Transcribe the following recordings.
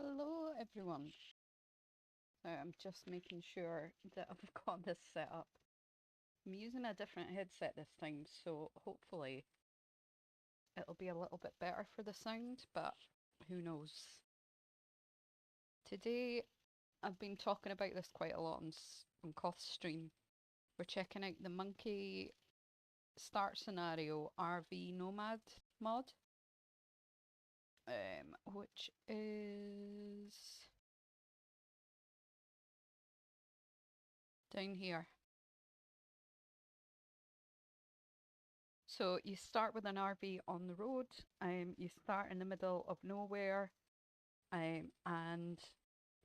Hello everyone. So I'm just making sure that I've got this set up. I'm using a different headset this time, so hopefully it'll be a little bit better for the sound, but who knows. Today I've been talking about this quite a lot on Koth's stream. We're checking out the monkey start scenario RV Nomad mod, which is down here. So you start with an RV on the road, you start in the middle of nowhere, and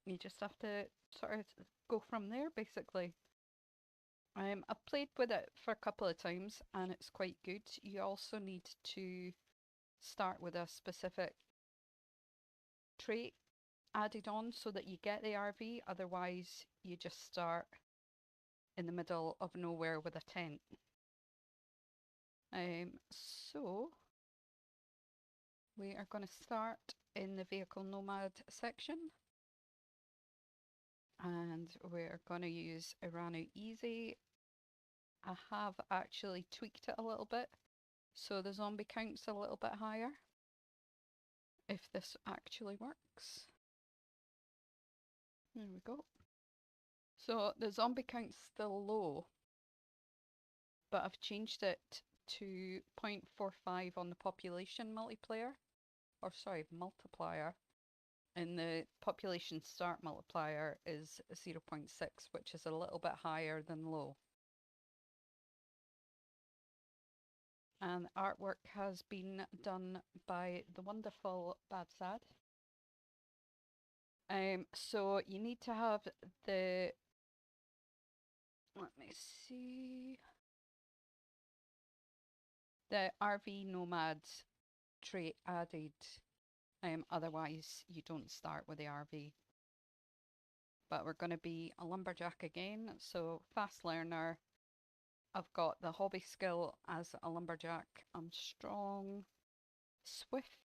you just have to sort of go from there basically. I've played with it for a couple of times and it's quite good. You also need to start with a specific trait added on so that you get the RV, otherwise you just start in the middle of nowhere with a tent. So we are going to start in the vehicle nomad section, and we're going to use Eranu easy. I have actually tweaked it a little bit so the zombie count's a little bit higher, if this actually works. There we go. So the zombie count's still low, but I've changed it to 0.45 on the population multiplier, or sorry, multiplier. And the population start multiplier is 0.6, which is a little bit higher than low. And artwork has been done by the wonderful Bad Sad. So you need to have the, let me see, the RV Nomad trait added. Otherwise you don't start with the RV. But we're going to be a lumberjack again, so fast learner. I've got the hobby skill as a lumberjack. I'm strong, swift,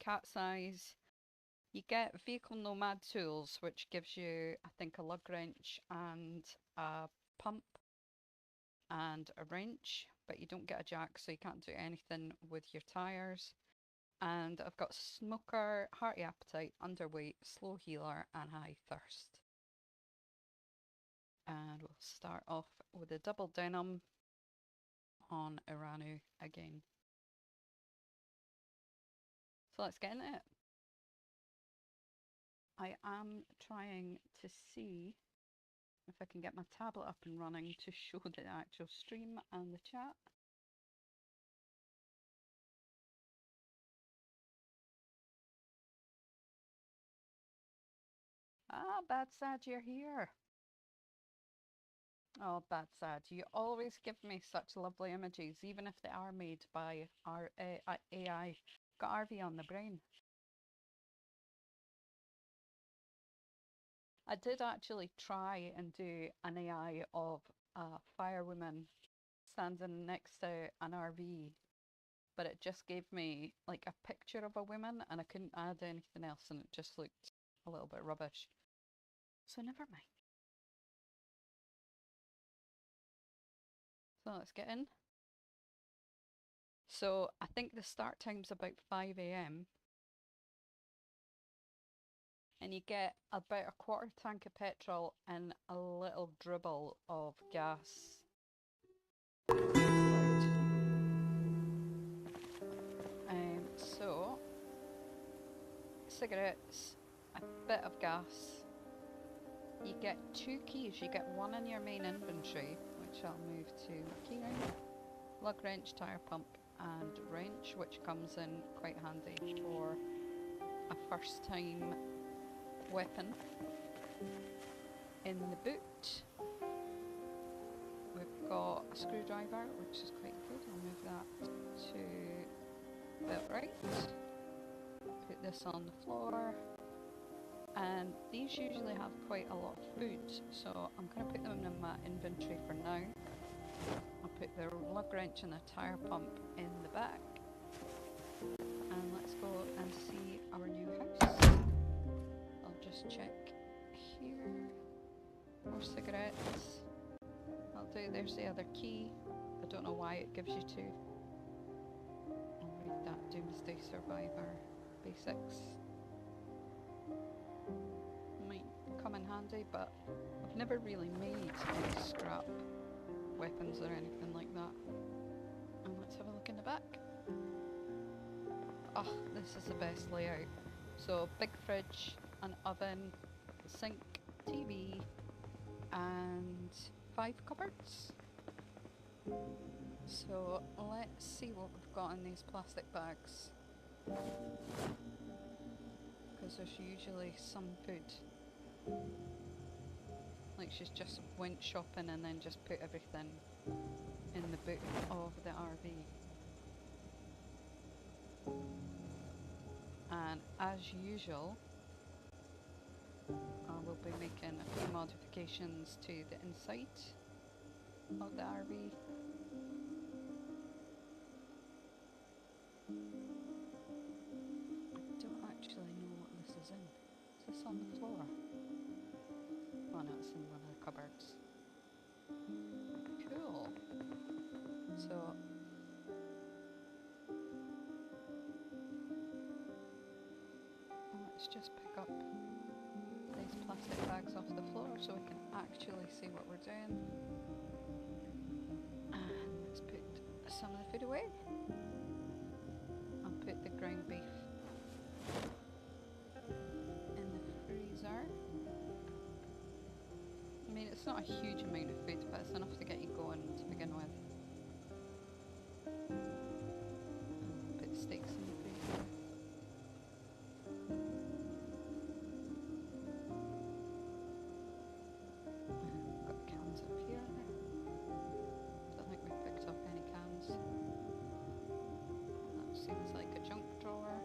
cat's eyes. You get vehicle nomad tools, which gives you, I think, a lug wrench and a pump and a wrench, but you don't get a jack, so you can't do anything with your tyres. And I've got smoker, hearty appetite, underweight, slow healer, and high thirst. And we'll start off with a double denim on Eranu again. So let's get into it. I am trying to see if I can get my tablet up and running to show the actual stream and the chat. Ah, Bad Sad, you're here. Oh, Bad Sad, you always give me such lovely images, even if they are made by our AI. Got RV on the brain. I did actually try and do an AI of a firewoman standing next to an RV, but it just gave me like a picture of a woman and I couldn't add anything else and it just looked a little bit rubbish. So never mind. So let's get in. So I think the start time's about 5 a.m. and you get about a quarter tank of petrol and a little dribble of gas. So cigarettes, a bit of gas. You get 2 keys. You get one in your main inventory, which I'll move to my key ring, lug wrench, tyre pump, and wrench, which comes in quite handy for a first time weapon. In the boot, we've got a screwdriver, which is quite good. I'll move that to belt right. Put this on the floor. And these usually have quite a lot of food, so I'm going to put them in my inventory for now. I'll put the lug wrench and the tyre pump in the back. And let's go and see our new house. check here. More cigarettes. I'll do. There's the other key. I don't know why it gives you two. I'll read that. Doomsday Survivor Basics. Might come in handy, but I've never really made any scrap weapons or anything like that. And let's have a look in the back. Oh, this is the best layout. So, big fridge, an oven, sink, TV, and 5 cupboards. So, let's see what we've got in these plastic bags. Because there's usually some food. Like she's just went shopping and then just put everything in the boot of the RV. And as usual, I will be making a few modifications to the inside of the RV. I don't actually know what this is in. Is this on the floor? Oh no, it's in one of the cupboards. Cool. So let's just pick up these plastic bags off the floor so we can actually see what we're doing. And let's put some of the food away. I'll put the ground beef in the freezer. I mean, it's not a huge amount of food, but it's enough to get you going to begin with. I'll put the steaks in the freezer. Got cans up here. Don't think we picked up any cans. That seems like a junk drawer.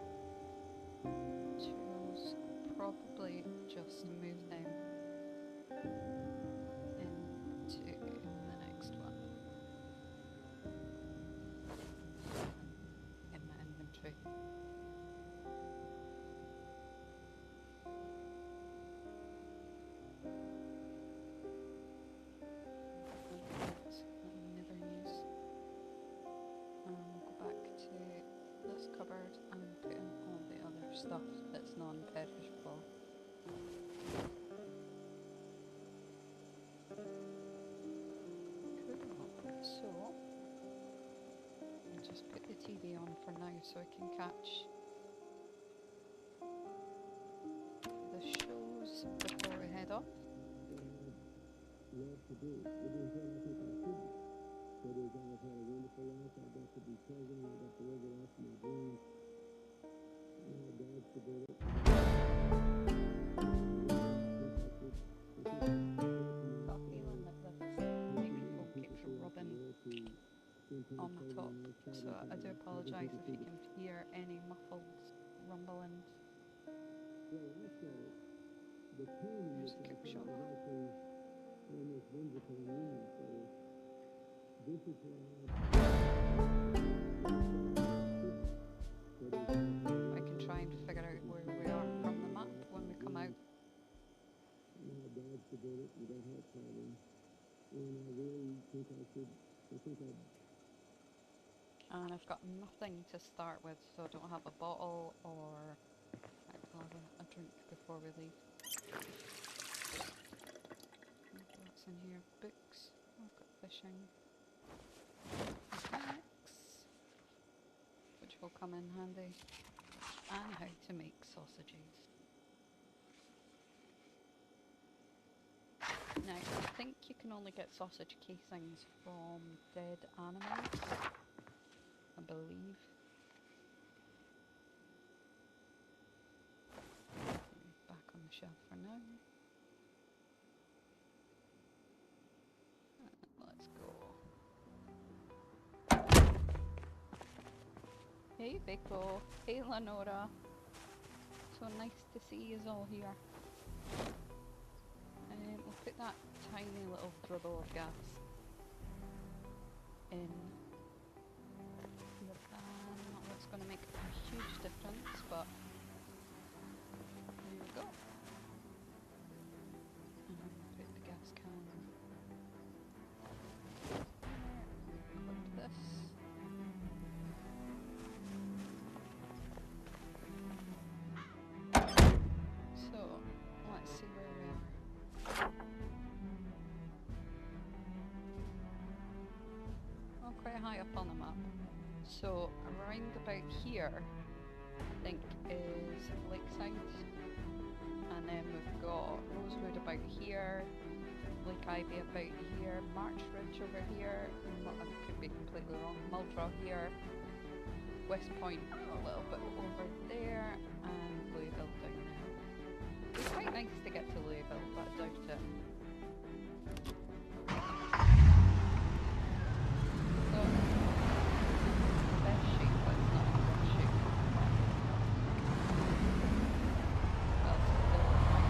Tools, probably just move them into the next one in my inventory. That I never use. Go back to this cupboard and put in all the other stuff that's non-perishable. So, I'll just put the TV on for now so I can catch the shows before we head off. Got a feeling that this microphone keeps rubbing on the top, so I do apologise if you can hear any muffled rumblings. There's a cook shop. I can try and figure out where we are from the map when we come out. And I've got nothing to start with, so I don't have a bottle or I'll have a drink before we leave. What's in here? Books. I've got fishing. Mechanics, which will come in handy. And how to make sausages. Now, I think you can only get sausage casings from dead animals, I believe. Back on the shelf for now. Let's go. Hey Vico, hey Lenora. So nice to see you all here. We'll put that tiny little dribble of gas in the pan. Not that it's going to make a huge difference, but there we go. So around about here, I think is Lakeside, and then we've got Rosewood about here, Lake Ivy about here, March Ridge over here, I could be completely wrong, Muldrow here, West Point a little bit over there, and Louisville down there. It's quite nice to get to Louisville, but I doubt it. So, best shape, but it's not in the best shape. Well, still fine.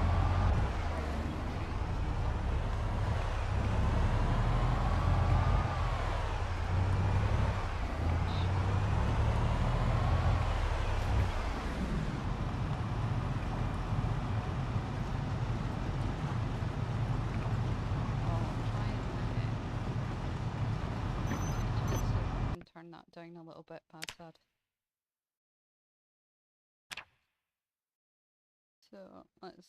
Turn that down a little bit, Badsad. So let's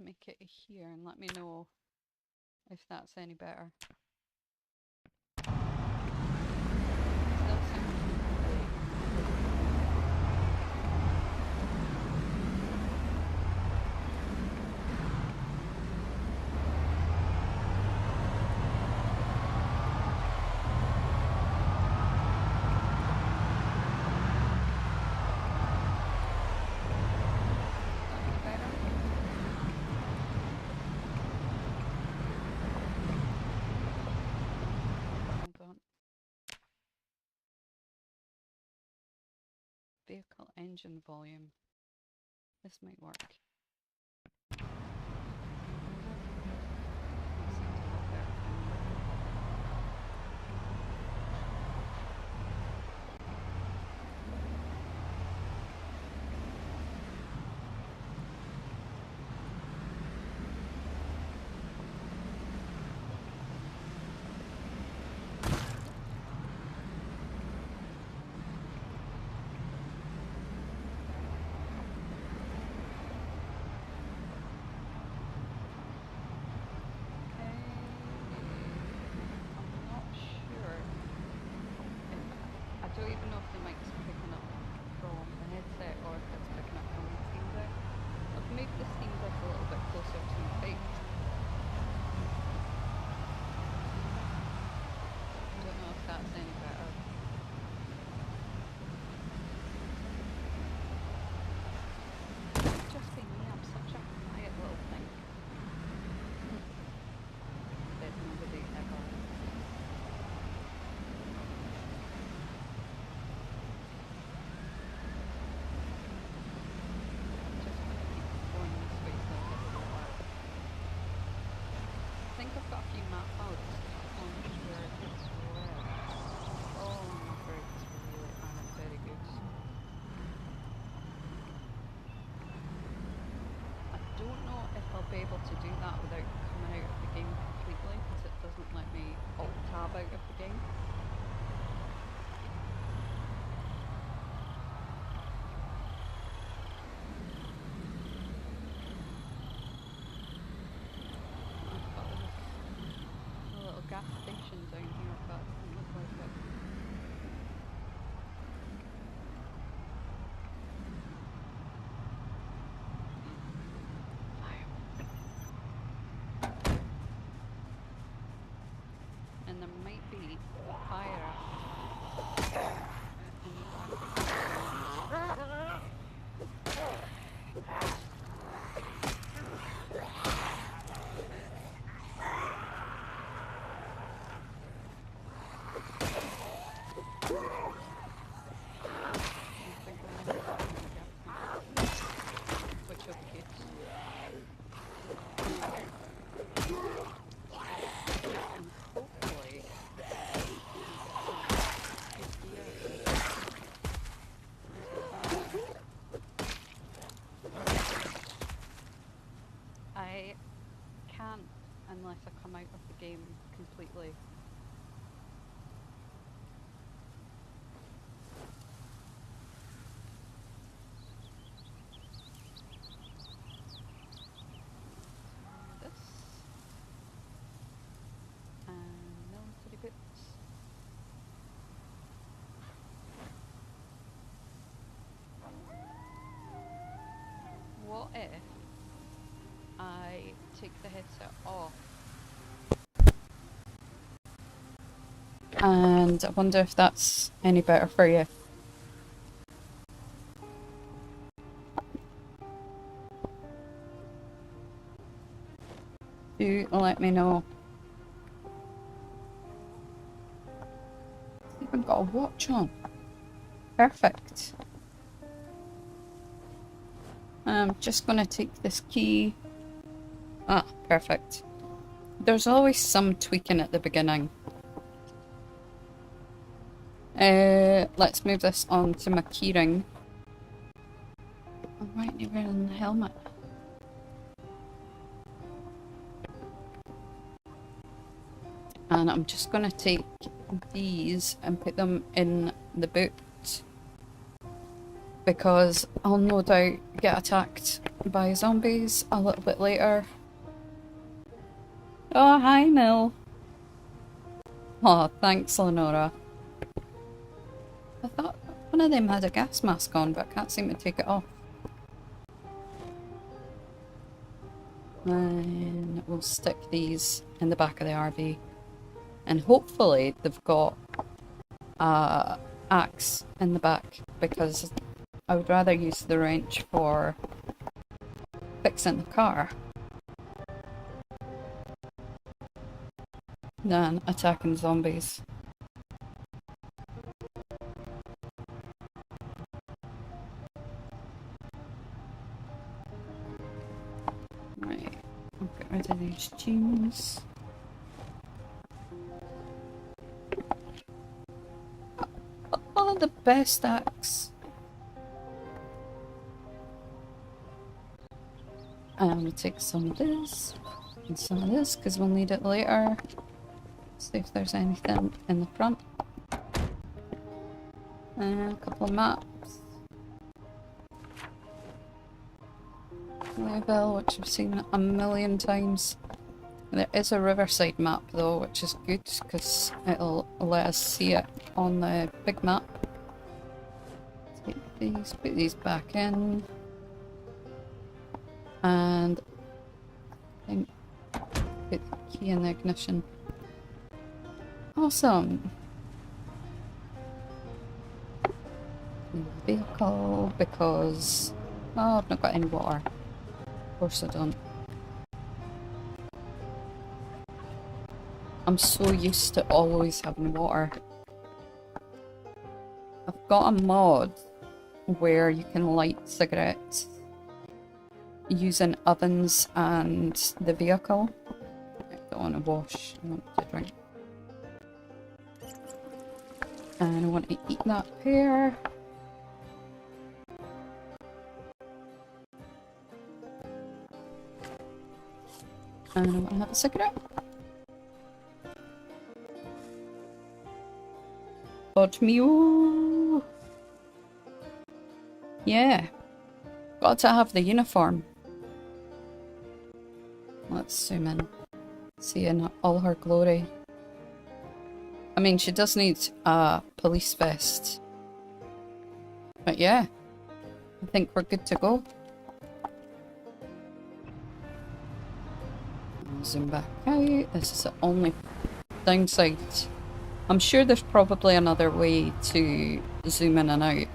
make it here and let me know if that's any better. Still sounds vehicle engine volume. This might work. That seems a lot better. I don't even know if the mic's picking up from the headset or if it's picking up from the Steam Deck. I've moved the Steam Deck a little bit closer to my face. I don't know if that's any better. It's just be me, I'm such a quiet little thing. That nobody ever... I think I've got a few map files on where it's red. Oh, my brakes really aren't very good. I don't know if I'll be able to do that without coming out of the game completely, because it doesn't let me alt-tab out of the game. Gas station down here, but it doesn't look like it. And there might be fire in the I can't unless I come out of the game completely. This and military boots. what if I take the headset off? And I wonder if that's any better for you. Do let me know. I've got a watch on. Perfect. I'm just gonna take this key. Ah, perfect. There's always some tweaking at the beginning. Let's move this on to my keyring. I'm right near wearing the helmet. And I'm just gonna take these and put them in the boot, because I'll no doubt get attacked by zombies a little bit later. Oh, hi Mill. Oh, thanks Lenora. I thought one of them had a gas mask on, but I can't seem to take it off. And we'll stick these in the back of the RV. And hopefully they've got axe in the back, because I would rather use the wrench for fixing the car than attacking zombies. Right, I'll get rid of these jeans. Oh, the best axe. And we'll take some of this and some of this, because we'll need it later. See if there's anything in the front. And a couple of maps. Label, which I've seen a million times. There is a riverside map though, which is good, because it'll let us see it on the big map. Take these, put these back in. And I think put the key in the ignition. Awesome. Vehicle, because oh, I've not got any water. Of course I don't. I'm so used to always having water. I've got a mod where you can light cigarettes using ovens and the vehicle. I don't want to wash, I want to drink. And I want to eat that pear. And I want to have a cigarette. But mew. Yeah. Got to have the uniform. Let's zoom in. See in all her glory. I mean, she does need a police vest. But yeah, I think we're good to go. Zoom back out. This is the only downside. I'm sure there's probably another way to zoom in and out.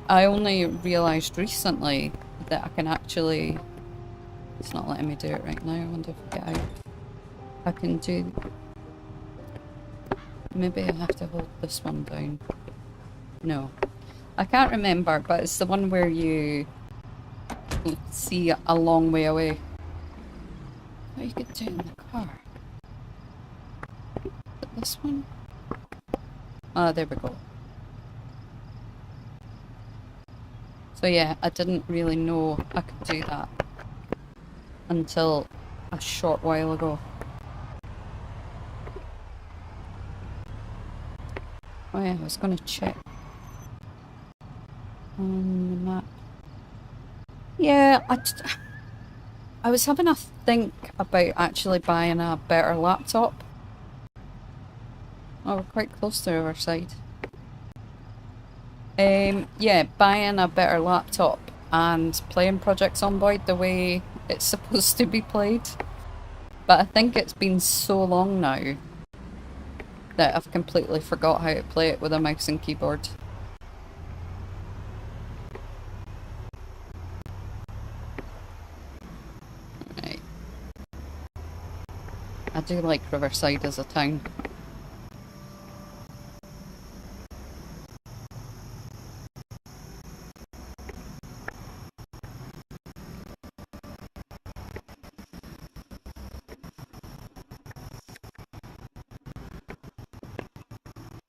I only realised recently that I can actually... It's not letting me do it right now. I wonder if I get out. I can do... Maybe I have to hold this one down. No. I can't remember, but it's the one where you see a long way away. What you could do in the car? Is it this one? Ah, there we go. So yeah, I didn't really know I could do that until a short while ago. Oh yeah, I was going to check on the map. Yeah, I was having a think about actually buying a better laptop. Oh, we're quite close to Riverside. Yeah, buying a better laptop and playing Project Zomboid the way it's supposed to be played. But I think it's been so long now that I've completely forgot how to play it with a mouse and keyboard. Right. I do like Riverside as a town.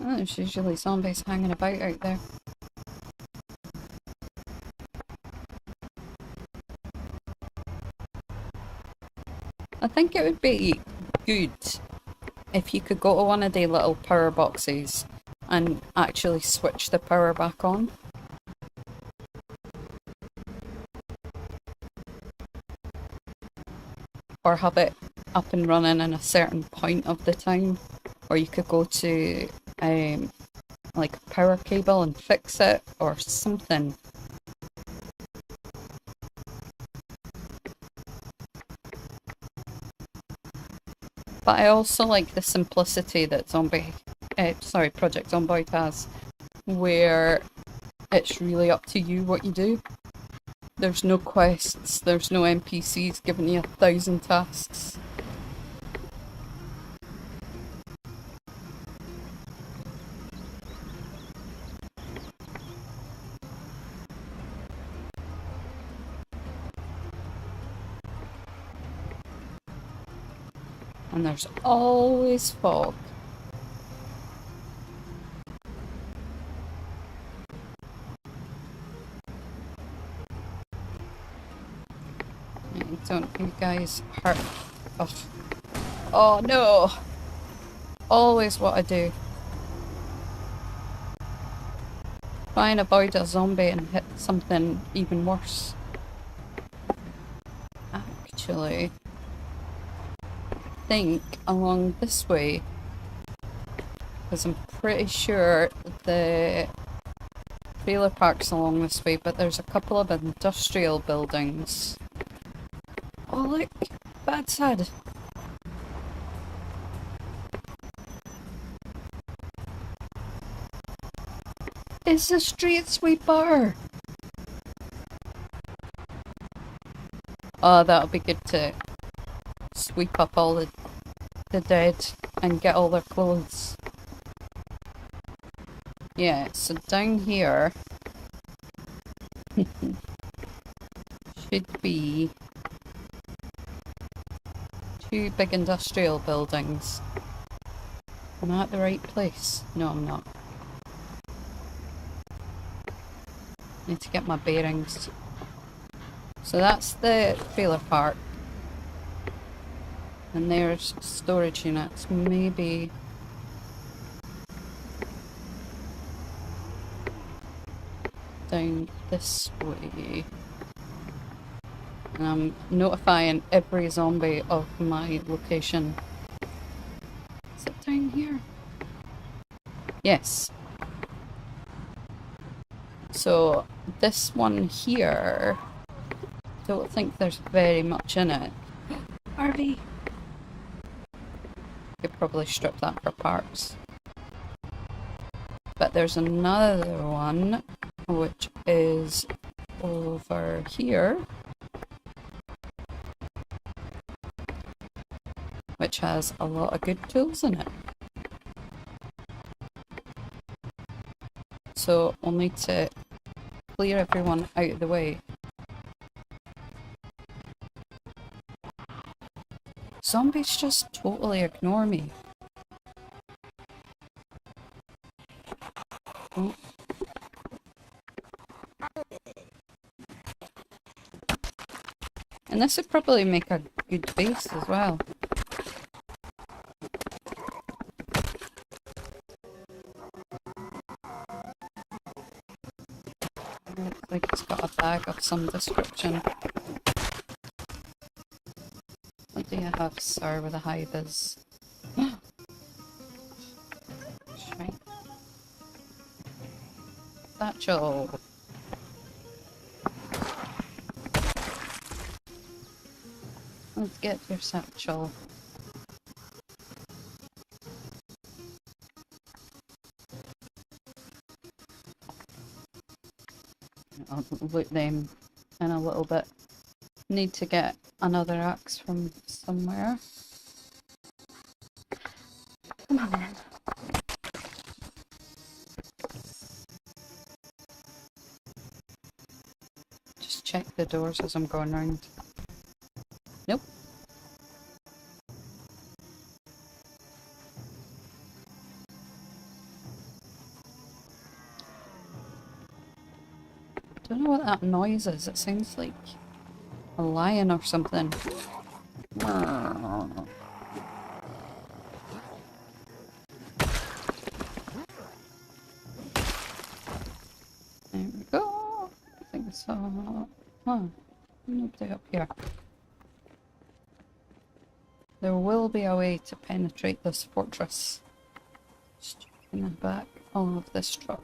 Oh, there's usually zombies hanging about out there. I think it would be good if you could go to one of the little power boxes and actually switch the power back on. Or have it up and running in a certain point of the time. Or you could go to like a power cable and fix it or something. But I also like the simplicity that Project Zomboid has, where it's really up to you what you do. There's no quests, there's no NPCs giving you 1,000 tasks. And there's always fog. Don't you guys hurt. Oh. Oh no! Always what I do. Try and avoid a zombie and hit something even worse. Actually, I think along this way, because I'm pretty sure the trailer park's along this way, but there's a couple of industrial buildings. Oh look, bad side. It's a street sweeper! Oh, that'll be good to sweep up all the dead and get all their clothes. Yeah, so down here should be 2 big industrial buildings. Am I at the right place? No, I'm not. Need to get my bearings. So that's the trailer park. And there's storage units. Maybe down this way. And I'm notifying every zombie of my location. Is it down here? Yes. So this one here, don't think there's very much in it. RV! Could probably strip that for parts. But there's another one which is over here, which has a lot of good tools in it. So we'll need to clear everyone out of the way. Zombies just totally ignore me. Oh. And this would probably make a good base as well. Looks like it's got a bag of some description. What do you have, sir, with a high vis? Right. Satchel. Let's get your satchel. I'll loot them in a little bit. Need to get another axe from somewhere. Come on then. Just check the doors as I'm going round. Nope. Don't know what that noise is. It sounds like a lion or something. There we go. I think so. Huh. Nobody up here. There will be a way to penetrate this fortress. Just checking the back of this truck.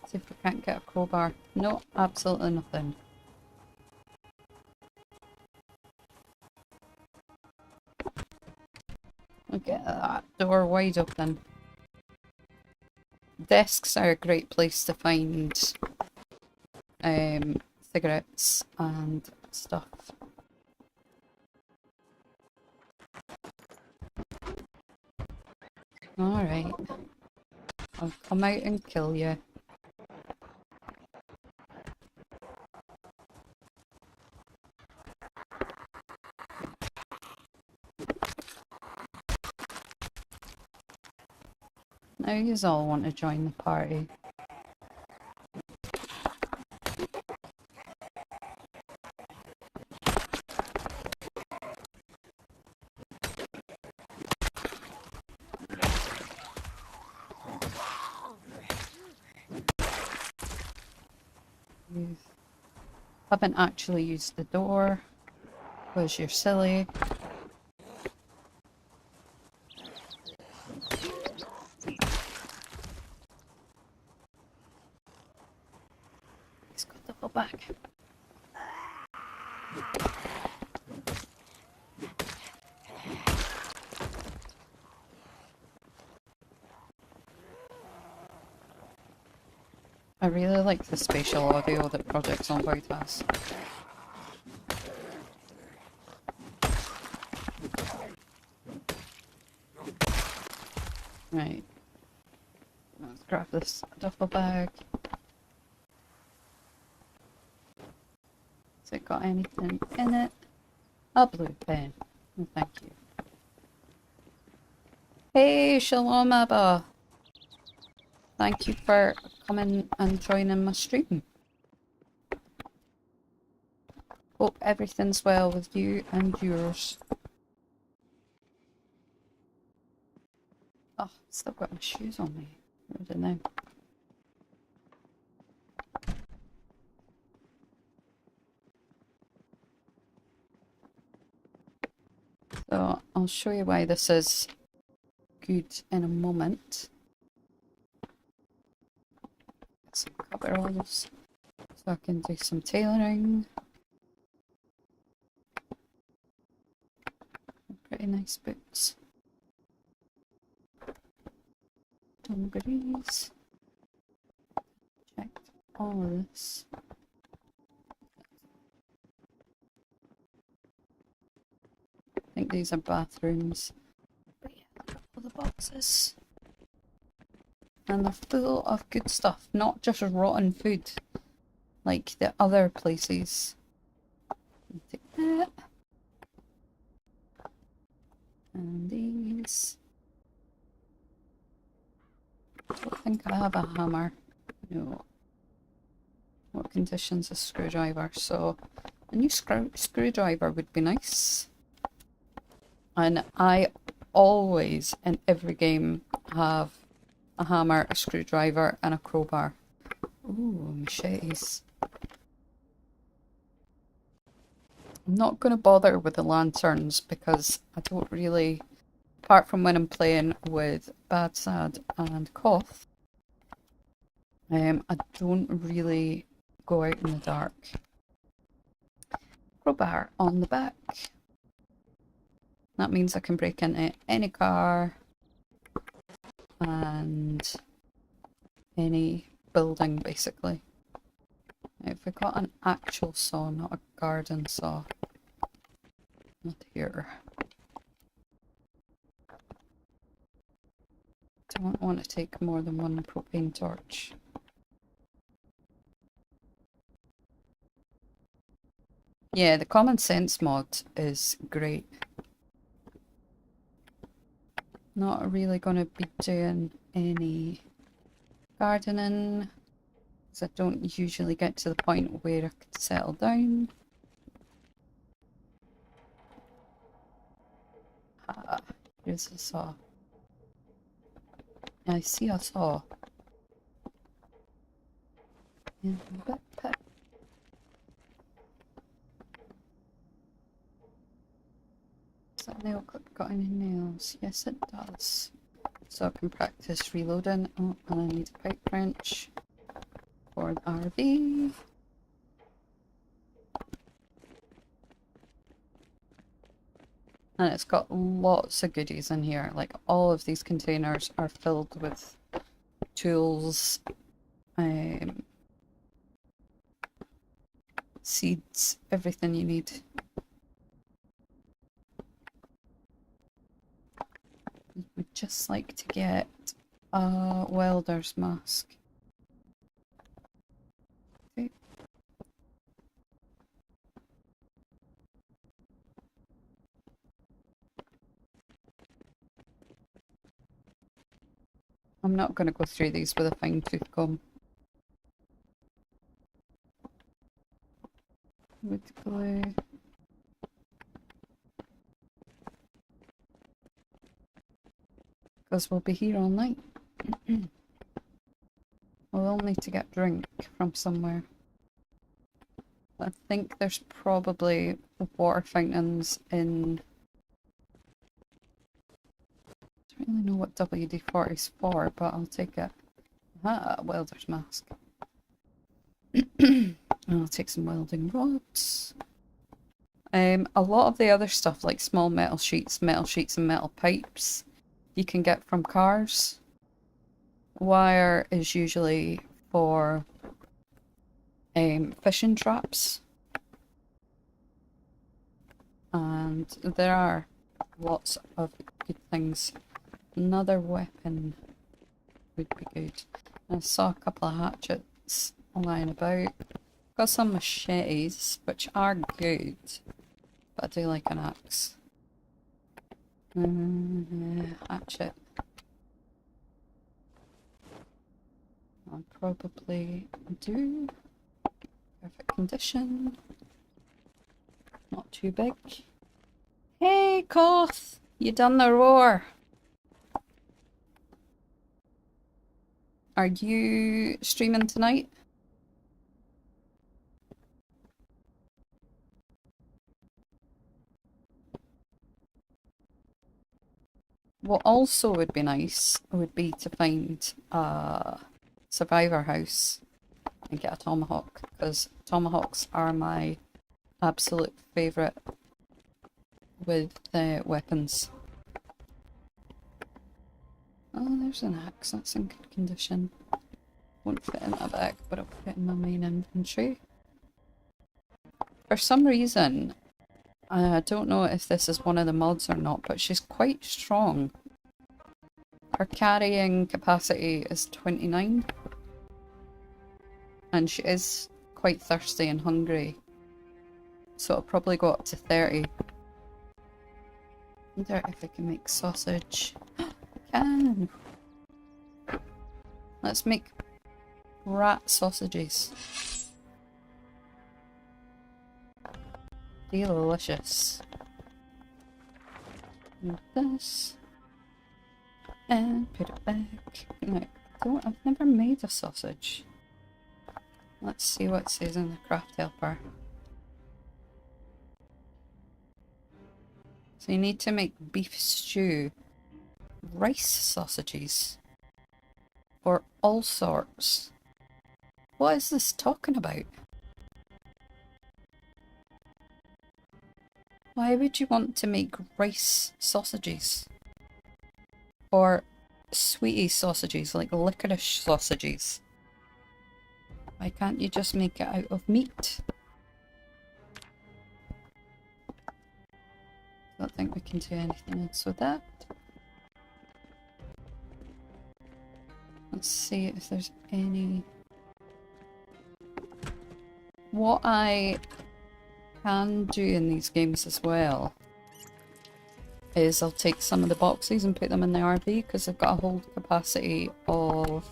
See if we can't get a crowbar. No, absolutely nothing. Look at that door wide open. Desks are a great place to find cigarettes and stuff. Alright. I'll come out and kill you. Now yous all want to join the party. You haven't actually used the door because you're silly. He's got the whole back. I really like the spatial audio that Project Zomboid has. Right. Let's grab this duffel bag. Has it got anything in it? A blue pen. Oh, thank you. Hey, Shalom Abba! Thank you for coming and joining my stream. Hope everything's well with you and yours. Oh, still got my shoes on me. I don't know. So I'll show you why this is good in a moment. Get some coveralls so I can do some tailoring. Pretty nice boots. Dungarees. Checked all of this. I think these are bathrooms. But yeah, look at all the boxes. And they're full of good stuff, not just rotten food like the other places. Take that. And these. I don't think I have a hammer. No. What condition's a screwdriver? So a new screwdriver would be nice. And I always, in every game, have a hammer, a screwdriver, and a crowbar. Ooh, machetes. I'm not going to bother with the lanterns because I don't really, apart from when I'm playing with Bad Sad and Koth, I don't really go out in the dark. Crowbar on the back. That means I can break into any car and any building, basically. If we got an actual saw, not a garden saw. Not here. Don't want to take more than one propane torch. Yeah, the common sense mod is great. Not really going to be doing any gardening, because I don't usually get to the point where I could settle down. Ah, here's a saw. I see a saw. In the backpack. Does that nail clip got any nails? Yes, it does. So I can practice reloading. Oh, and I need a pipe wrench for the RV. And it's got lots of goodies in here. Like, all of these containers are filled with tools, seeds, everything you need. We'd just like to get a welder's mask. Okay. I'm not going to go through these with a fine tooth comb. Wood glue. Because we'll be here all night. We'll need to get drink from somewhere. I think there's probably water fountains in... I don't really know what WD-40 is for, but I'll take it. Ah, welder's mask. I'll take some welding rods. A lot of the other stuff, like small metal sheets and metal pipes, you can get from cars. Wire is usually for fishing traps. And there are lots of good things. Another weapon would be good. I saw a couple of hatchets lying about. Got some machetes, which are good, but I do like an axe. Hatchet. I'll probably do. Perfect condition. Not too big. Hey, Koth! You done the roar? Are you streaming tonight? What also would be nice would be to find a survivor house and get a tomahawk, because tomahawks are my absolute favourite with weapons. Oh, there's an axe, that's in good condition. Won't fit in that bag, but I'll put it in my main inventory. For some reason, I don't know if this is one of the mods or not, but she's quite strong. Her carrying capacity is 29. And she is quite thirsty and hungry. So it'll probably go up to 30. I wonder if I can make sausage. I can! Let's make rat sausages. Delicious. And this. And put it back. Right. I've never made a sausage. Let's see what it says in the craft helper. So you need to make beef stew, rice sausages, or all sorts. What is this talking about? Why would you want to make rice sausages? Or sweetie sausages, like licorice sausages? Why can't you just make it out of meat? I don't think we can do anything else with that. Let's see if there's any... What I can do in these games as well is I'll take some of the boxes and put them in the RV because they've got a hold capacity of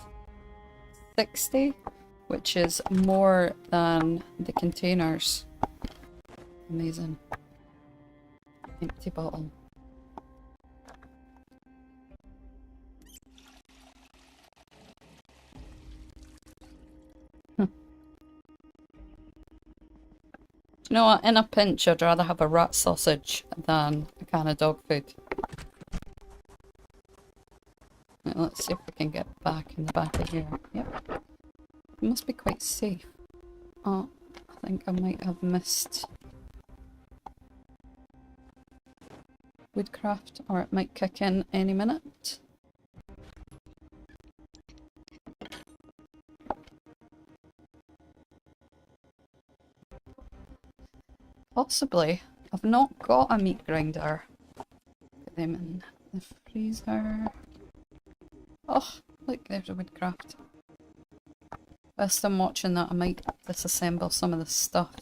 60, which is more than the containers. Amazing. Empty bottle. Do you know what? In a pinch, I'd rather have a rat sausage than a can of dog food. Right, let's see if we can get back in the back of here. Yep. It must be quite safe. Oh, I think I might have missed woodcraft, or it might kick in any minute. Possibly. I've not got a meat grinder. Put them in the freezer. Oh, look, there's a woodcraft. Whilst I'm watching that, I might disassemble some of the stuff.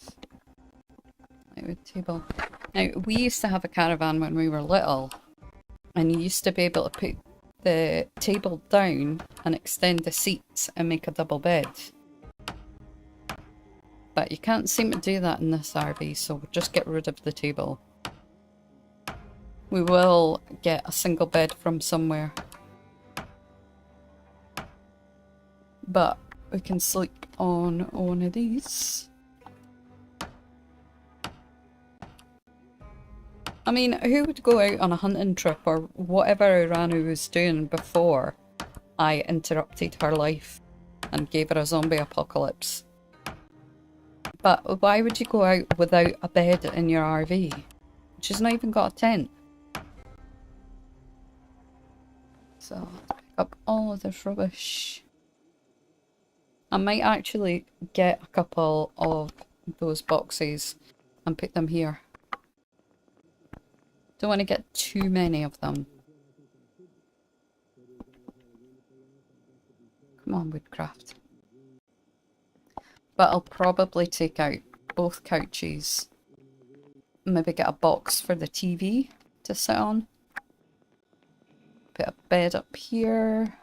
Like wood table. Now, we used to have a caravan when we were little, and you used to be able to put the table down and extend the seats and make a double bed. But you can't seem to do that in this RV, so we'll just get rid of the table. We will get a single bed from somewhere. But we can sleep on one of these. I mean, who would go out on a hunting trip or whatever Eranu was doing before I interrupted her life and gave her a zombie apocalypse? But why would you go out without a bed in your RV? Which has not even got a tent. So, pick up all of this rubbish. I might actually get a couple of those boxes and put them here. Don't want to get too many of them. Come on, woodcraft. But I'll probably take out both couches. Maybe get a box for the TV to sit on. Put a bed up here.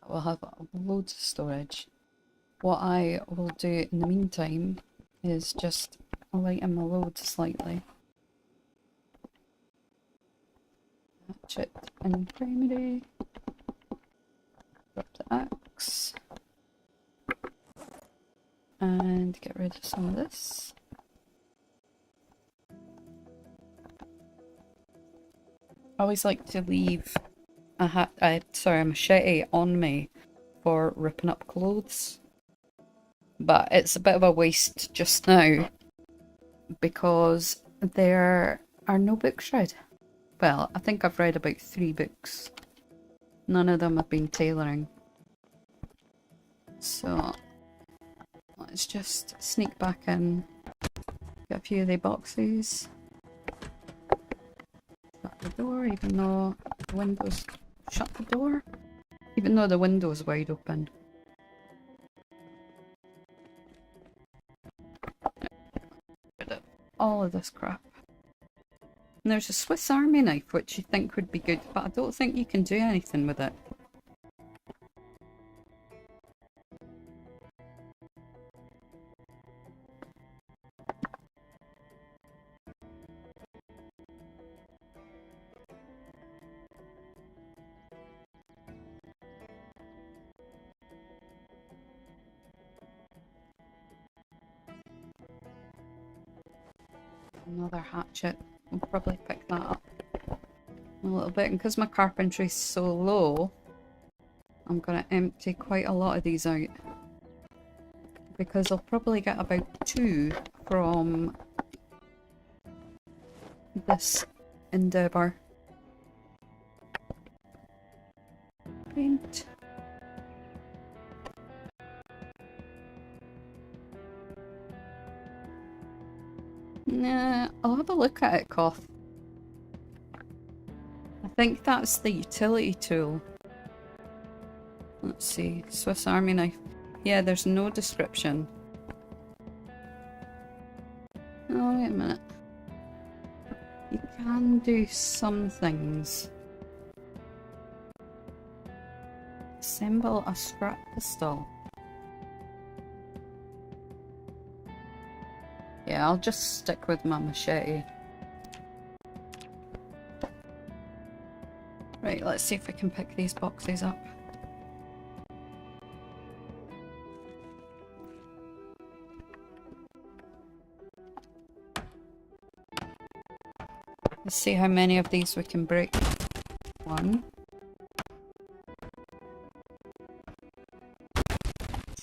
We'll have loads of storage. What I will do in the meantime is just lighten my load slightly. Hatchet and primary. Drop the axe. And get rid of some of this. I always like to leave a machete on me for ripping up clothes. But it's a bit of a waste just now because there are no books read. Well, I think I've read about 3 books. None of them have been tailoring. So let's just sneak back in, get a few of the boxes. Shut the door, even though the window's... Shut the door? Even though the window's wide open. Rid of all of this crap. And there's a Swiss Army knife, which you think would be good, but I don't think you can do anything with it. Another hatchet. I'll probably pick that up a little bit, and because my carpentry's so low, I'm going to empty quite a lot of these out. because I'll probably get about 2 from this endeavour. Paint. Nah, I'll have a look at it, Koth. I think that's the utility tool. Let's see, Swiss Army knife. Yeah, there's no description. Oh, wait a minute. You can do some things. Assemble a scrap pistol. Yeah, I'll just stick with my machete. Right, let's see if I can pick these boxes up. Let's see how many of these we can break. 1,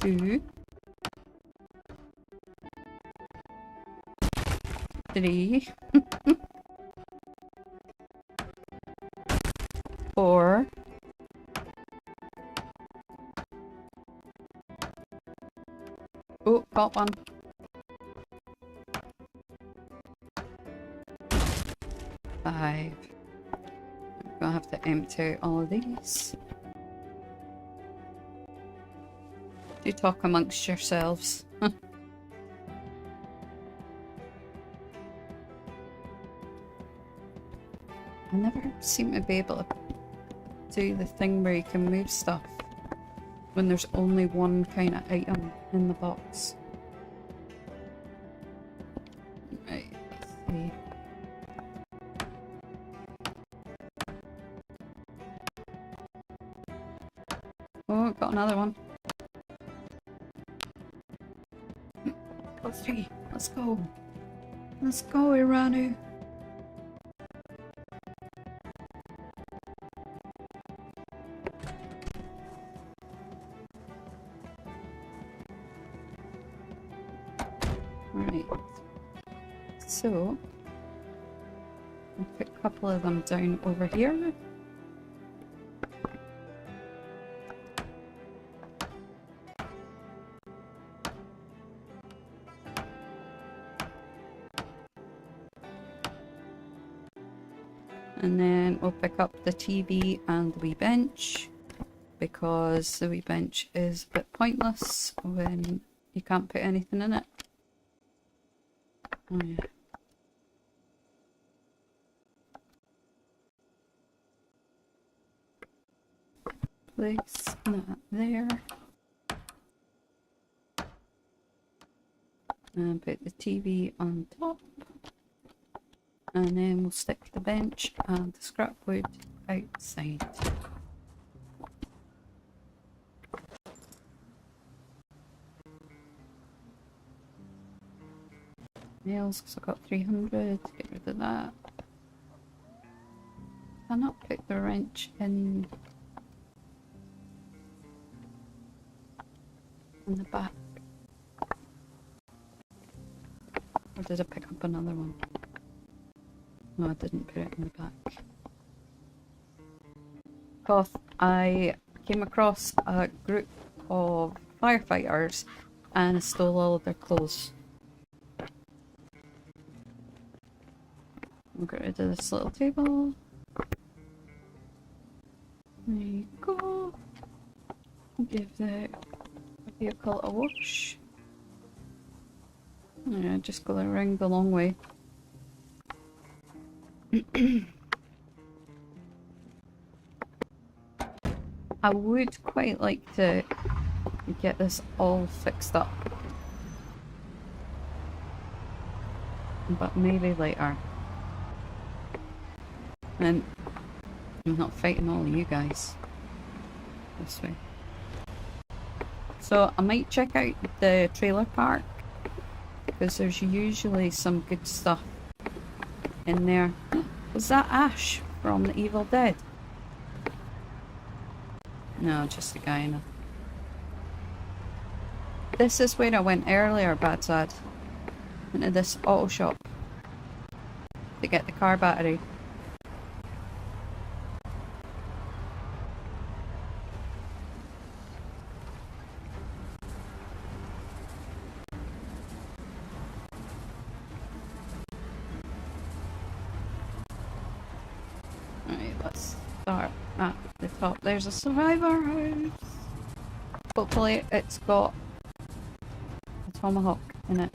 2, 3, 4, got one. 5. I'm gonna have to empty all of these. Do talk amongst yourselves. I never seem to be able to do the thing where you can move stuff when there's only one kind of item in the box. Right, let's see. Oh, got another one. Got 3. Let's go. Let's go, Eranu. Right. So, I'll put a couple of them down over here. And then we'll pick up the TV and the wee bench, because the wee bench is a bit pointless when you can't put anything in it. Oh yeah. Place that there. And put the TV on top. And then we'll stick the bench and the scrap wood outside. Nails, because I've got 300, get rid of that. Can I not put the wrench in the back? Or did I pick up another one? No, I didn't put it in the back. Koth, I came across a group of firefighters and I stole all of their clothes. I'll get rid of this little table. There you go. Give the vehicle a wash. Yeah, just go around the long way. I would quite like to get this all fixed up, but maybe later. And I'm not fighting all of you guys this way. So I might check out the trailer park, because there's usually some good stuff in there. Was that Ash from the Evil Dead? No, just a guy in a... This is where I went earlier, Bad Sad. Into this auto shop to get the car battery. Right, let's start at the top. There's a survivor house. Hopefully it's got a tomahawk in it.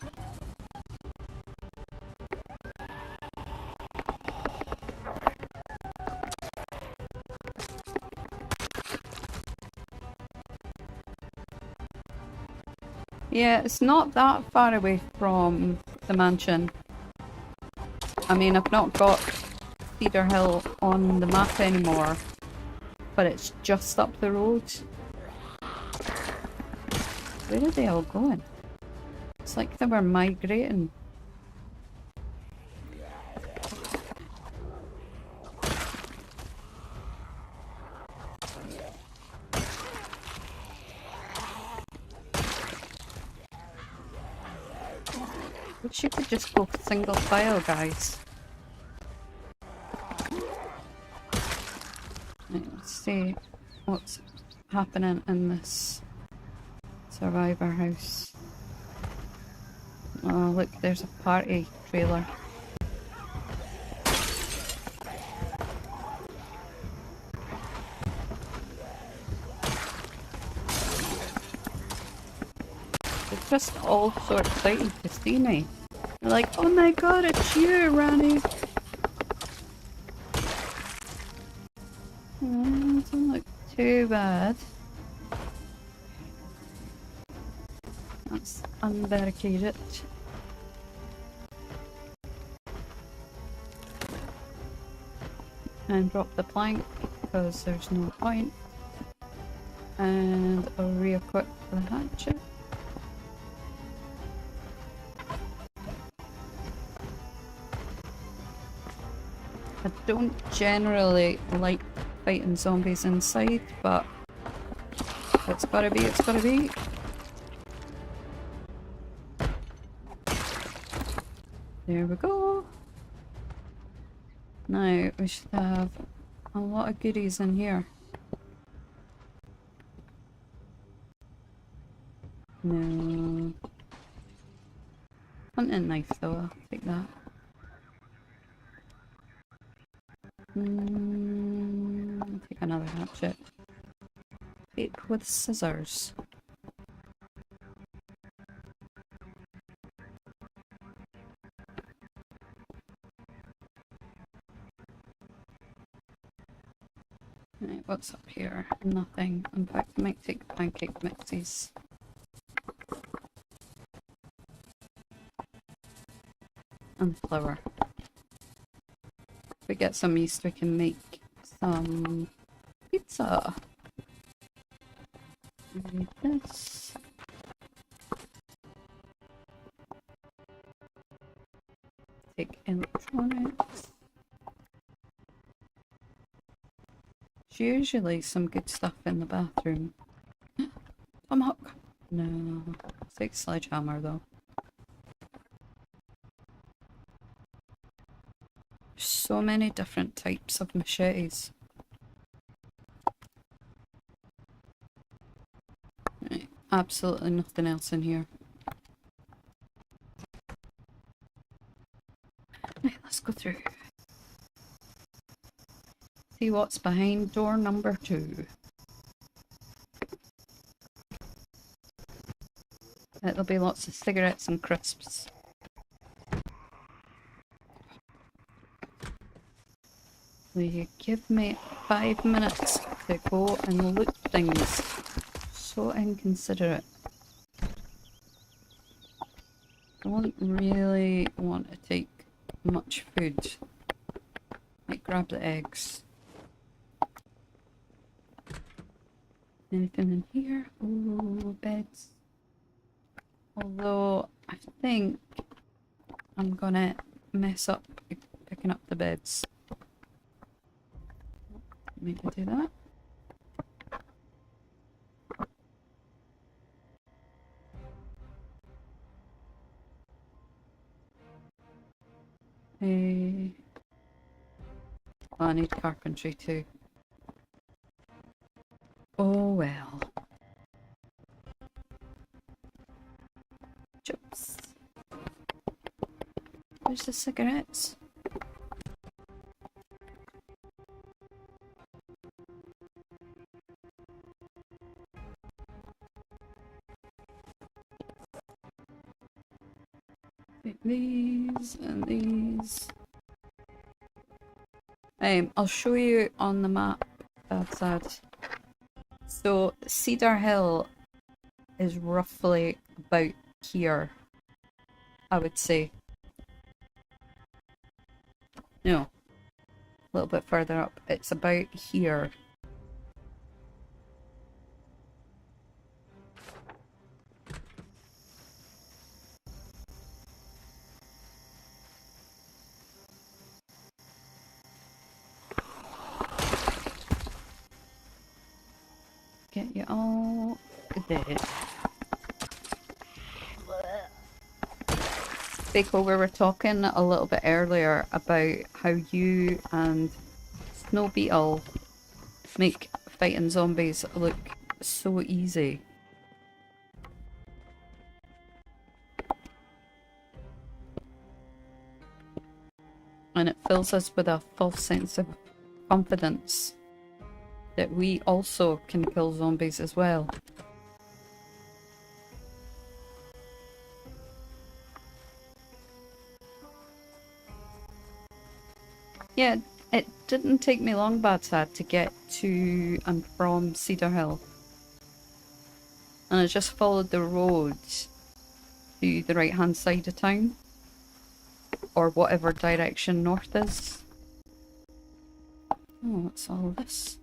Yeah, it's not that far away from the mansion. I mean, I've not got Cedar Hill on the map anymore, but it's just up the road. Where are they all going? It's like they were migrating. Wish you could just go single file, guys. Right, let's see what's happening in this survivor house. Oh, look, there's a party trailer. They're just all so excited to see me. They're like, oh my god, it's you, Eranu. Doesn't look too bad. Let's unbarricade it. And drop the plank because there's no point. And I'll re-equip the hatchet. I don't generally like fighting zombies inside, but it's gotta be, it's gotta be. There we go. Now we should have a lot of goodies in here. No. Hunting knife though, I'll take that. Take another hatchet. Tape with scissors. Right, what's up here? Nothing. In fact, I might take pancake mixes. And flour. If we get some yeast, we can make some pizza. Need this. Take electronics. There's usually some good stuff in the bathroom. Tomahawk. No. Take sledgehammer though. So many different types of machetes. Right, absolutely nothing else in here. Right, let's go through. See what's behind door number 2. There'll be lots of cigarettes and crisps. Will you give me 5 minutes to go and loot things? So inconsiderate. Don't really want to take much food. Might grab the eggs. Anything in here? Oh, beds. Although I think I'm gonna mess up picking up the beds. Maybe do that. Oh, I need carpentry too. Oh well. Chips. Where's the cigarettes? Take these and these. I'll show you on the map. That's sad. So Cedar Hill is roughly about here, I would say. No, a little bit further up. It's about here. Get you all there. Bako, we were talking a little bit earlier about how you and Snow Beetle make fighting zombies look so easy. And it fills us with a false sense of confidence that we also can kill zombies as well. Yeah, it didn't take me long, Bad Sad, to get to and from Cedar Hill. And I just followed the road to the right hand side of town. Or whatever direction north is. Oh, what's all this?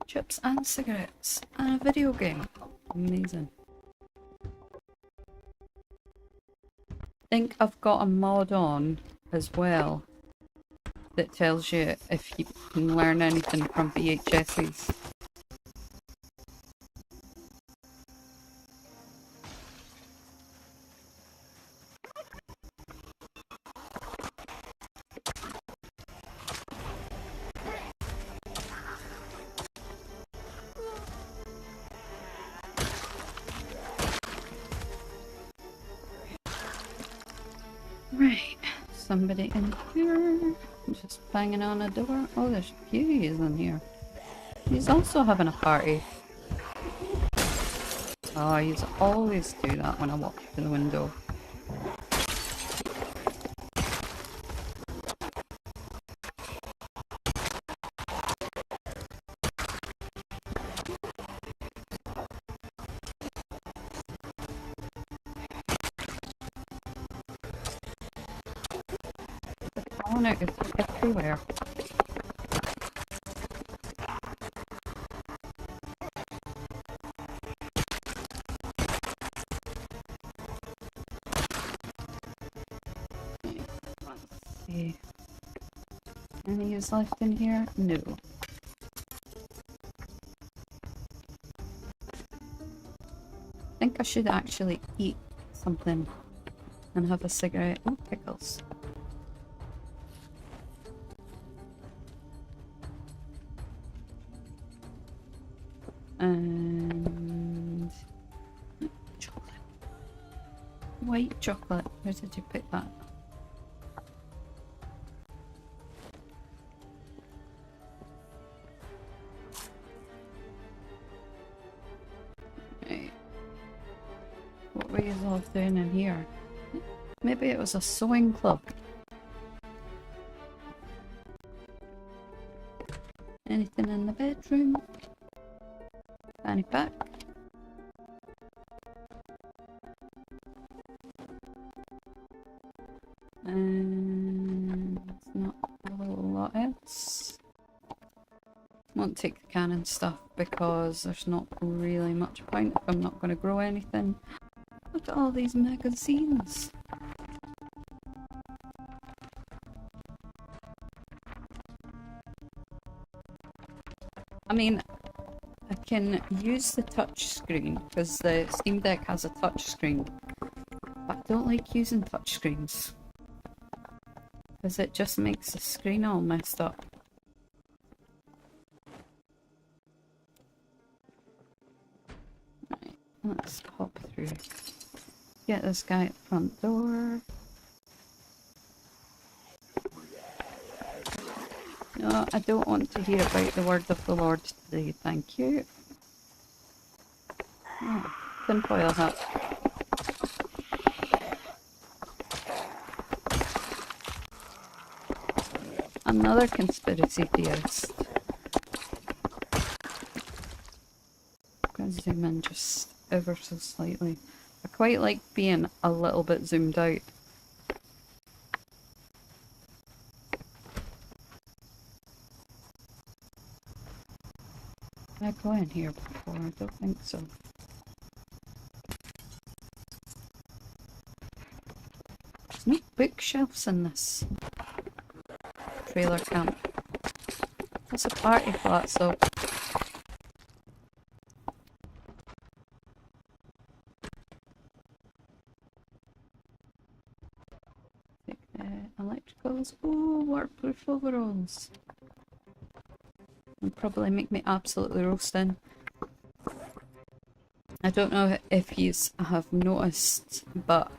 Chips and cigarettes and a video game. Amazing. I think I've got a mod on as well that tells you if you can learn anything from VHSs. Right, somebody in here, just banging on a door. Oh, there's Hughie in here. He's also having a party. Oh, I used to always do that when I walk through the window. Oh no, it's everywhere. Let's see. Any is left in here? No. I think I should actually eat something and have a cigarette. Oh, pickles. And chocolate. White chocolate. Where did you put that? Right. What were you all doing in here? Maybe it was a sewing club. Anything in the bedroom? Fanny pack. And not a whole lot else. Won't take the cannon stuff because there's not really much point if I'm not going to grow anything. Look at all these magazines. I mean, I can use the touch screen because the Steam Deck has a touch screen, but I don't like using touch screens. because it just makes the screen all messed up. Right, let's hop through. Get this guy at the front door. No, I don't want to hear about the word of the Lord today, thank you. Oh, tinfoil hat. Another conspiracy theorist. I'm going to zoom in just ever so slightly. I quite like being a little bit zoomed out. Did I go in here before? I don't think so. There's no bookshelves in this trailer camp. It's a party flat, so. Electricals. Oh, waterproof overalls. It'll probably make me absolutely roasting. I don't know if you have noticed, but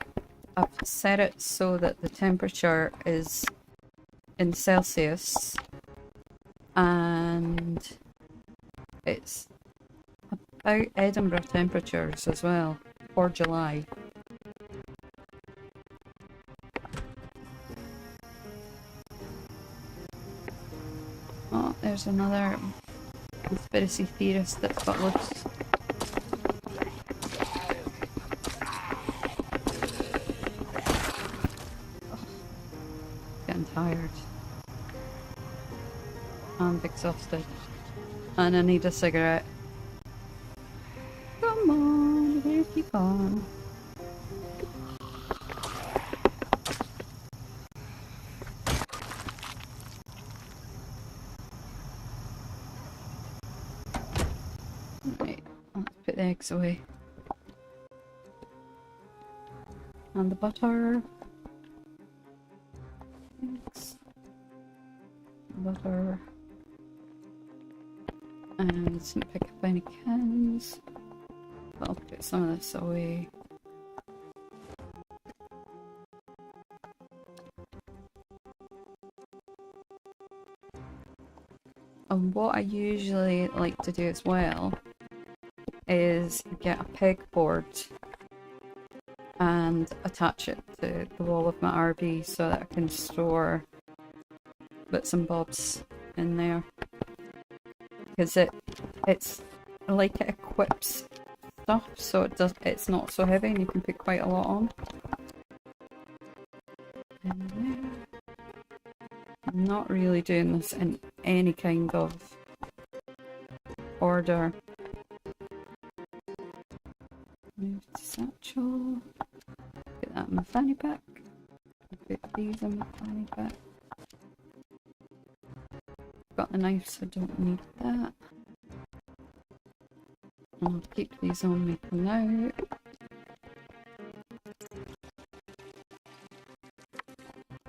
I've set it so that the temperature is in Celsius and it's about Edinburgh temperatures as well for July. Oh, there's another conspiracy theorist that's got loose. Getting tired and exhausted, and I need a cigarette. Come on, where have you gone? Right, let's put the eggs away. And the butter. Eggs. Butter. And didn't pick up any cans. But I'll put some of this away. And what I usually like to do as well is get a pegboard and attach it to the wall of my RV so that I can store bits and bobs in there. Because it's like it equips stuff, so it's not so heavy and you can put quite a lot on. In there. I'm not really doing this in any kind of order. Move to satchel. Put that in my fanny pack. Put these in my fanny pack. Got the knife, so I don't need that. And I'll keep these on me for now.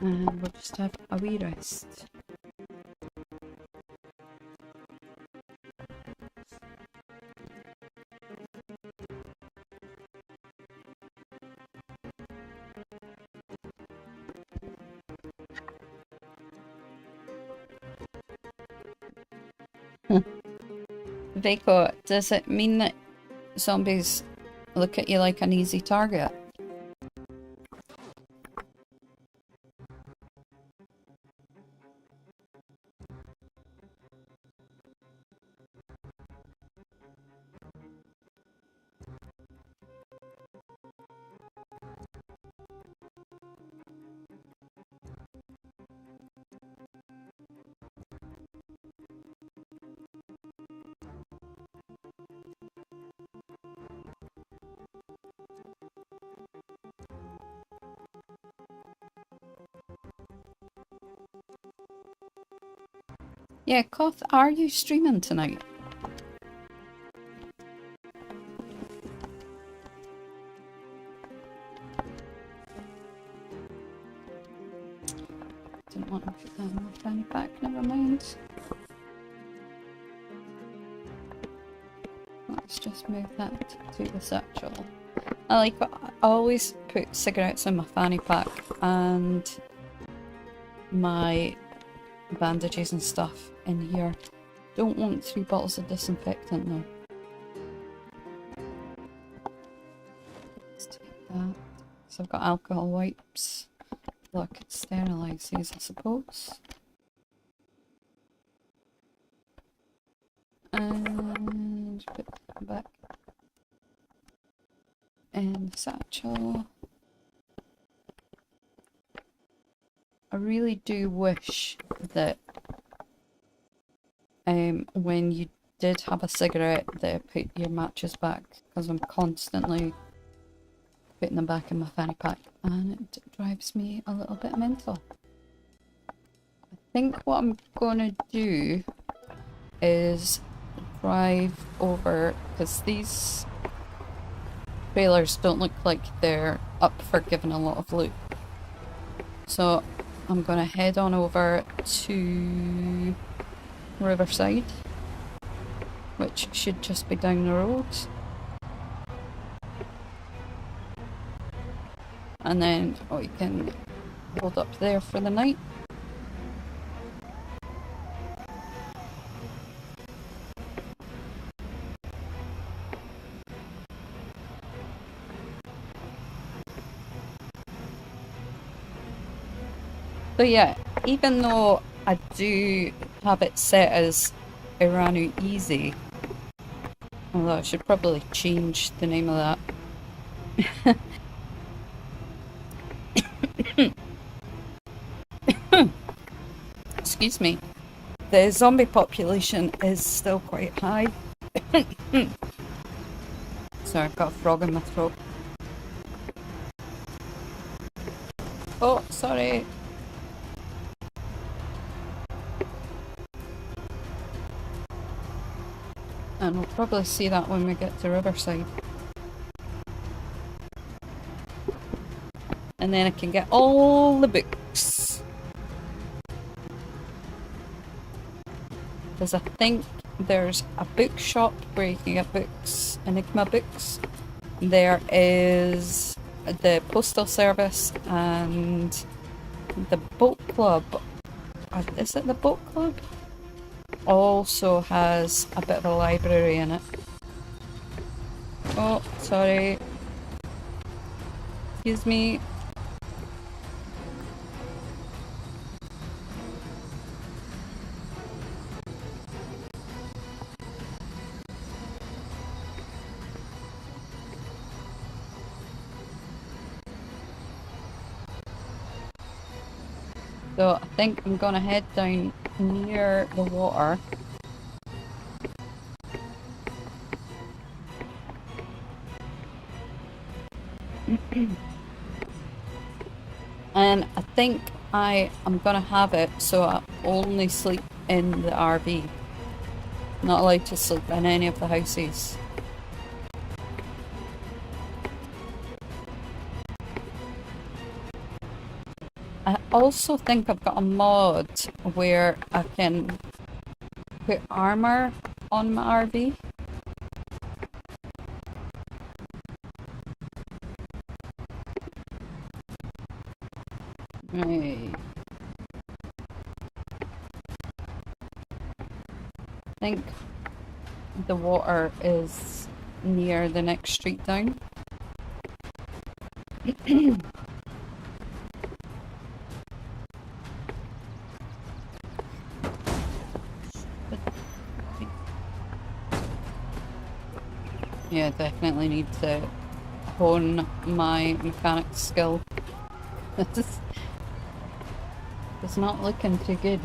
And we'll just have a wee rest. Reiko, does it mean that zombies look at you like an easy target? Yeah, Koth, are you streaming tonight? didn't want to put that in my fanny pack, never mind. Let's just move that to the satchel. I always put cigarettes in my fanny pack and my bandages and stuff in here. Don't want 3 bottles of disinfectant though. Let's take that. So I've got alcohol wipes. Well, I could sterilise these, I suppose. And put them back in the satchel. I really do wish that when you did have a cigarette that put your matches back, because I'm constantly putting them back in my fanny pack and it drives me a little bit mental. I think what I'm gonna do is drive over, because these trailers don't look like they're up for giving a lot of loot. So I'm gonna head on over to Riverside, which should just be down the road. And then we can hold up there for the night. So yeah, even though I do have it set as Eranu Easy, although I should probably change the name of that. Excuse me. The zombie population is still quite high. Sorry, I've got a frog in my throat. Oh, sorry. And we'll probably see that when we get to Riverside. And then I can get all the books. Because I think there's a bookshop where you can get books, Enigma books. There is the postal service and the boat club. Is it the boat club? Also has a bit of a library in it. Oh, sorry. Excuse me. So I think I'm gonna head down near the water. And I think I am gonna have it so I only sleep in the RV. Not allowed to sleep in any of the houses. I also think I've got a mod where I can put armor on my RV. Right. I think the water is near the next street down. Yeah, definitely need to hone my mechanics skill. It's not looking too good.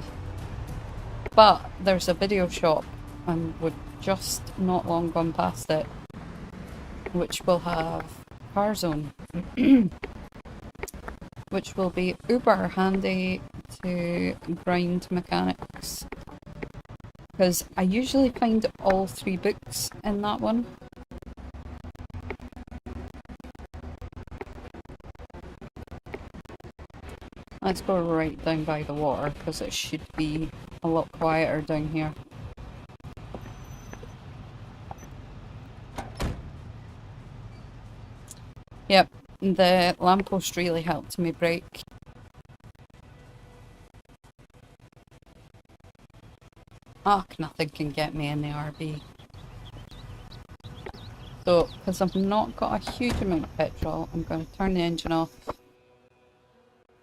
But there's a video shop and we've just not long gone past it, which will have car zone. Which will be uber handy to grind mechanics. Because I usually find all 3 books in that one. Let's go right down by the water because it should be a lot quieter down here. Yep, the lamppost really helped me brake. Ugh, nothing can get me in the RV. So, because I've not got a huge amount of petrol, I'm going to turn the engine off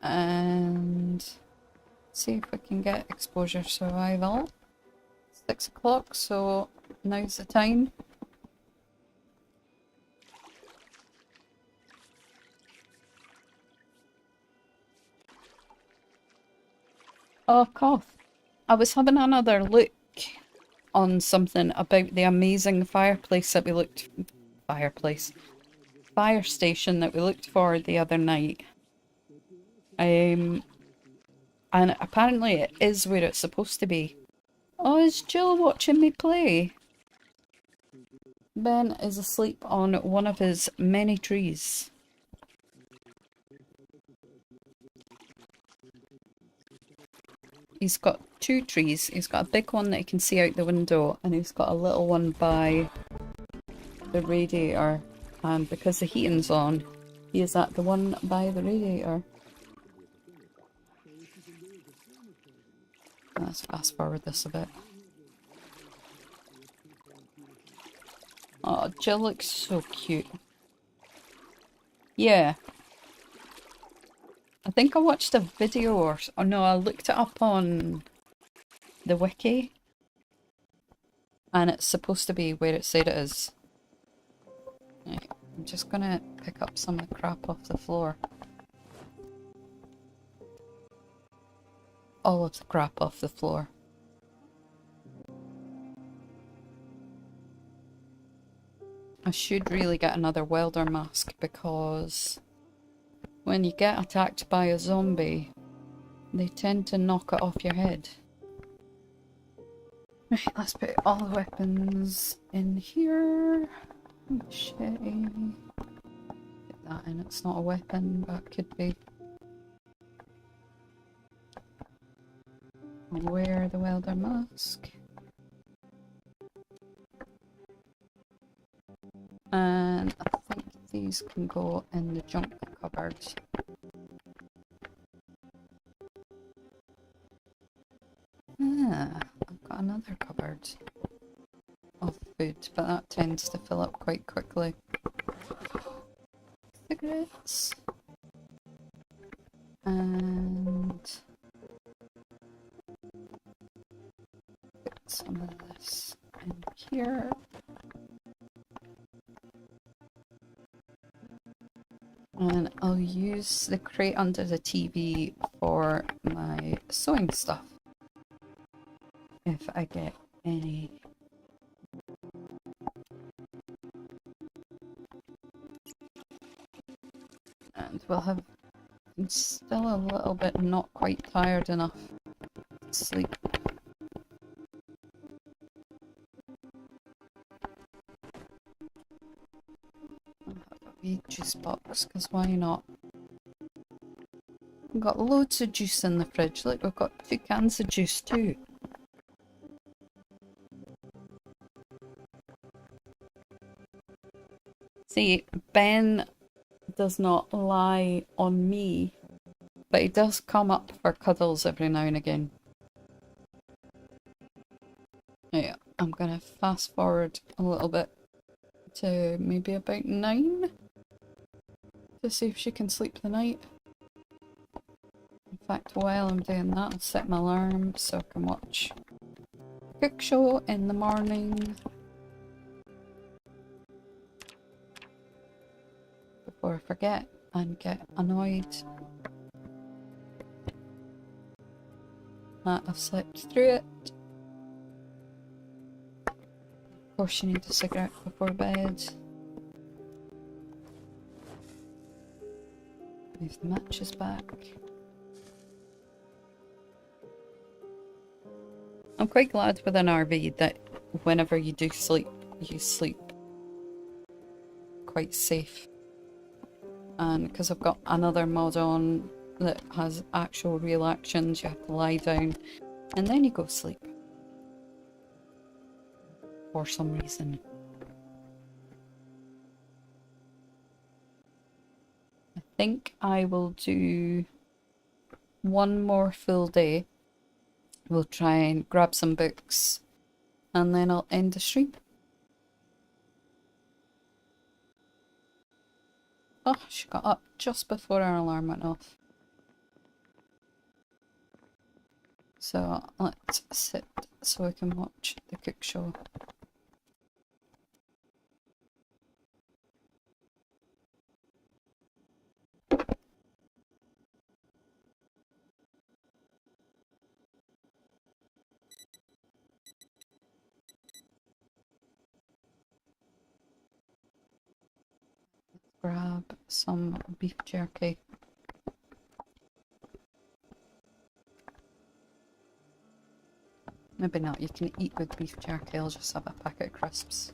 and see if we can get exposure survival. 6 o'clock, so now's the time. Oh, cough. I was having another look on something about the amazing fireplace that we looked... Fire station that we looked for the other night. And apparently it is where it's supposed to be. Oh, is Jill watching me play? Ben is asleep on one of his many trees. He's got 2 trees. He's got a big one that he can see out the window, and he's got a little one by the radiator. And because the heating's on, he is at the one by the radiator. Let's fast forward this a bit. Oh, Jill looks so cute. Yeah. I think I watched a video or no, I looked it up on the wiki. And it's supposed to be where it said it is. Right, I'm just gonna pick up some of the crap off the floor. All of the crap off the floor. I should really get another welder mask because when you get attacked by a zombie, they tend to knock it off your head. Right, let's put all the weapons in here. Machete. Put that in, it's not a weapon, but it could be. Wear the welder mask. And I think these can go in the junk cupboard. Ah, I've got another cupboard of food, but that tends to fill up quite quickly. Cigarettes. And put some of this in here. And I'll use the crate under the TV for my sewing stuff. If I get any. And we'll have... I'm still a little bit not quite tired enough to sleep. I'll have a wee juice box, because why not? We've got loads of juice in the fridge. Look, we've got 2 cans of juice too. See, Ben does not lie on me, but he does come up for cuddles every now and again. Yeah, I'm gonna fast forward a little bit to maybe about 9 to see if she can sleep the night. In fact, while I'm doing that, I'll set my alarm so I can watch a cook show in the morning. Before I forget and get annoyed that I've slept through it. Of course you need a cigarette before bed. Move the matches back. I'm quite glad with an RV that whenever you do sleep, you sleep quite safe. And because I've got another mod on that has actual real actions. You have to lie down and then you go to sleep. For some reason. I think I will do one more full day. We'll try and grab some books and then I'll end the stream. Oh, she got up just before our alarm went off. So let's sit so we can watch the cook show. Grab some beef jerky. Maybe not, you can eat with beef jerky, I'll just have a packet of crisps.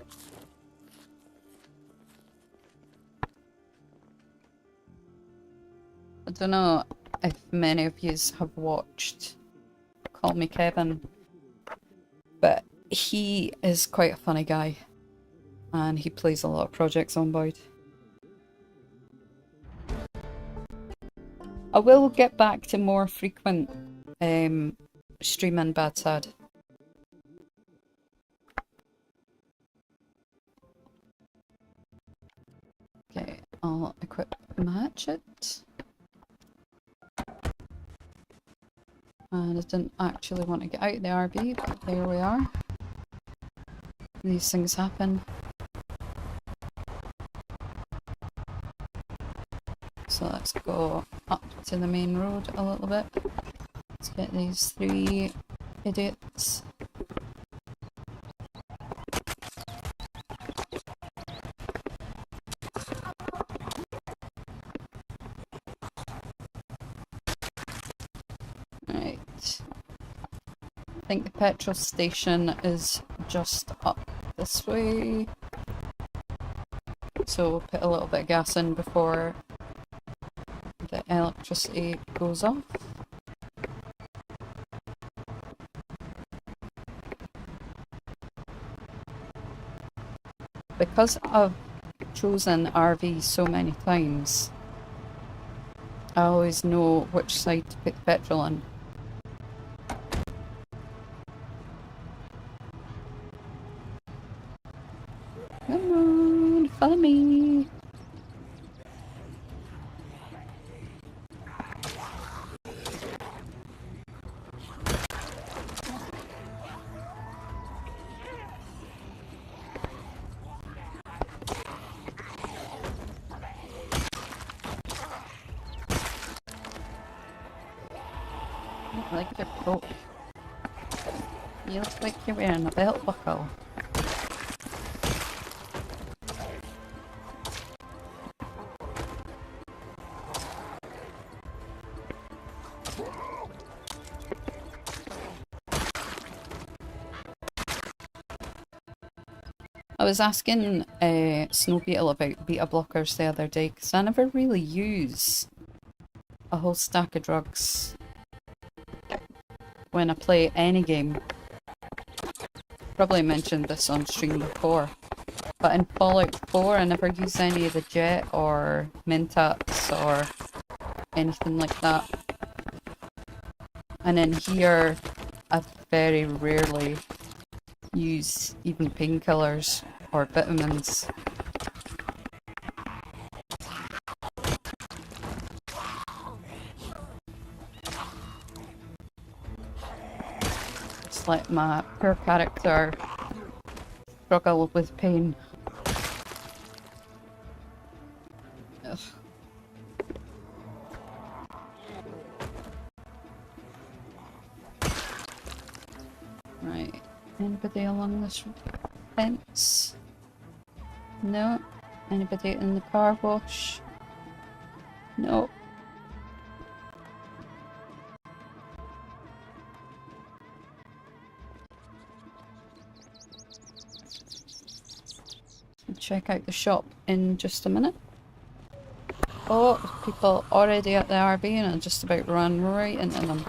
I don't know if many of you have watched Call Me Kevin, but he is quite a funny guy and he plays a lot of Project Zomboid. I will get back to more frequent streaming Bad Sad. Okay, I'll equip Matchet. And I didn't actually want to get out of the RB, but there we are. These things happen. So let's go up to the main road a little bit. Let's get these 3 idiots. Right. I think the petrol station is just up this way. So we'll put a little bit of gas in before the electricity goes off. Because I've chosen RV so many times, I always know which side to put the petrol in. Come on, follow me. I like your coat. You look like you're wearing a belt buckle. I was asking Snow Beetle about beta blockers the other day because I never really use a whole stack of drugs when I play any game. Probably mentioned this on stream before, but in Fallout 4 I never use any of the jet or Mentats or anything like that. And in here I very rarely use even painkillers or vitamins. Just let my poor character struggle with pain. Ugh. Right, anybody along this fence? No. Anybody in the car wash? No. Check out the shop in just a minute. Oh, people already at the RV and I just about ran right into them.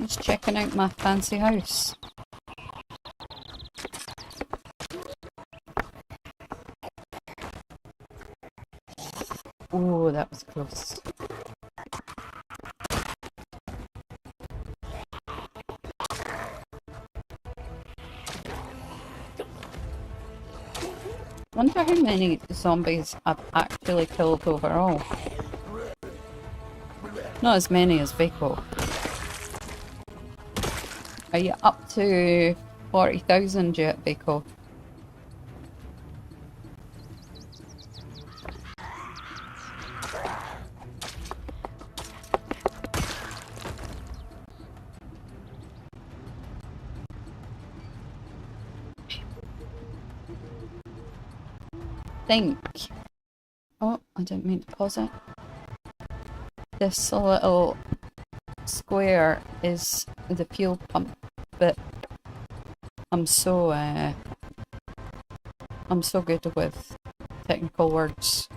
Just checking out my fancy house. Oh, that was close. Wonder how many zombies I've actually killed overall. Not as many as Vico. Are you up to 40,000 yet, Vico? Think. Oh, I didn't mean to pause it. This little square is the fuel pump, but I'm so good with technical words.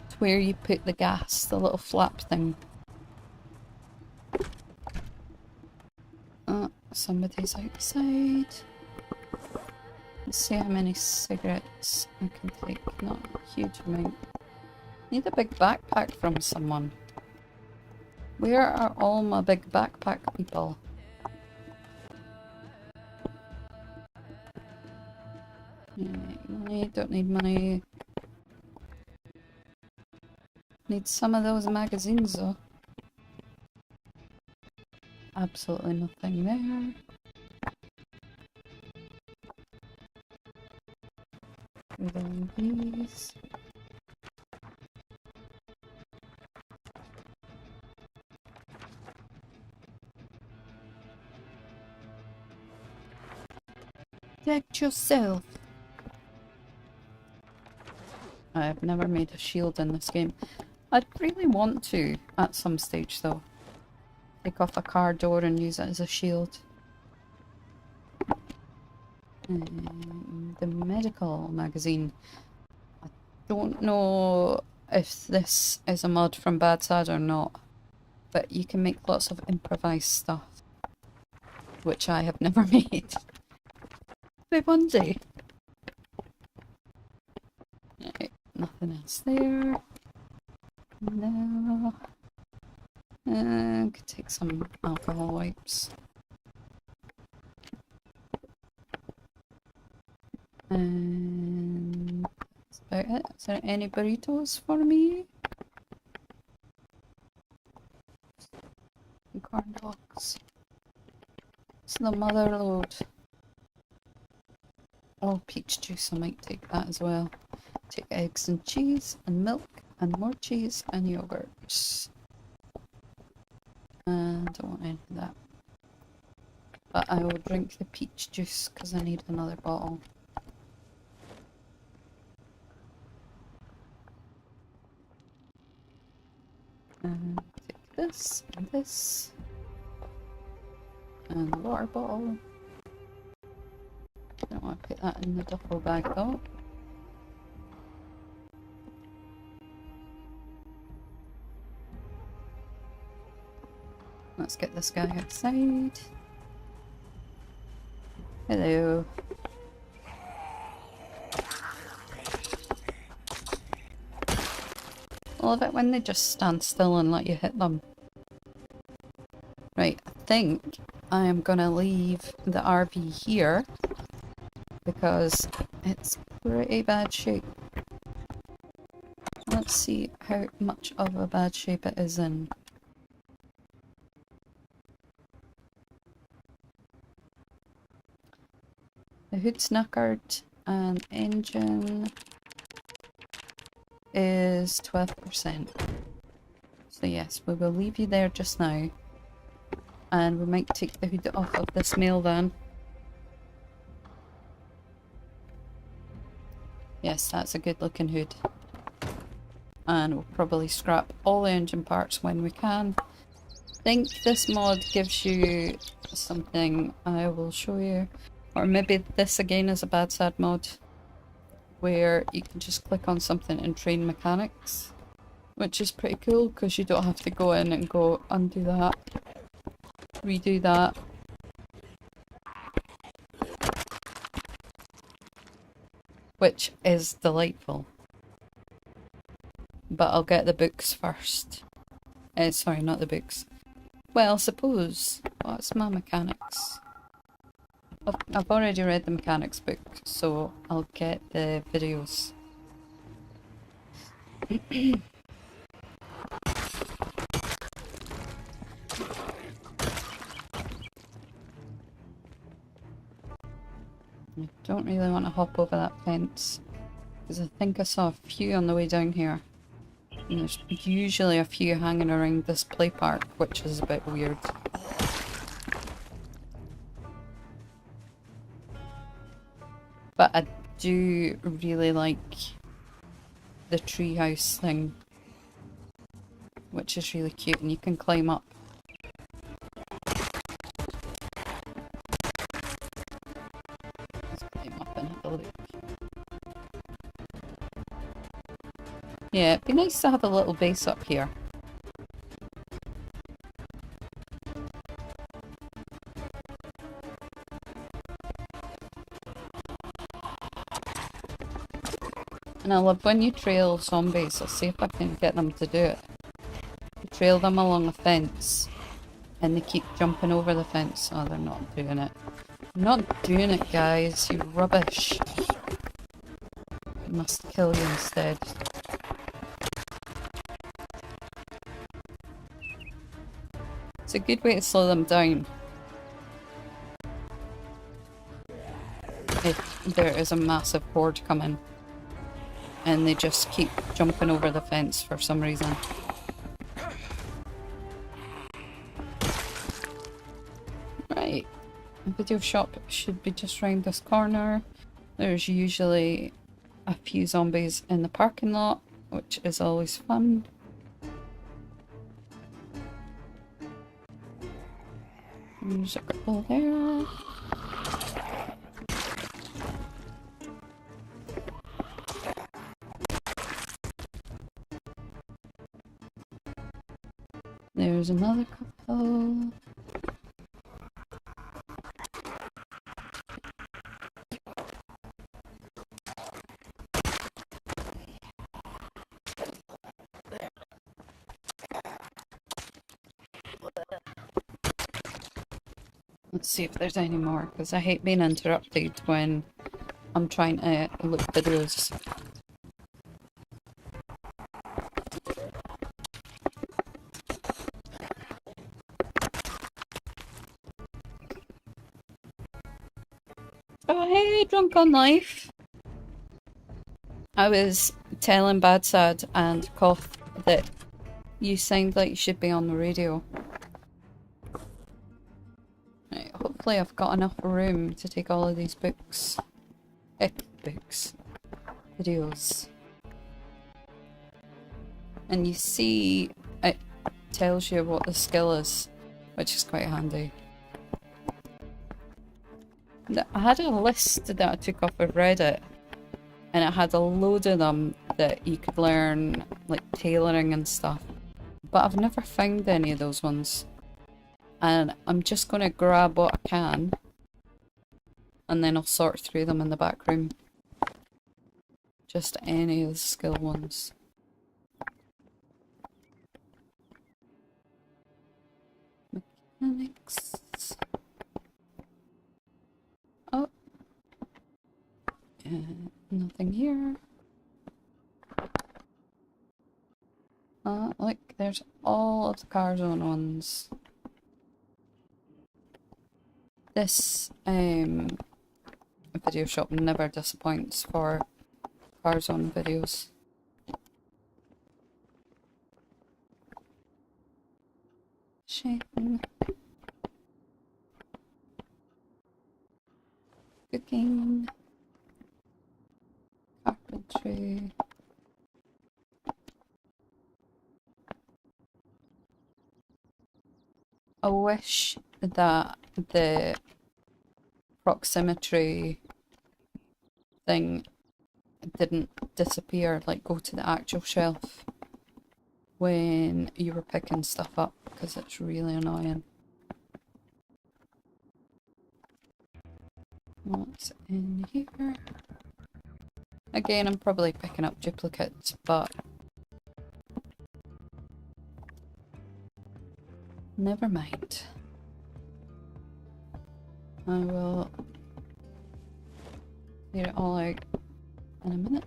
It's where you put the gas, the little flap thing. Somebody's outside. Let's see how many cigarettes I can take. Not a huge amount. Need a big backpack from someone. Where are all my big backpack people? Money, don't need money. Need some of those magazines though. Absolutely nothing there. Reading these. Protect yourself. I've never made a shield in this game. I'd really want to at some stage though. Take off a car door and use it as a shield. The medical magazine. I don't know if this is a mod from Bad Sad or not, but you can make lots of improvised stuff, which I have never made. Maybe one day. Right, nothing else there. No. Could take some alcohol wipes. And that's about it. Is there any burritos for me? Corn dogs. It's the mother load. Oh, peach juice, I might take that as well. Take eggs and cheese and milk and more cheese and yogurts. And I don't want any of that. But I will drink the peach juice because I need another bottle. And take this and this. And the water bottle. Don't want to put that in the duffel bag though. Let's get this guy outside. Hello. I love it when they just stand still and let you hit them. Right, I think I am gonna leave the RV here because it's pretty bad shape. Let's see how much of a bad shape it is in. The hood's knackered and engine is 12%. So yes, we will leave you there just now. And we might take the hood off of this mail van. Yes, that's a good looking hood. And we'll probably scrap all the engine parts when we can. think this mod gives you something I will show you. Or maybe this again is a bad sad mod, where you can just click on something and train mechanics, which is pretty cool because you don't have to go in and go undo that, redo that. Which is delightful. But I'll get the books first. Sorry, not the books. Well, suppose. What's my mechanics? I've already read the mechanics book, so I'll get the videos. I don't really want to hop over that fence, because I think I saw a few on the way down here. And there's usually a few hanging around this play park, which is a bit weird. But I do really like the treehouse thing, which is really cute, and you can climb up. Let's climb up and have a look. Yeah, it'd be nice to have a little base up here. And I love when you trail zombies. I'll see if I can get them to do it. You trail them along a fence and they keep jumping over the fence. Oh, they're not doing it. Not doing it, guys. You rubbish. I must kill you instead. It's a good way to slow them down. If there is a massive horde coming and they just keep jumping over the fence for some reason. Right, the video shop should be just round this corner. There's usually a few zombies in the parking lot, which is always fun. There's a couple there. There's another couple. Let's see if there's any more, because I hate being interrupted when I'm trying to look videos. Oh hey, Drunk on Life! I was telling Bad Sad and Cough that you sound like you should be on the radio. Right, hopefully I've got enough room to take all of these books. Books. Videos. And you see, it tells you what the skill is, which is quite handy. I had a list that I took off of Reddit, and it had a load of them that you could learn, like tailoring and stuff. But I've never found any of those ones. And I'm just going to grab what I can, and then I'll sort through them in the back room. Just any of the skill ones. Mechanics. Oh. Nothing here. Look, there's all of the car zone ones. This video shop never disappoints for car zone videos. Shame. Cooking. Carpentry. I wish that the proximity thing didn't disappear, like go to the actual shelf when you were picking stuff up, because it's really annoying. What's in here? Again, I'm probably picking up duplicates, but never mind. I will clear it all out in a minute.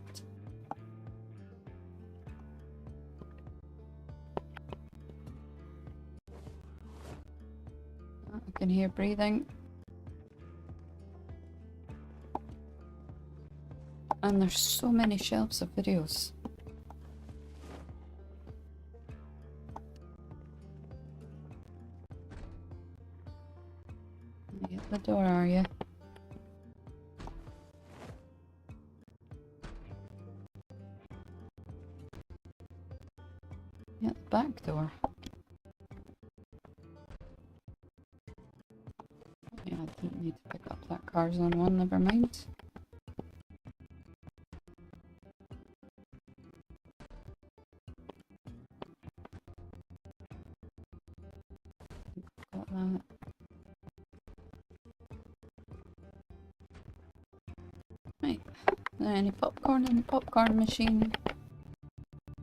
I can hear breathing. And there's so many shelves of videos. At the door, are you? Yeah, the back door. Yeah, I didn't need to pick up that cars on one, never mind. Got that. Right. Any popcorn in the popcorn machine?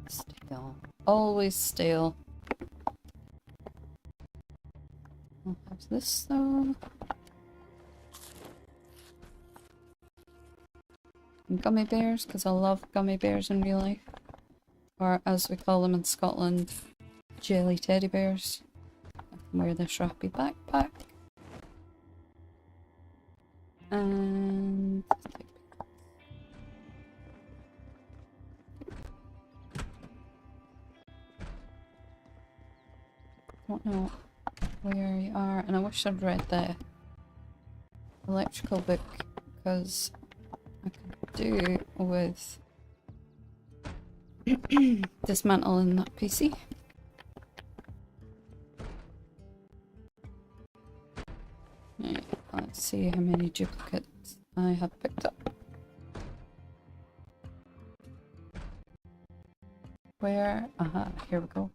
Stale. Always stale. I'll have this though. And gummy bears, because I love gummy bears in real life. Or as we call them in Scotland, jelly teddy bears. I can wear this wrappy backpack. And don't know where you are, and I wish I'd read the electrical book, because I could do with dismantling that PC. Right, let's see how many duplicates I have picked up. Where? Aha, here we go.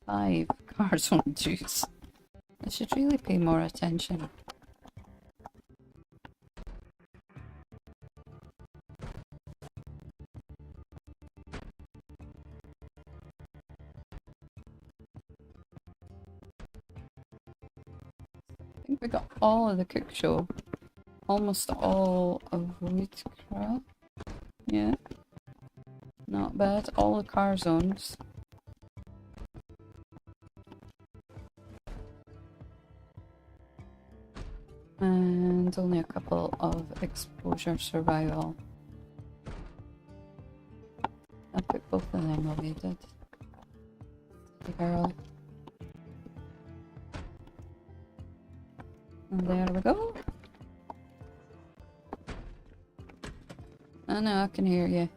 Five cars on juice. I should really pay more attention. I think we got all of the cook show. Almost all of Wheatcraft. Yeah. Not bad. All the car zones. And only a couple of exposure survival. I put both of them away, did. The girl. And there we go. I know, I can hear you.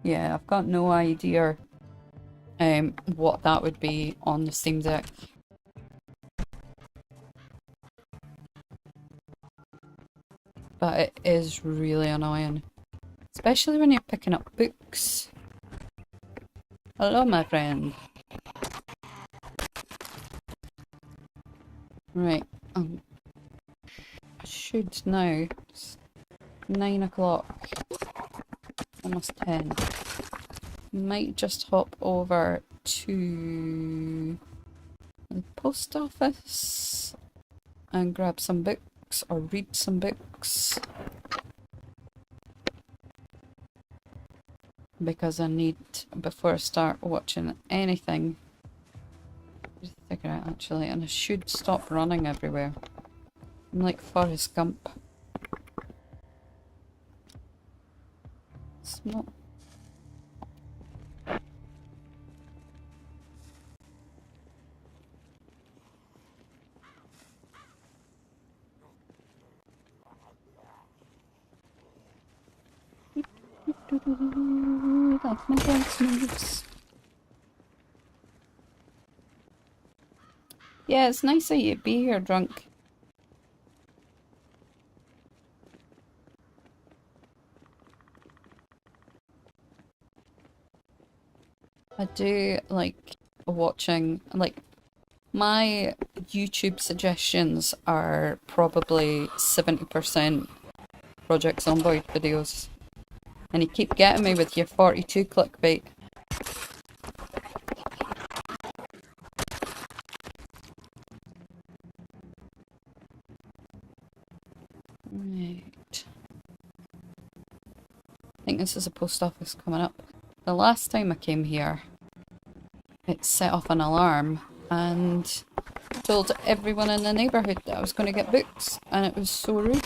Yeah, I've got no idea what that would be on the Steam Deck. But it is really annoying. Especially when you're picking up books. Hello, my friend. Right, I should now. It's 9 o'clock. Almost 10. Might just hop over to the post office and grab some books or read some books. Because I need, before I start watching anything, just figure out actually, and I should stop running everywhere. I'm like Forrest Gump. It's not. Ooh, like my dance moves. Yeah, it's nice of you to be here drunk. I do like watching, like, my YouTube suggestions are probably 70% Project Zomboid videos. And you keep getting me with your 42 clickbait. Right. I think this is a post office coming up. The last time I came here, it set off an alarm and told everyone in the neighbourhood that I was going to get books, and it was so rude.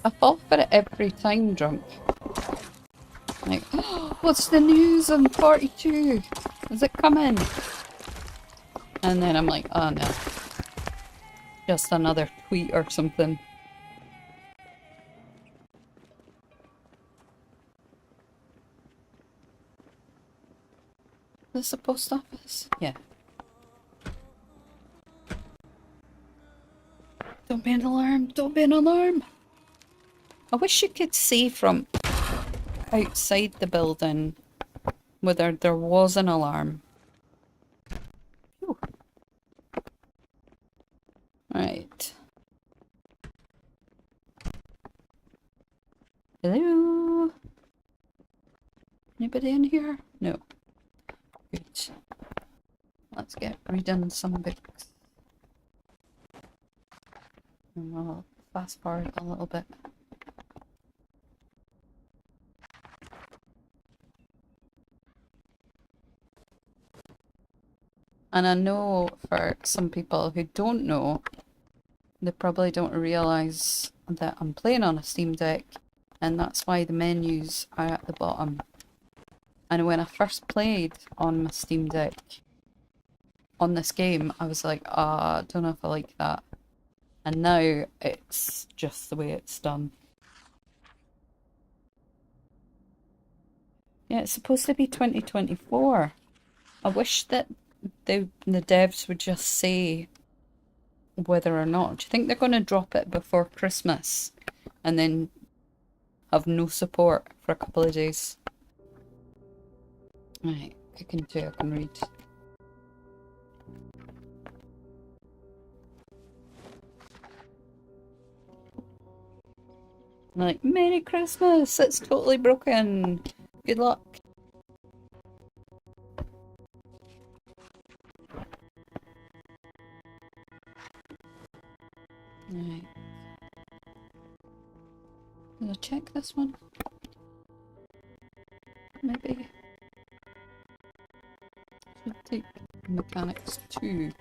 I fall for it every time drunk. Like, oh, what's the news on 42? Is it coming? And then I'm like, oh no. Just another tweet or something. Is this a post office? Yeah. Don't be an alarm! Don't be an alarm! I wish you could see from outside the building whether there was an alarm. Whew. Right. Hello? Anybody in here? No. Good. Let's get reading some books. And I'll fast forward a little bit. And I know for some people who don't know, they probably don't realise that I'm playing on a Steam Deck, and that's why the menus are at the bottom. And when I first played on my Steam Deck on this game, I was like, I don't know if I like that. And now it's just the way it's done. Yeah, it's supposed to be 2024. I wish that the devs would just say whether or not. Do you think they're going to drop it before Christmas and then have no support for a couple of days? Right, I can do, I can read. Like, Merry Christmas! It's totally broken! Good luck! Right. Did I check this one? Maybe. Should take mechanics 2.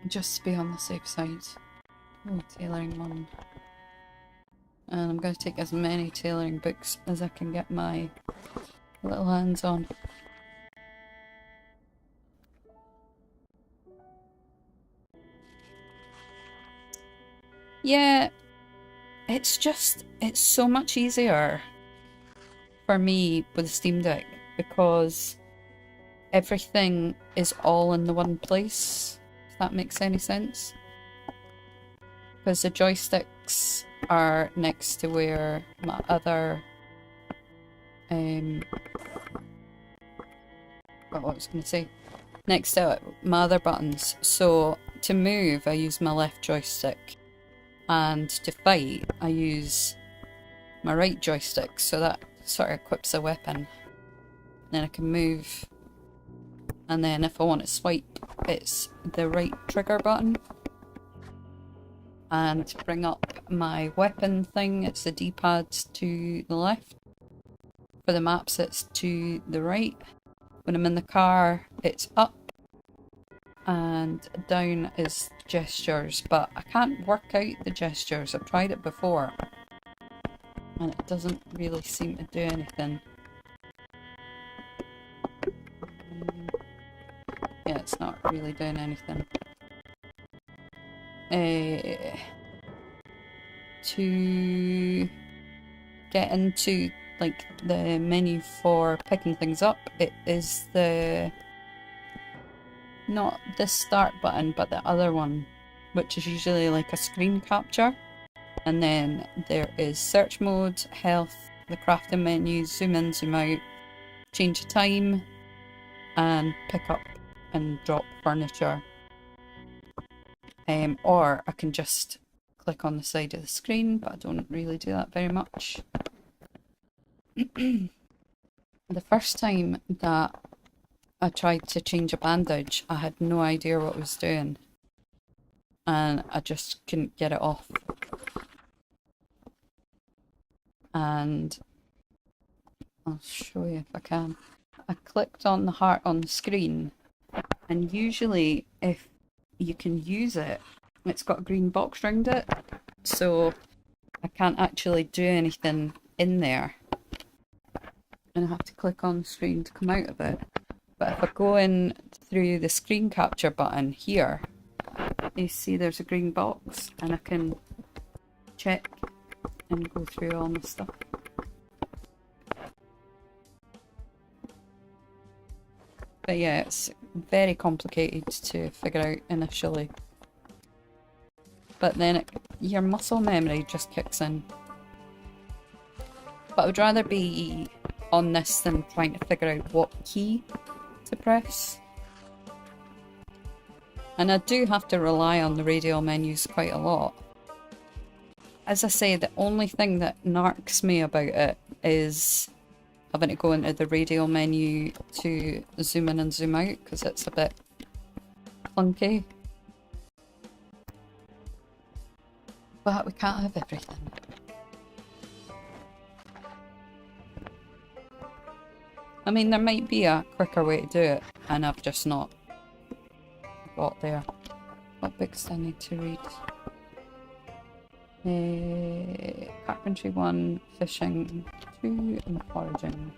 Just to be on the safe side. Oh, tailoring 1. And I'm going to take as many tailoring books as I can get my little hands on. Yeah, it's so much easier for me with the Steam Deck because everything is all in the one place, if that makes any sense. Because the joysticks are next to where my other what was I going to say? Next to my other buttons. So to move, I use my left joystick, and to fight, I use my right joystick. So that sort of equips a weapon. Then I can move, and then if I want to swipe, it's the right trigger button. And to bring up my weapon thing, it's the D-pad to the left. For the maps, it's to the right. When I'm in the car, it's up. and down is gestures, but I can't work out the gestures. I've tried it before and it doesn't really seem to do anything. Yeah, it's not really doing anything. To get into like the menu for picking things up, it is not the start button but the other one, which is usually like a screen capture, and then there is search mode, health, the crafting menu, zoom in, zoom out, change time, and pick up and drop furniture. Or I can just click on the side of the screen, but I don't really do that very much. The first time that I tried to change a bandage, I had no idea what I was doing and I just couldn't get it off. And I'll show you if I can. I clicked on the heart on the screen, and usually if you can use it, it's got a green box around it, so I can't actually do anything in there and I have to click on the screen to come out of it. But if I go in through the screen capture button here, you see there's a green box and I can check and go through all my stuff. But yeah, it's very complicated to figure out initially. But then your muscle memory just kicks in. But I would rather be on this than trying to figure out what key to press. And I do have to rely on the radial menus quite a lot. As I say, the only thing that narks me about it is having to go into the radial menu to zoom in and zoom out, because it's a bit clunky. But we can't have everything. I mean, there might be a quicker way to do it, and I've just not got there. What books do I need to read? Carpentry 1, fishing 2, and foraging.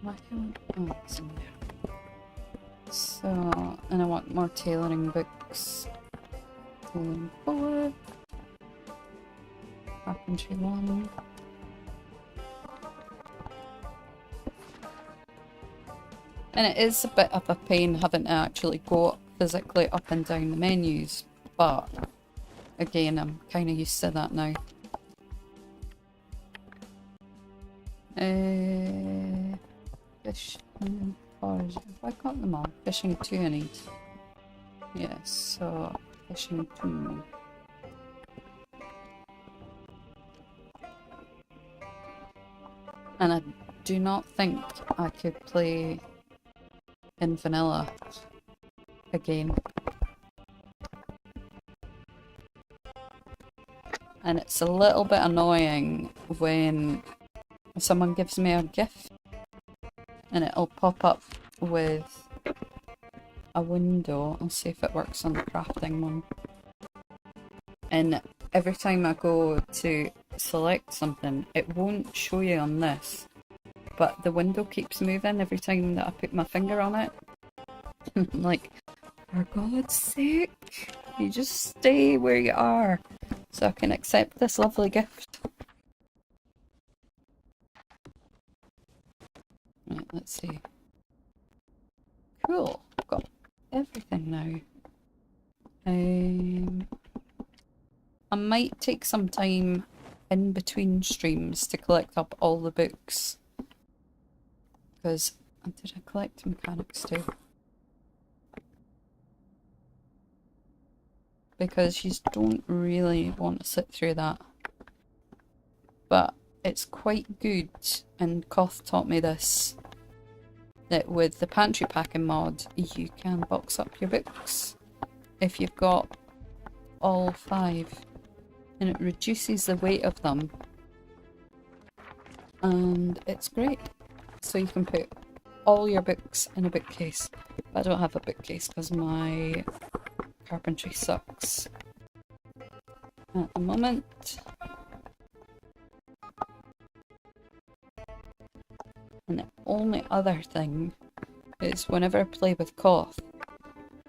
Why can't I? Oh, it's in there. So, and I want more tailoring books. Tailoring 4. Carpentry 1. And it is a bit of a pain having to actually go physically up and down the menus, but again, I'm kind of used to that now. Fishing, foraging. Have I got them all? Fishing 2 I need. Yes, so fishing 2. And I do not think I could play in vanilla again. And it's a little bit annoying when someone gives me a gift and it'll pop up with a window. I'll see if it works on the crafting one. And every time I go to select something, it won't show you on this, but the window keeps moving every time that I put my finger on it. I'm like, for God's sake, you just stay where you are so I can accept this lovely gift. Right, let's see. Cool, I've got everything now. I might take some time in between streams to collect up all the books, because did I collect mechanics too? Because you don't really want to sit through that, but it's quite good, and Koth taught me this, that with the pantry packing mod you can box up your books if you've got all 5. And it reduces the weight of them. And it's great. So you can put all your books in a bookcase. But I don't have a bookcase because my carpentry sucks at the moment. And the only other thing is whenever I play with Koth,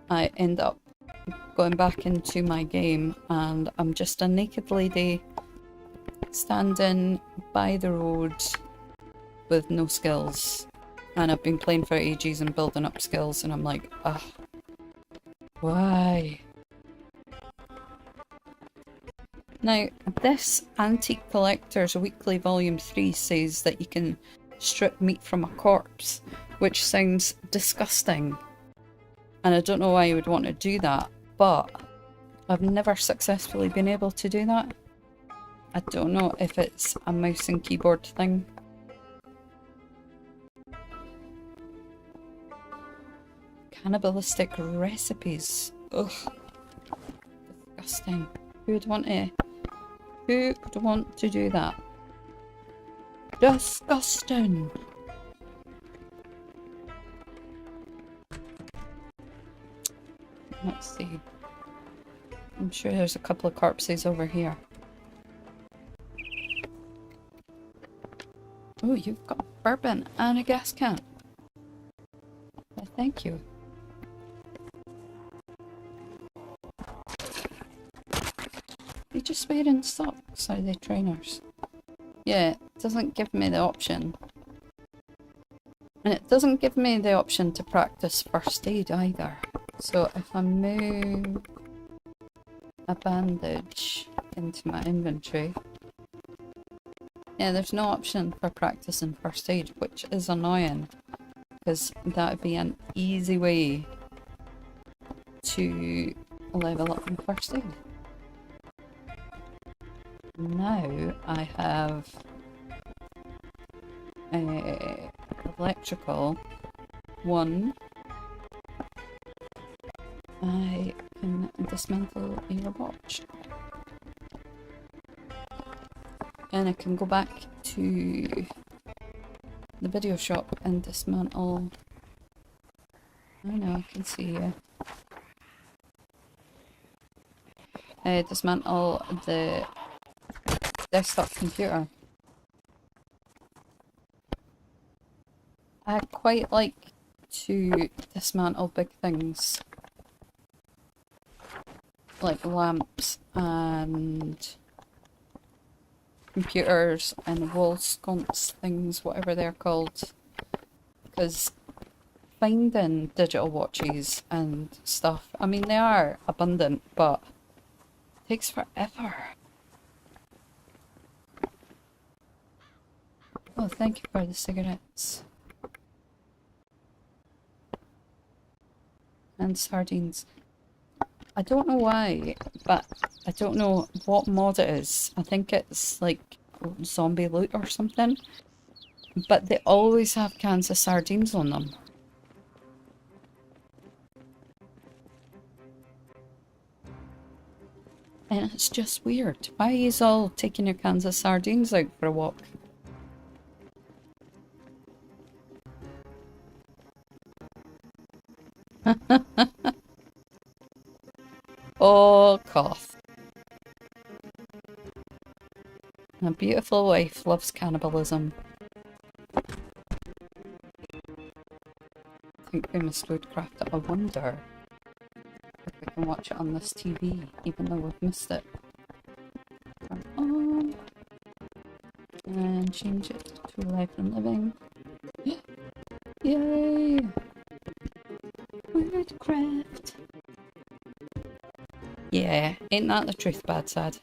I end up going back into my game and I'm just a naked lady standing by the road with no skills. And I've been playing for ages and building up skills and I'm like, ah, why? Now, this Antique Collectors Weekly Volume 3 says that you can strip meat from a corpse, which sounds disgusting. And I don't know why you would want to do that, but I've never successfully been able to do that. I don't know if it's a mouse and keyboard thing. Cannibalistic recipes. Ugh. Disgusting. Who would want to do that? Disgusting. Let's see. I'm sure there's a couple of corpses over here. Oh, you've got bourbon and a gas can. Well, thank you. They just wearing socks, are they trainers? Yeah, it doesn't give me the option. And it doesn't give me the option to practice first aid either. So if I move a bandage into my inventory, yeah, there's no option for practicing first aid, which is annoying because that would be an easy way to level up in first aid. Now I have electrical 1. I can dismantle your watch. And I can go back to the video shop and dismantle. Oh no, I can see you. Dismantle the desktop computer. I quite like to dismantle big things like lamps and computers and wall sconce things, whatever they're called, because finding digital watches and stuff, I mean they are abundant, but it takes forever. Oh, thank you for the cigarettes. And sardines. I don't know why, but I don't know what mod it is. I think it's like zombie loot or something. But they always have cans of sardines on them. And it's just weird. Why are you all taking your cans of sardines out for a walk? Oh, Koth. A beautiful wife loves cannibalism. I think we must woodcraft it. I wonder if we can watch it on this TV, even though we've missed it. Turn on. And change it to life and living. Yay! Woodcraft. Yeah, ain't that the truth, bad sad?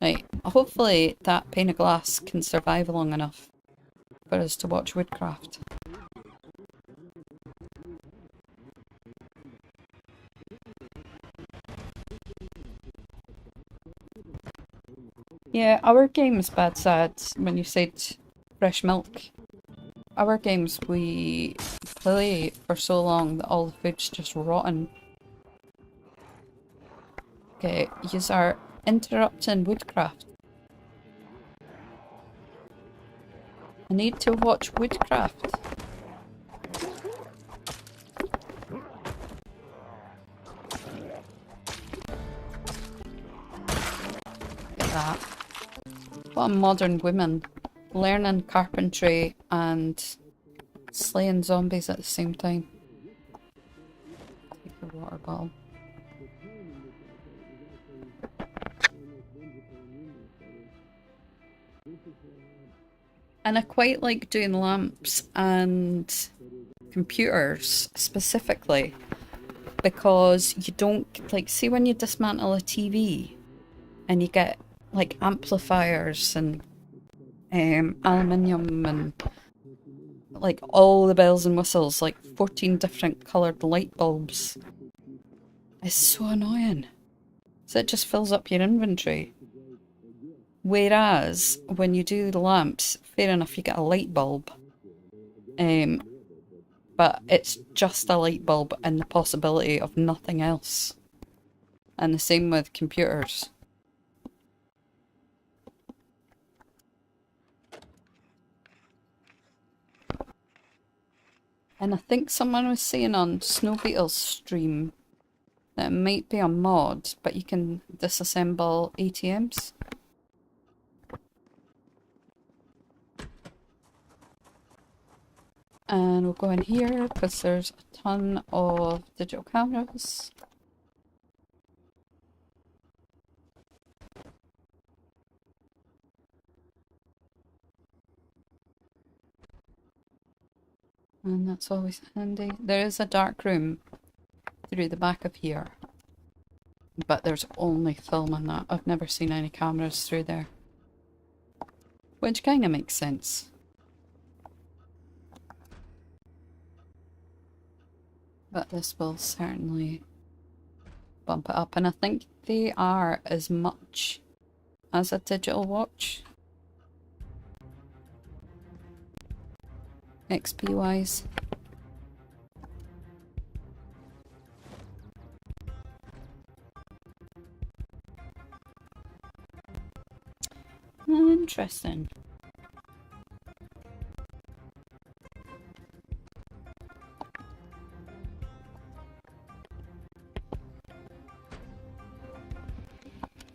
Right, hopefully that pane of glass can survive long enough for us to watch woodcraft. Yeah, our games, bad sad, when you said fresh milk. Our games we play for so long that all the food's just rotten. Okay, use our interrupting woodcraft. I need to watch woodcraft. Look at that. What a modern woman. Learning carpentry and slaying zombies at the same time. Take a water bottle. And I quite like doing lamps and computers specifically because you don't, like, see when you dismantle a TV and you get like amplifiers and aluminium and like all the bells and whistles, like 14 different coloured light bulbs. It's so annoying. So it just fills up your inventory. Whereas when you do the lamps, fair enough, you get a light bulb. But it's just a light bulb and the possibility of nothing else. And the same with computers. And I think someone was saying on Snow Beetle's stream that it might be a mod, but you can disassemble ATMs. And we'll go in here because there's a ton of digital cameras. And that's always handy. There is a dark room through the back of here. But there's only film on that. I've never seen any cameras through there. Which kind of makes sense. But this will certainly bump it up. And I think they are as much as a digital watch. XP wise. Interesting.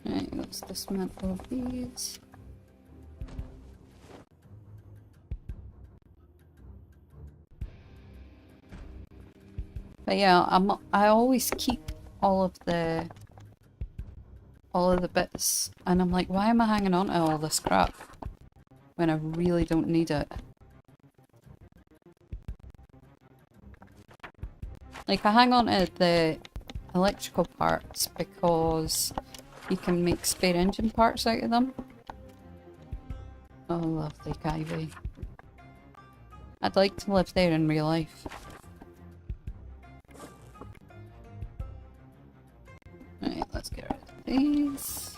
Right, let's dismantle these. But yeah, I always keep all of the bits, and I'm like, why am I hanging on to all this crap when I really don't need it? Like, I hang on to the electrical parts because you can make spare engine parts out of them. Oh, lovely Kivy. I'd like to live there in real life. Right, let's get rid of these.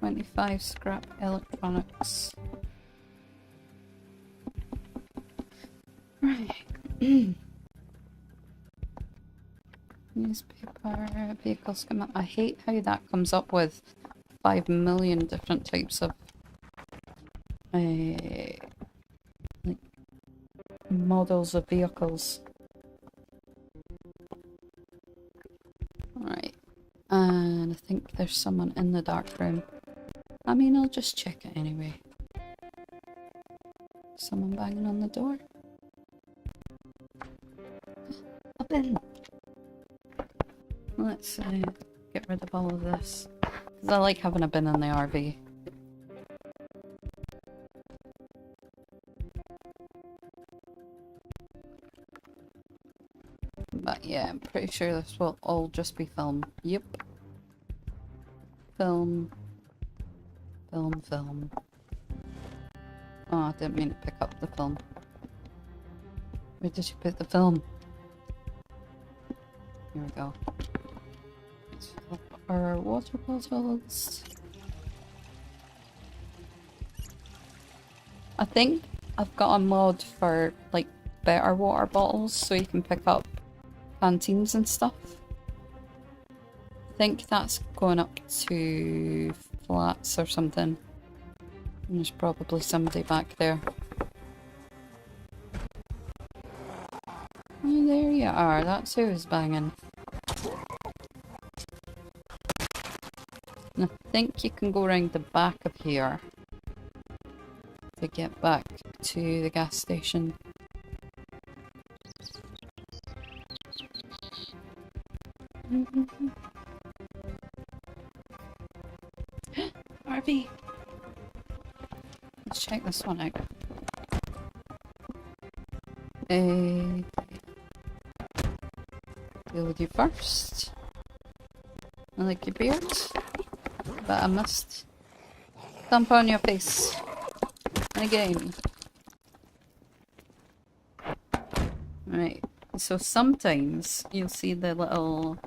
25 scrap electronics. Right. Newspaper, vehicle schema. I hate how that comes up with 5 million different types of like models of vehicles. Right. And I think there's someone in the dark room. I mean, I'll just check it anyway. Someone banging on the door. A bin. Let's get rid of all of this. Because I like having a bin in the RV. But yeah, I'm pretty sure this will all just be film. Yep. Film. Film, film. Oh, I didn't mean to pick up the film. Where did you put the film? Here we go. Let's fill up our water bottles. I think I've got a mod for like better water bottles so you can pick up canteens and stuff. think that's going up to flats or something. And there's probably somebody back there. Oh, there you are. That's who's banging. And I think you can go around the back of here to get back to the gas station. RV! Let's check this one out. Deal with you first. I like your beard, but I must stomp on your face. Again. Right, so sometimes you'll see the little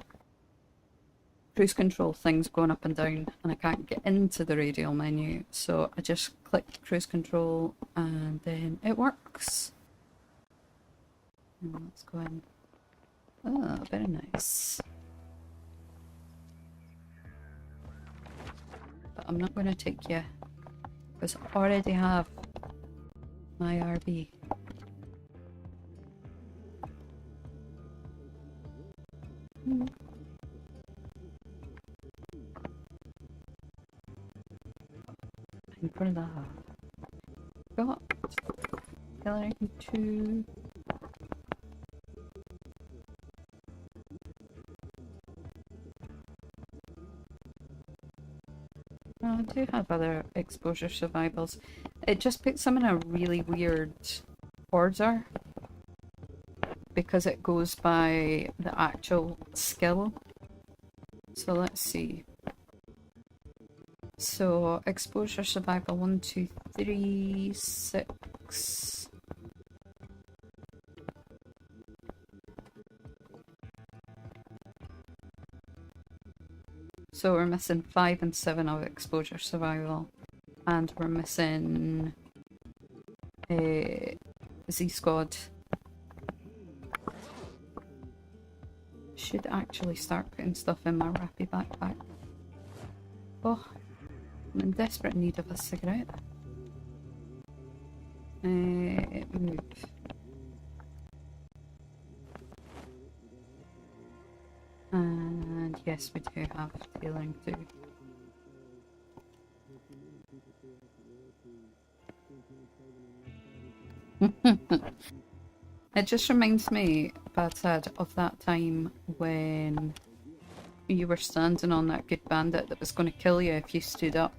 cruise control things going up and down and I can't get into the radial menu, so I just click cruise control and then it works. And let's go in. Oh, very nice. But I'm not going to take you because I already have my RV. And for that, got Hillary 2. I do have other exposure survivals. It just puts them in a really weird order because it goes by the actual skill. So let's see. So exposure survival 1, 2, 3, 6. So we're missing 5 and 7 of exposure survival, and we're missing Z Squad. Should actually start putting stuff in my rappy backpack. Oh, I'm in desperate need of a cigarette. Move. And yes, we do have tailoring too. It just reminds me, Batad, of that time when you were standing on that good bandit that was going to kill you if you stood up.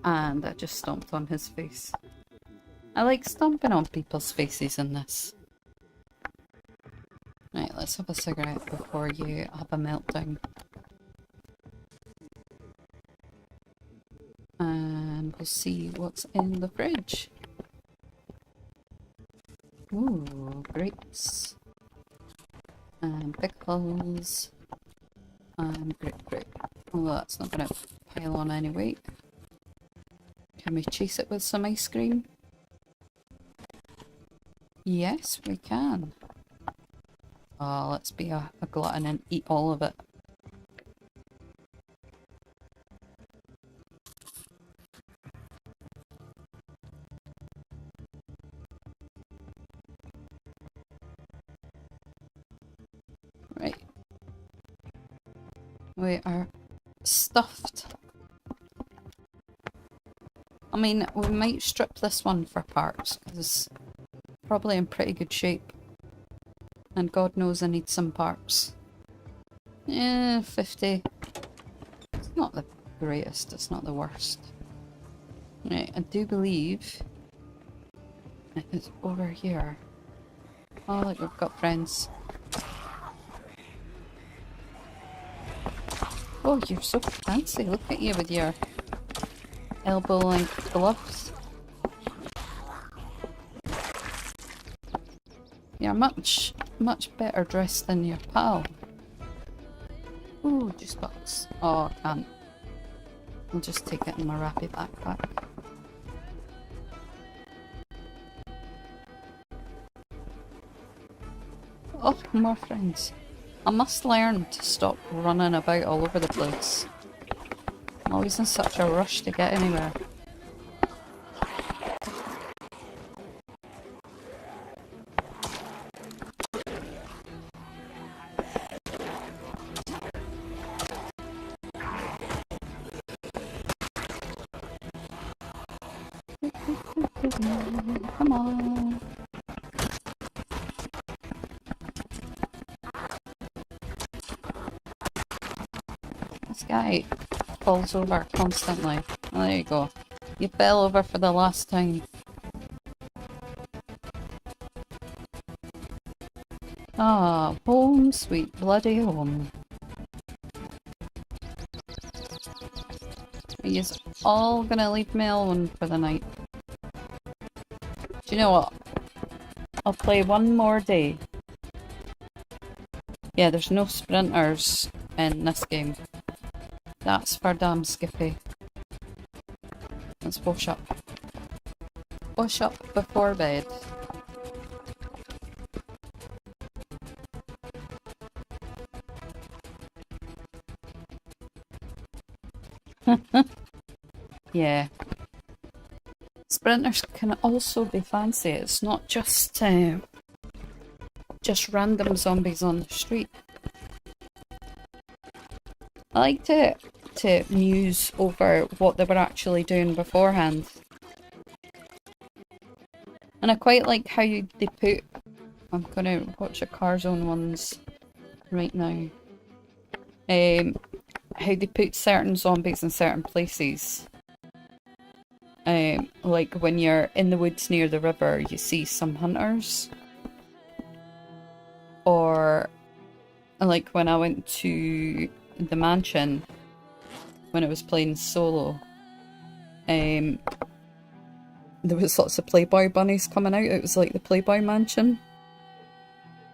And I just stomped on his face. I like stomping on people's faces in this. Right, let's have a cigarette before you have a meltdown. And we'll see what's in the fridge. Ooh, grapes. And pickles. And grape. Oh, that's not going to pile on any weight. Can we chase it with some ice cream? Yes, we can. Oh, let's be a glutton and eat all of it. Right. We are stuffed. I mean, we might strip this one for parts, because it's probably in pretty good shape. And God knows I need some parts. 50. It's not the greatest, it's not the worst. Right, I do believe it's over here. Oh, look, we've got friends. Oh, you're so fancy. Look at you with your elbow-length gloves. You're much better dressed than your pal. Ooh, juice box. Oh, I can't. I'll just take it in my rappy backpack. Oh, more friends. I must learn to stop running about all over the place. I'm always in such a rush to get anywhere. Come on. This guy falls over constantly. Oh, there you go. You fell over for the last time. Ah, home sweet bloody home. You're all gonna leave me alone for the night. Do you know what? I'll play one more day. Yeah, there's no sprinters in this game. That's for damn Skippy. Let's wash up. Wash up before bed. Yeah. Sprinters can also be fancy. It's not just random zombies on the street. I like to muse over what they were actually doing beforehand. And I quite like how they put... I'm gonna watch the Carzone ones right now. How they put certain zombies in certain places. Like when you're in the woods near the river, you see some hunters. Or like when I went to the mansion when I was playing solo, there was lots of Playboy bunnies coming out. It was like the Playboy mansion,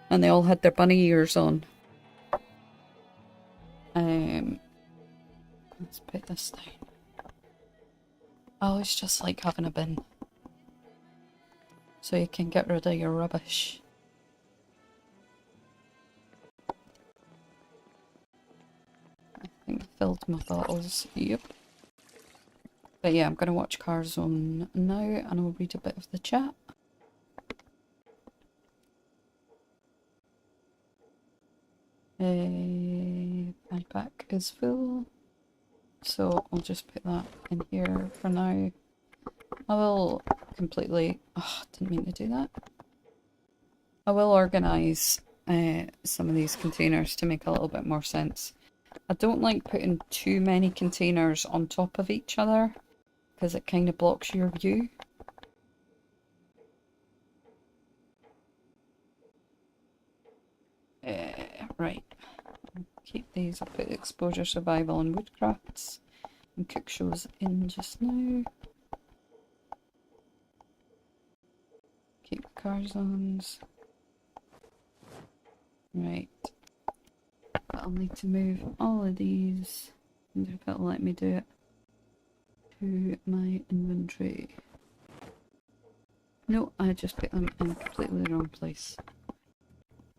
and they all had their bunny ears on. Let's put this down. I always just like having a bin, so you can get rid of your rubbish. I think I filled my bottles. Yep. But yeah, I'm going to watch Carzone now and I'll read a bit of the chat. My pack is full, so I'll just put that in here for now. I will completely... Oh, didn't mean to do that. I will organise some of these containers to make a little bit more sense. I don't like putting too many containers on top of each other, because it kind of blocks your view. Right. Keep these. I'll put exposure, survival and woodcrafts. And cook shows in just now. Keep Carzones. Right. But I'll need to move all of these. I wonder if it'll let me do it. To my inventory. No, I just put them in completely the wrong place.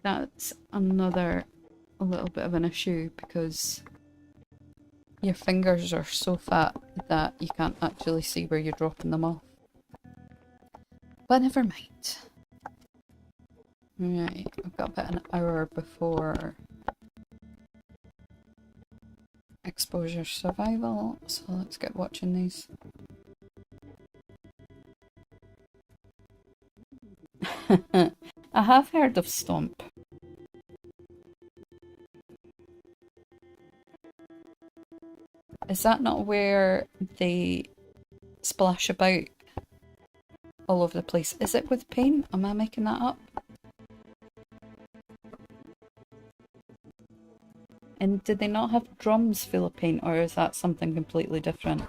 That's another a little bit of an issue because your fingers are so fat that you can't actually see where you're dropping them off. But never mind. Right, I've got about an hour before exposure survival, so let's get watching these. I have heard of Stomp. Is that not where they splash about all over the place? Is it with paint? Am I making that up? And did they not have drums full of paint, or is that something completely different?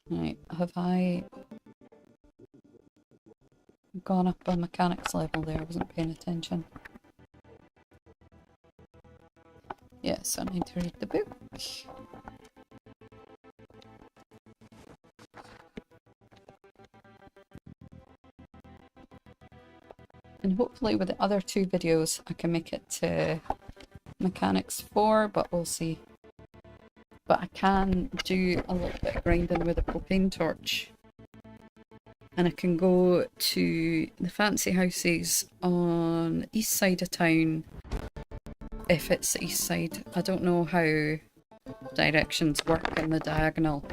Right, have I gone up a mechanics level there? I wasn't paying attention. Yes, I need to read the book. And hopefully with the other two videos I can make it to mechanics 4, but we'll see. But I can do a little bit of grinding with a propane torch. And I can go to the fancy houses on the east side of town, if it's the east side. I don't know how directions work in the diagonal.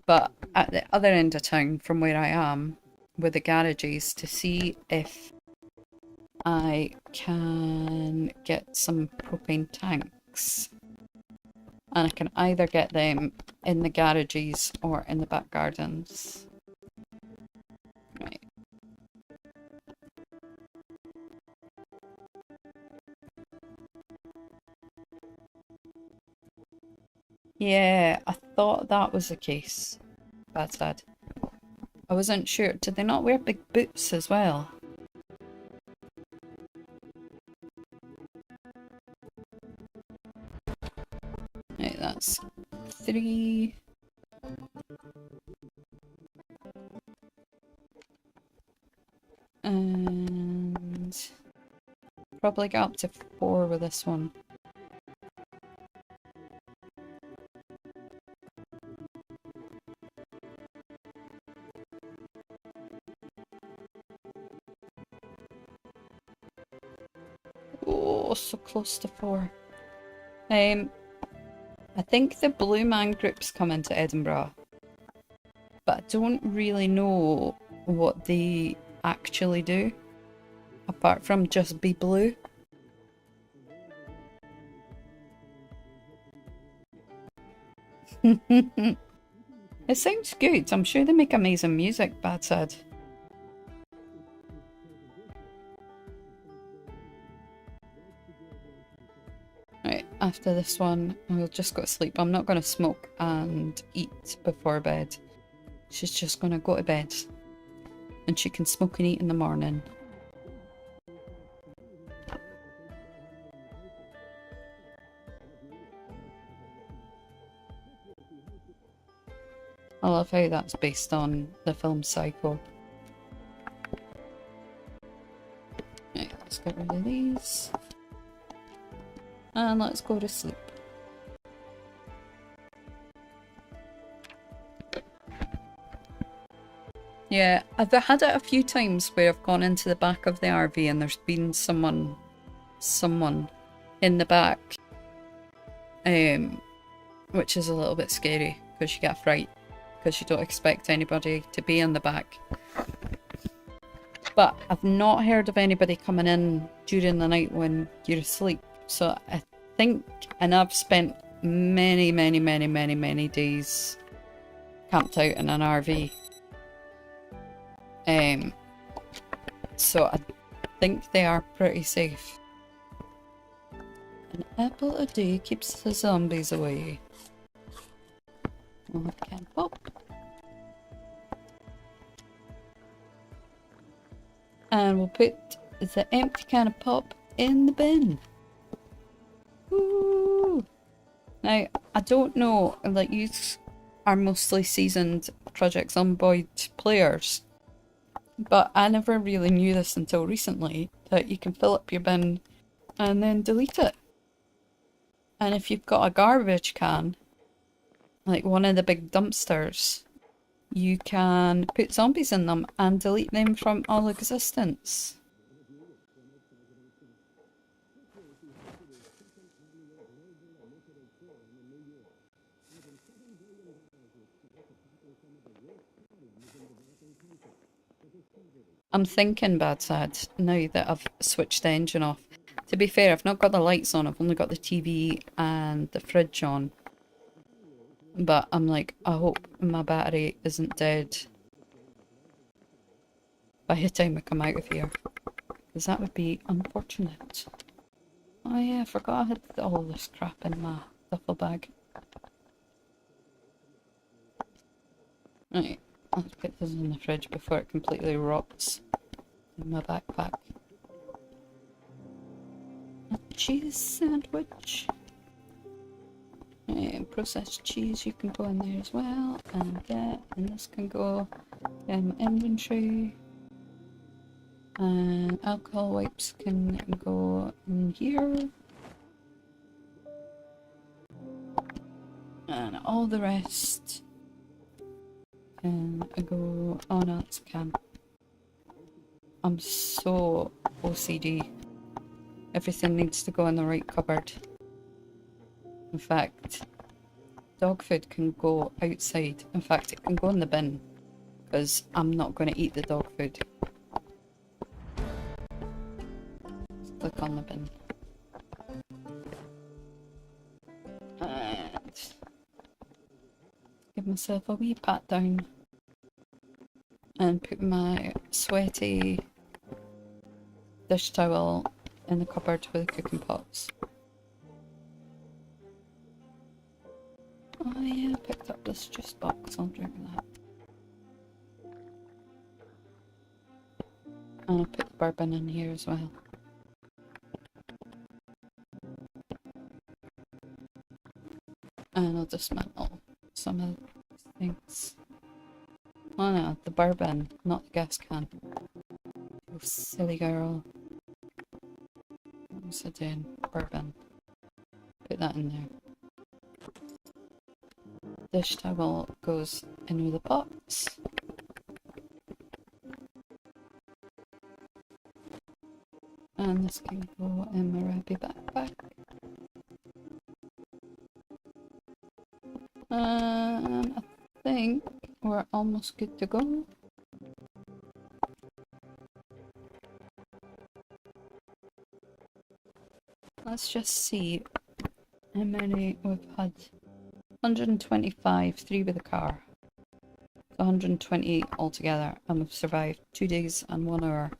But at the other end of town from where I am, with the garages, to see if I can get some propane tanks. And I can either get them in the garages or in the back gardens. Right. Yeah, I thought that was the case. That's sad. I wasn't sure. Did they not wear big boots as well? Right, that's 3. And probably get up to 4 with this one. Oh, so close to 4. I think the Blue Man group's coming to Edinburgh, but I don't really know what they actually do, apart from just be blue. It sounds good. I'm sure they make amazing music, bad said. Right, after this one, we'll just go to sleep. I'm not going to smoke and eat before bed. She's just going to go to bed. And she can smoke and eat in the morning. I love how that's based on the film Psycho. Right, let's get rid of these. And let's go to sleep. Yeah, I've had it a few times where I've gone into the back of the RV and there's been someone in the back. Which is a little bit scary because you get a fright because you don't expect anybody to be in the back. But I've not heard of anybody coming in during the night when you're asleep. So I think, and I've spent many days camped out in an RV. So I think they are pretty safe. An apple a day keeps the zombies away. We'll have a can pop. And we'll put the empty can of pop in the bin. Woo! Now, I don't know, like, you are mostly seasoned Project Zomboid players, but I never really knew this until recently, that you can fill up your bin and then delete it. And if you've got a garbage can, like one of the big dumpsters, you can put zombies in them and delete them from all existence. I'm thinking, bad sad, now that I've switched the engine off. To be fair, I've not got the lights on, I've only got the TV and the fridge on. But I'm like, I hope my battery isn't dead by the time I come out of here, because that would be unfortunate. Oh yeah, I forgot I had all this crap in my duffel bag. Right, let's put this in the fridge before it completely rots in my backpack. A cheese sandwich. Right, processed cheese, you can go in there as well, and this can go in my inventory. And alcohol wipes can go in here. And all the rest can go... Oh no, it's a can. I'm so OCD. Everything needs to go in the right cupboard. In fact, dog food can go outside. In fact, it can go in the bin. Because I'm not going to eat the dog food. Click on the bin. And give myself a wee pat down. And put my sweaty dish towel in the cupboard with the cooking pots. Oh yeah, I picked up this juice box, I'll drink that. And I'll put the bourbon in here as well. And I'll dismantle some of these things. Oh no, the bourbon, not the gas can. You silly girl. What was I doing? Bourbon. Put that in there. Dish towel goes in with the pots. And this can go in my Rabbie backpack. And I think we're almost good to go. Let's just see how many we've had. 125, 3 with the car. 128 altogether, and we've survived 2 days and 1 hour.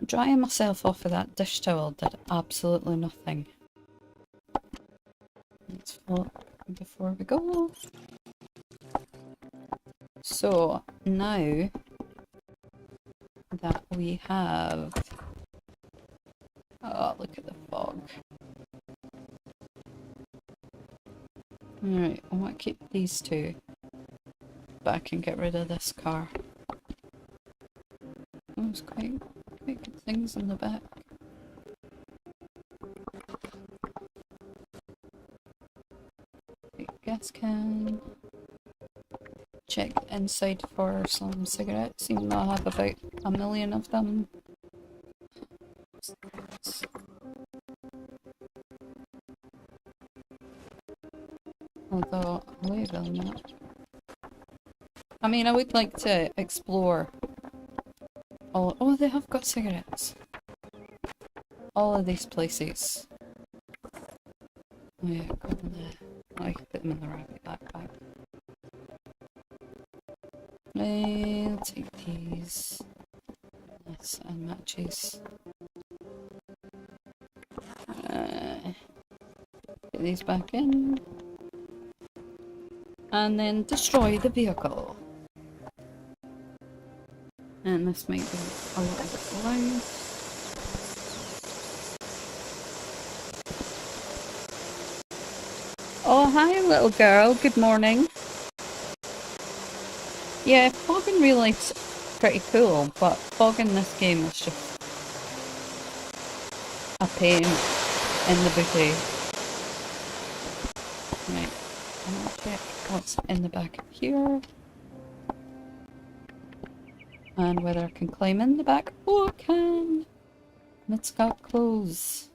Drying myself off with that dish towel did absolutely nothing. Let's flip before we go. So now that we have... Oh, look at the fog. Alright, I want to keep these two, but I can get rid of this car. There's quite good things in the back. Gas can. Check the inside for some cigarettes, even though I have about 1 million of them. Although, wait a minute. I mean, I would like to explore all... Oh, they have got cigarettes. All of these places. Oh yeah, go in there. I can put them in the Rabbie backpack. I'll take these. This and matches. Put these back in. And then destroy the vehicle. And this might be a little bit loud. Oh, hi little girl, good morning. Yeah, fog in real life's pretty cool, but fog in this game is just a pain in the booty. Right, I'm gonna check what's in the back of here. And whether I can climb in the back. Oh, I can! And it's got clothes.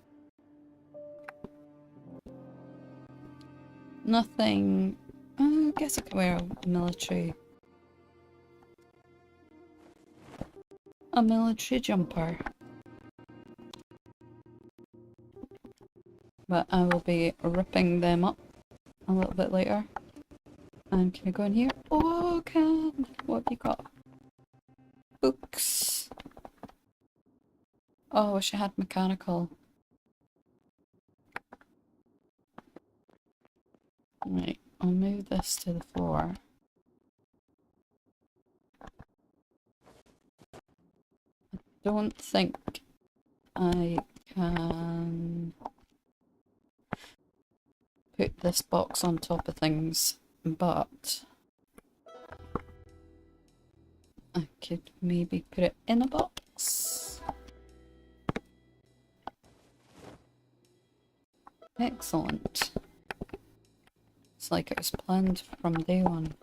Nothing. I guess I can wear a military jumper. But I will be ripping them up a little bit later. And can I go in here? Oh, I can! What have you got? Books. Oh, I wish I had mechanical. Right, I'll move this to the floor. I don't think I can put this box on top of things, but I could maybe put it in a box. Excellent. It's like it was planned from day one.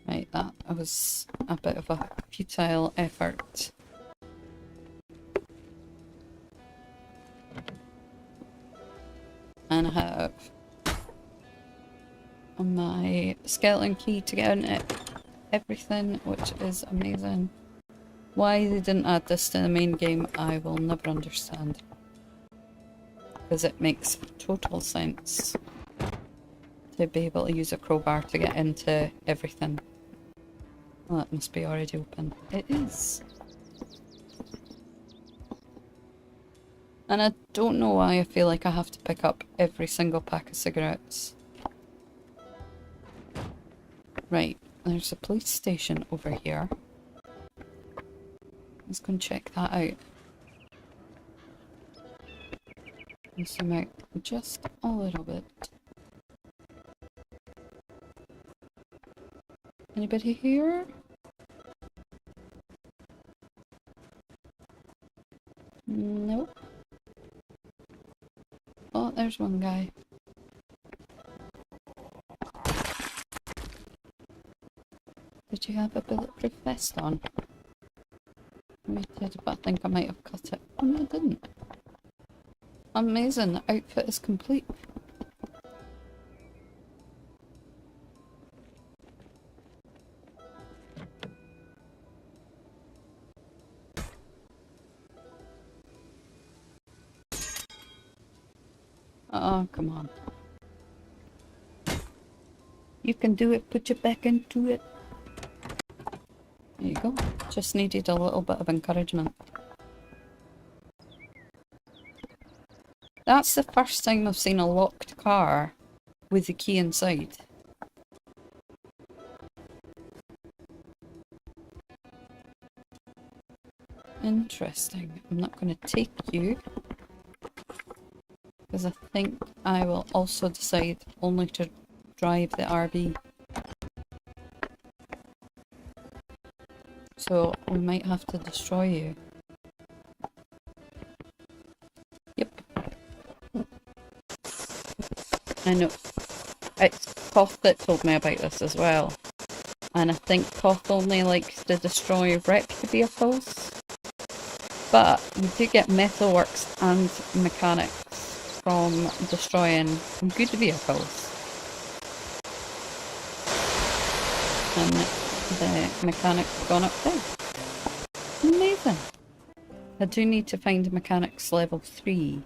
Right, that was a bit of a futile effort. And I have my skeleton key to get into everything, which is amazing. Why they didn't add this to the main game, I will never understand. Because it makes total sense to be able to use a crowbar to get into everything. Well, that must be already open. It is. And I don't know why I feel like I have to pick up every single pack of cigarettes. Right, there's a police station over here. Let's go and check that out. Zoom out just a little bit. Anybody here? Nope. Oh, there's one guy. Did you have a bulletproof vest on? I did, but I think I might have cut it. Oh no, I didn't. Amazing, the outfit is complete. Oh, come on. You can do it, put your back into it. There you go. Just needed a little bit of encouragement. That's the first time I've seen a locked car with the key inside. Interesting. I'm not going to take you, because I think I will also decide only to drive the RV. So we might have to destroy you. Yep. I know. It's Koth that told me about this as well. And I think Koth only likes to destroy wrecked vehicles. But you do get metalworks and mechanics from destroying good vehicles. And the mechanics have gone up there. Amazing. I do need to find mechanics level 3.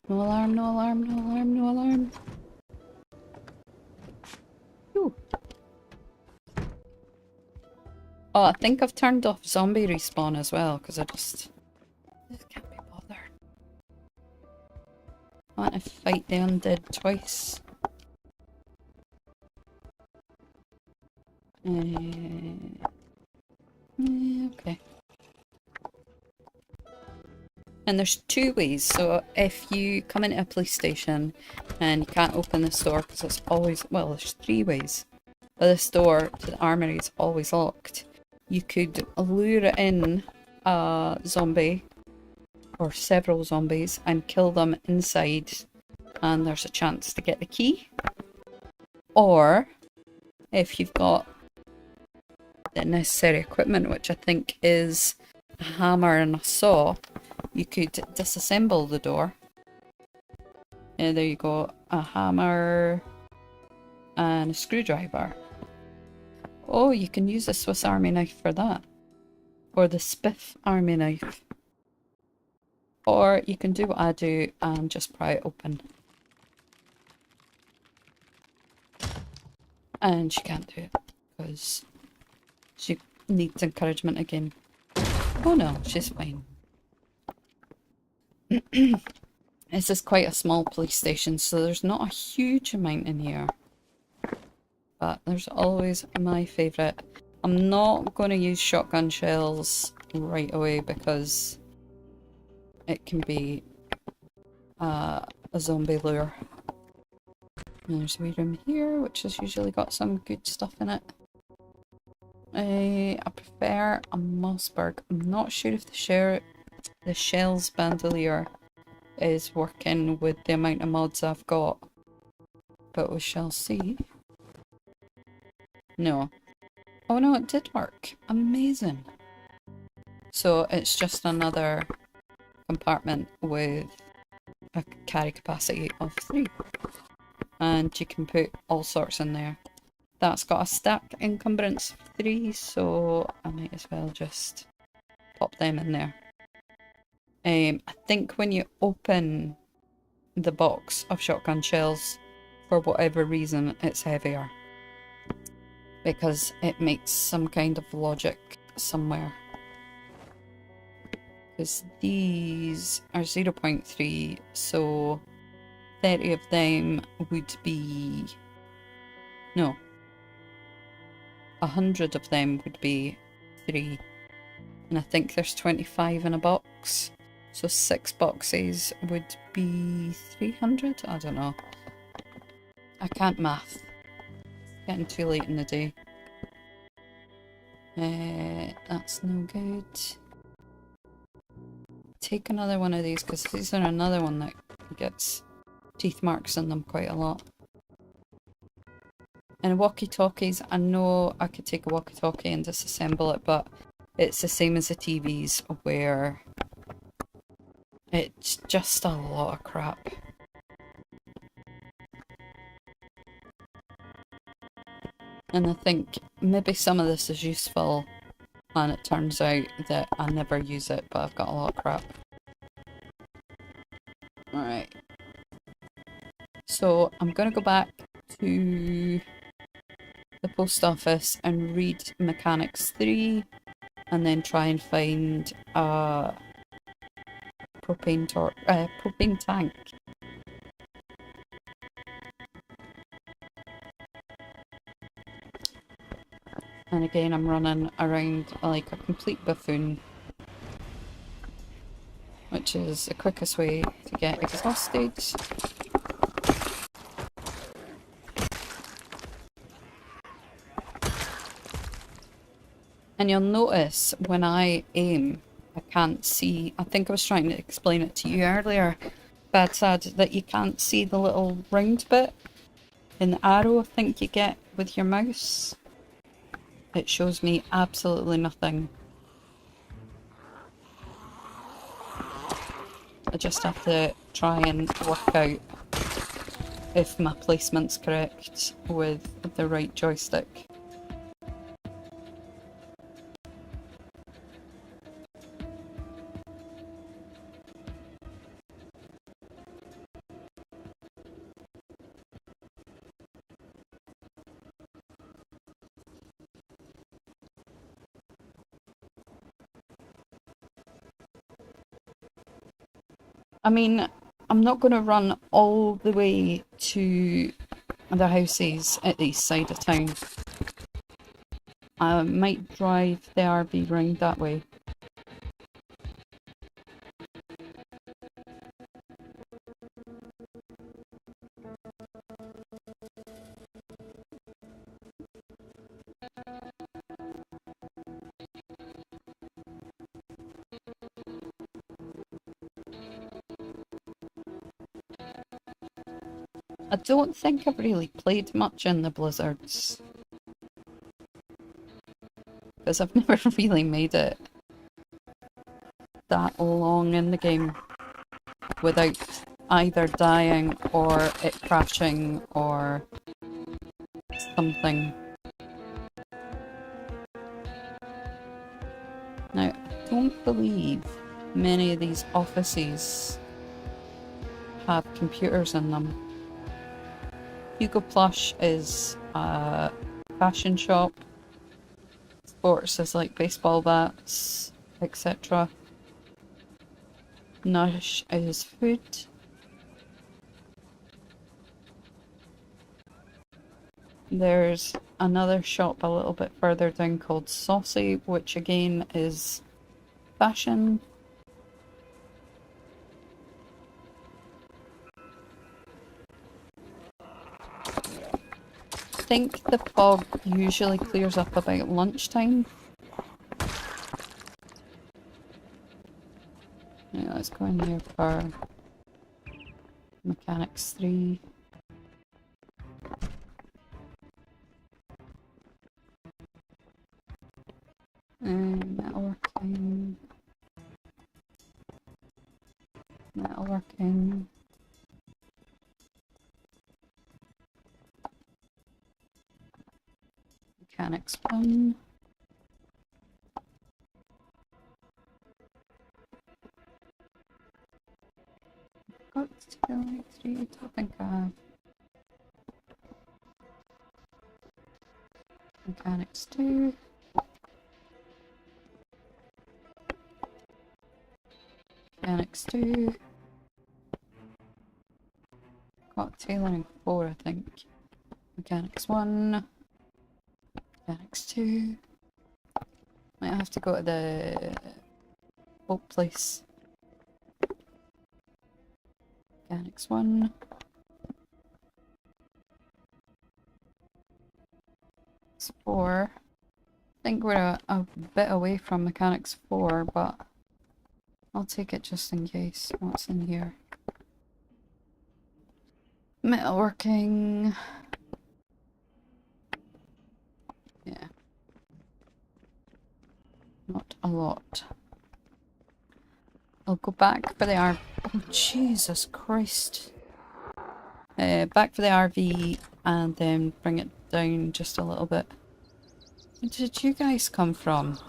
No alarm, no alarm, no alarm, no alarm. Ooh. Oh, I think I've turned off zombie respawn as well, because I just can't be bothered. I want to fight the undead twice. Okay. And there's 2 ways, so if you come into a police station and you can't open this door because it's always, well, there's 3 ways. But this door to the armory is always locked. You could lure in a zombie or several zombies and kill them inside, and there's a chance to get the key. Or if you've got the necessary equipment, which I think is a hammer and a saw, you could disassemble the door. And there you go, a hammer and a screwdriver. Oh, you can use a Swiss Army knife for that. Or the Spiff Army knife. Or you can do what I do and just pry it open. And she can't do it because she needs encouragement again. Oh no, she's fine. This is quite a small police station, so there's not a huge amount in here. But there's always my favourite. I'm not going to use shotgun shells right away because it can be a zombie lure. There's a wee room here, which has usually got some good stuff in it. I prefer a Mossberg. I'm not sure if the Shells Bandolier is working with the amount of mods I've got, but we shall see. No. Oh no, it did work. Amazing. So it's just another compartment with a carry capacity of 3. And you can put all sorts in there. That's got a stack encumbrance of 3, so I might as well just pop them in there. I think when you open the box of shotgun shells, for whatever reason, it's heavier. Because it makes some kind of logic somewhere. Because these are 0.3, so 30 of them would be... No. 100 of them would be 3. And I think there's 25 in a box. So 6 boxes would be 300? I don't know. I can't math. It's getting too late in the day. That's no good. Take another one of these, because these are another one that gets teeth marks in them quite a lot. And walkie-talkies, I know I could take a walkie-talkie and disassemble it, but it's the same as the TVs, where it's just a lot of crap. And I think maybe some of this is useful, and it turns out that I never use it, but I've got a lot of crap. Alright. So I'm going to go back to the post office and read Mechanics 3, and then try and find a propane tank. And again, I'm running around like a complete buffoon, which is the quickest way to get exhausted. And you'll notice when I aim, I can't see. I think I was trying to explain it to you earlier, Bad Sad, that you can't see the little round bit in the arrow I think you get with your mouse. It shows me absolutely nothing. I just have to try and work out if my placement's correct with the right joystick. I mean, I'm not going to run all the way to the houses at the east side of town. I might drive the RV round that way. I don't think I've really played much in the Blizzards, because I've never really made it that long in the game without either dying or it crashing or something. Now, I don't believe many of these offices have computers in them. Hugo Plush is a fashion shop. Sports is like baseball bats, etc. Nourish is food. There's another shop a little bit further down called Saucy, which again is fashion. think the fog usually clears up about lunchtime. Yeah, let's go in here for Mechanics 3. Metalworking. Metalworking. Mechanics 1. Got 2, 3, I don't think I have. Mechanics 2. Mechanics 2. Got tailoring 4, I think. Mechanics 1. Mechanics 2. Might have to go to the boat place. Mechanics 1. It's 4. I think we're a bit away from Mechanics 4, but I'll take it just in case. What's in here? Metalworking. Yeah. Not a lot. I'll go back for the RV. Oh, Jesus Christ. Back for the RV and then bring it down just a little bit. Where did you guys come from?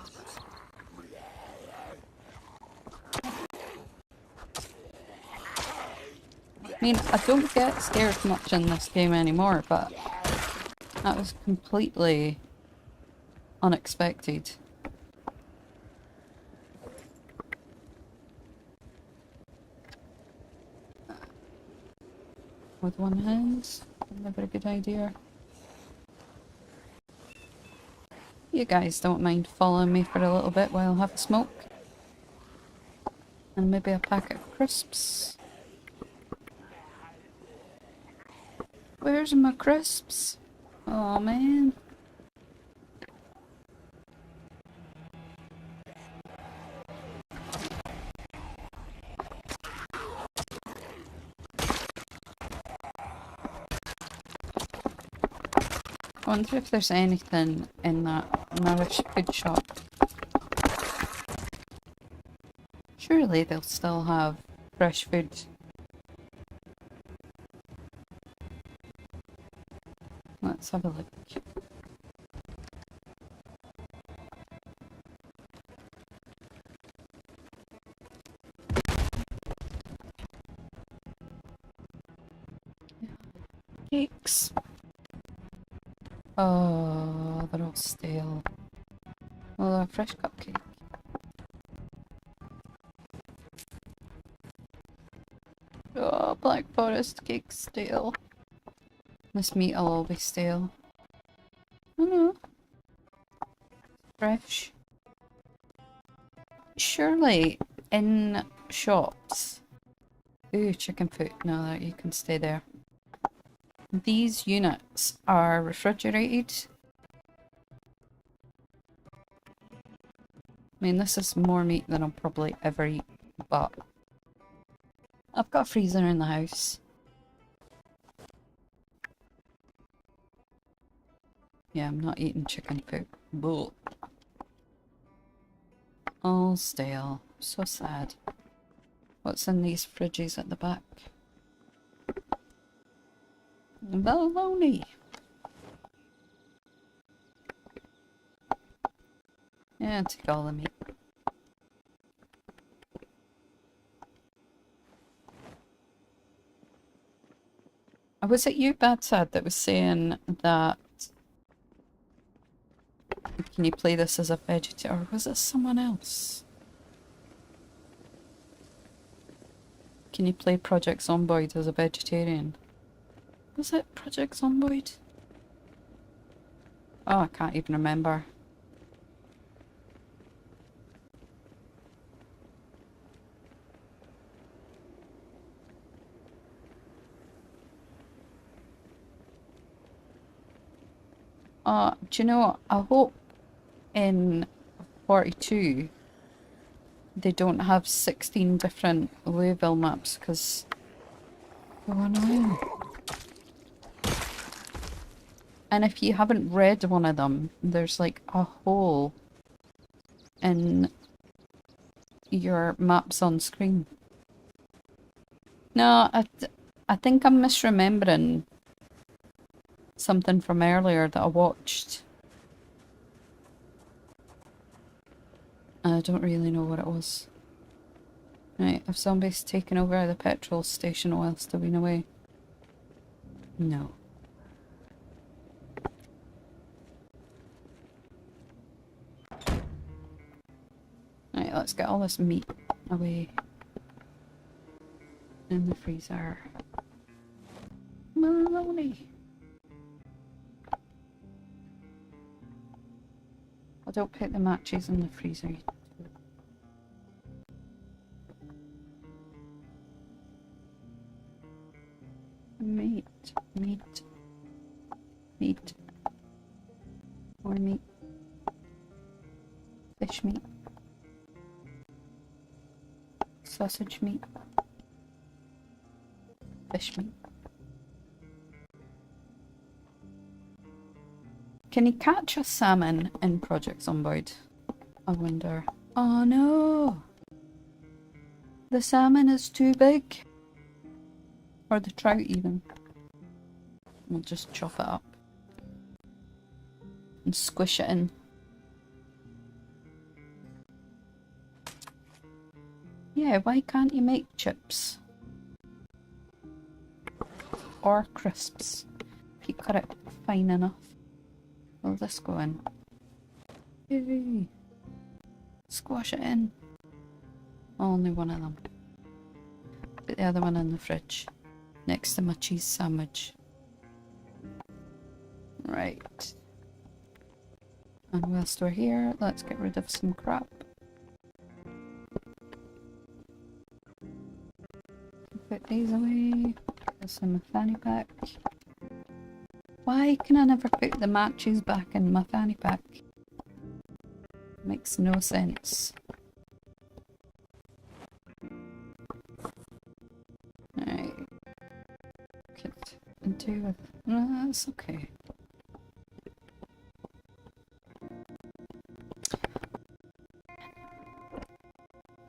I mean, I don't get scared much in this game anymore, but that was completely unexpected. With one hand, never a good idea. You guys don't mind following me for a little bit while I have a smoke? And maybe a packet of crisps. Where's my crisps? Oh man. I wonder if there's anything in that Nourish food shop. Surely they'll still have fresh food. Let's have a look. Cakes. Oh, they're all stale. Oh, a fresh cupcake. Oh, Black Forest cake stale. This meat will all be stale. Oh no. Fresh. Surely in shops. Ooh, chicken foot. No, you can stay there. These units are refrigerated. I mean, this is more meat than I'll probably ever eat, but I've got a freezer in the house. Yeah, I'm not eating chicken foot. Bull. All stale. So sad. What's in these fridges at the back? Bologna. Yeah, take all the meat. Was it you, Bad Sad, that was saying that... Can you play this as a vegetarian? Or was it someone else? Can you play Project Zomboid as a vegetarian? Was it Project Zomboid? Oh, I can't even remember. Do you know, I hope in 42 they don't have 16 different Louisville maps, because they're annoying. And if you haven't read one of them, there's like a hole in your maps on screen. No, I think I'm misremembering something from earlier that I watched. I don't really know what it was. Right, have zombies taken over the petrol station while stowing away? No. Right, let's get all this meat away in the freezer. Maloney. I don't put the matches in the freezer. Meat, meat, meat, more meat, fish meat, sausage meat, fish meat. Can you catch a salmon in Project Zomboid? I wonder. Oh no! The salmon is too big. Or the trout even. We'll just chop it up. And squish it in. Yeah, why can't you make chips? Or crisps. If you cut it fine enough. Will this go in? Yay! Squash it in. Only one of them. Put the other one in the fridge. Next to my cheese sandwich. Right. And whilst we're here, let's get rid of some crap. Put these away. Put this in my fanny pack. Why can I never put the matches back in my fanny pack? Makes no sense. Right. Could do with... No, that's okay.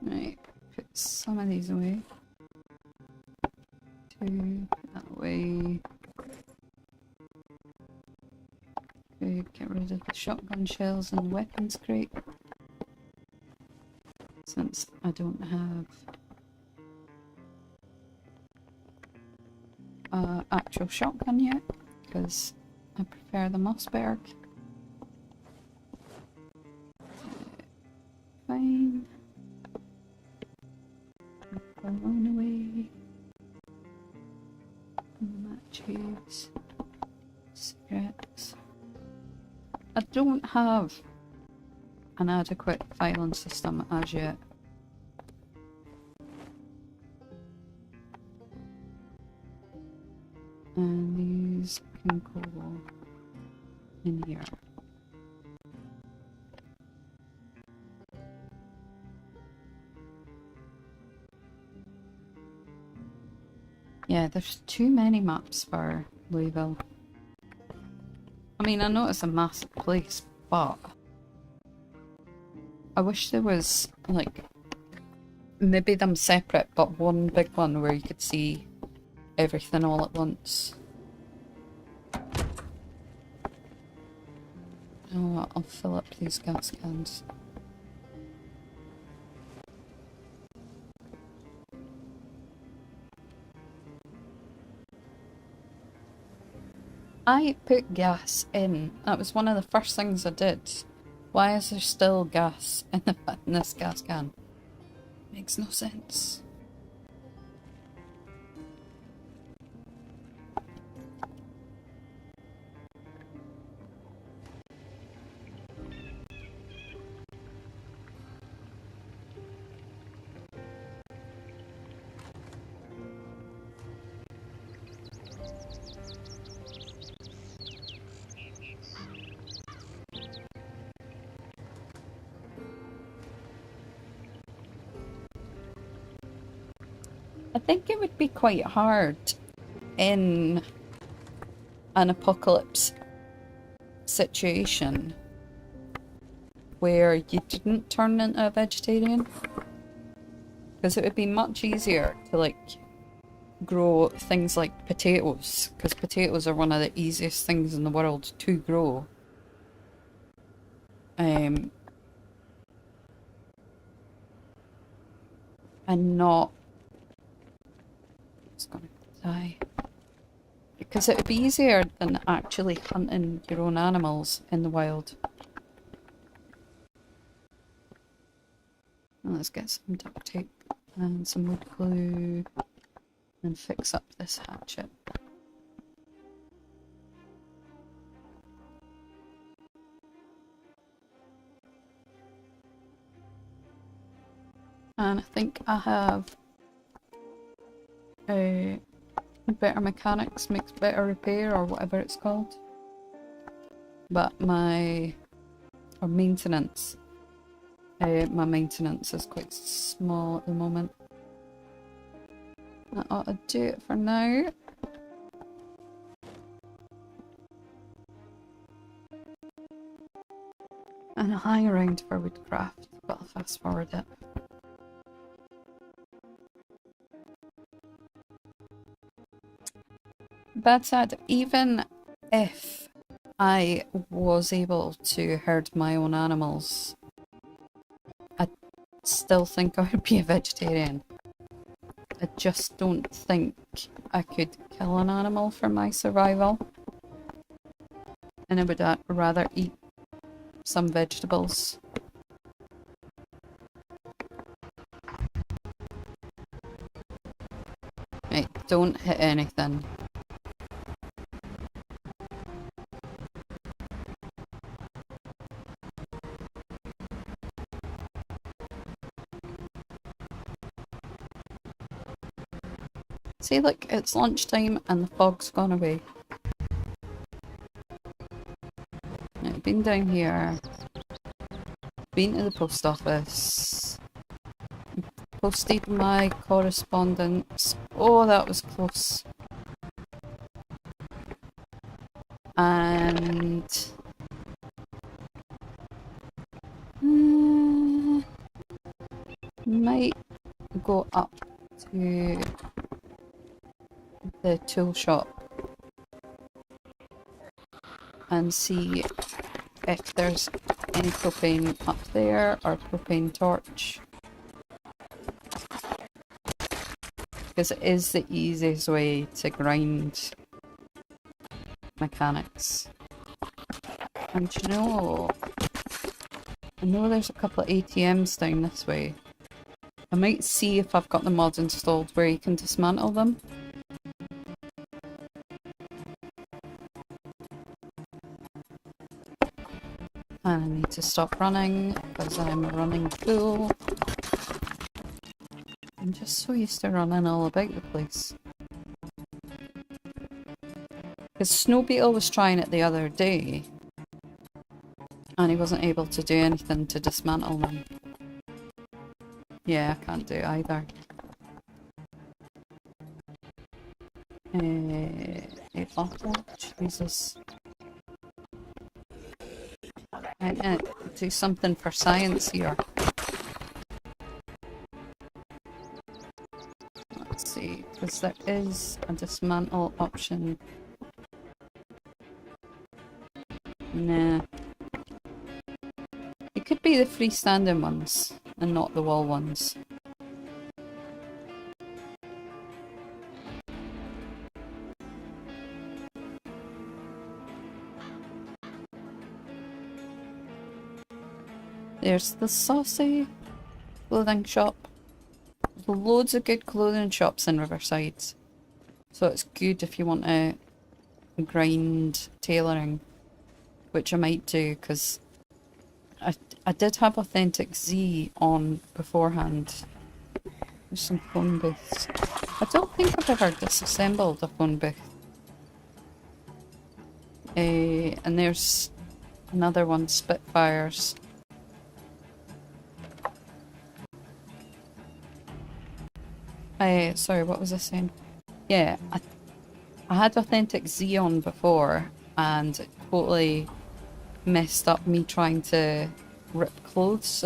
Right. Put some of these away. Two. That way. Good. Get rid of the shotgun shells and the weapons crate. Since I don't have actual shotgun yet, because I prefer the Mossberg. Fine. Blown away. Matches. Cigarettes. I don't have an adequate filing system as yet. And these can go in here. Yeah, there's too many maps for Louisville. I mean, I know it's a massive place, but I wish there was, like, maybe them separate, but one big one where you could see everything all at once. Oh, I'll fill up these gas cans. I put gas in. That was one of the first things I did. Why is there still gas in this gas can? Makes no sense. I think it would be quite hard in an apocalypse situation where you didn't turn into a vegetarian, because it would be much easier to like grow things like potatoes, because potatoes are one of the easiest things in the world to grow. And not, it's gonna die, because it would be easier than actually hunting your own animals in the wild. Now let's get some duct tape and some wood glue and fix up this hatchet. And I think I have a better mechanics makes better repair, or whatever it's called. But my maintenance is quite small at the moment. That ought to do it for now. And I'll hang around for woodcraft, but I'll fast forward it. Bad sad, even if I was able to herd my own animals, I still think I would be a vegetarian. I just don't think I could kill an animal for my survival. And I would rather eat some vegetables. Right, don't hit anything. See, look, it's lunchtime and the fog's gone away. I've been down here, been to the post office, posted my correspondence. Oh, that was close. And might go up to the tool shop and see if there's any propane up there, or propane torch, because it is the easiest way to grind mechanics. And you know, I know there's a couple of ATMs down this way. I might see if I've got the mods installed where you can dismantle them. And I need to stop running because I'm a running fool. I'm just so used to running all about the place. Because Snowbeetle was trying it the other day and he wasn't able to do anything to dismantle them. Yeah, I can't do it either. A bottle? Jesus. I need to do something for science here. Let's see, because there is a dismantle option. Nah. It could be the freestanding ones and not the wall ones. There's the saucy clothing shop. There's loads of good clothing shops in Riverside. So it's good if you want to grind tailoring, which I might do because I did have Authentic Z on beforehand. There's some phone booths. I don't think I've ever disassembled a phone booth. And there's another one, Spitfires. Sorry, what was I saying? Yeah, I had Authentic Z on before, and it totally messed up me trying to rip clothes.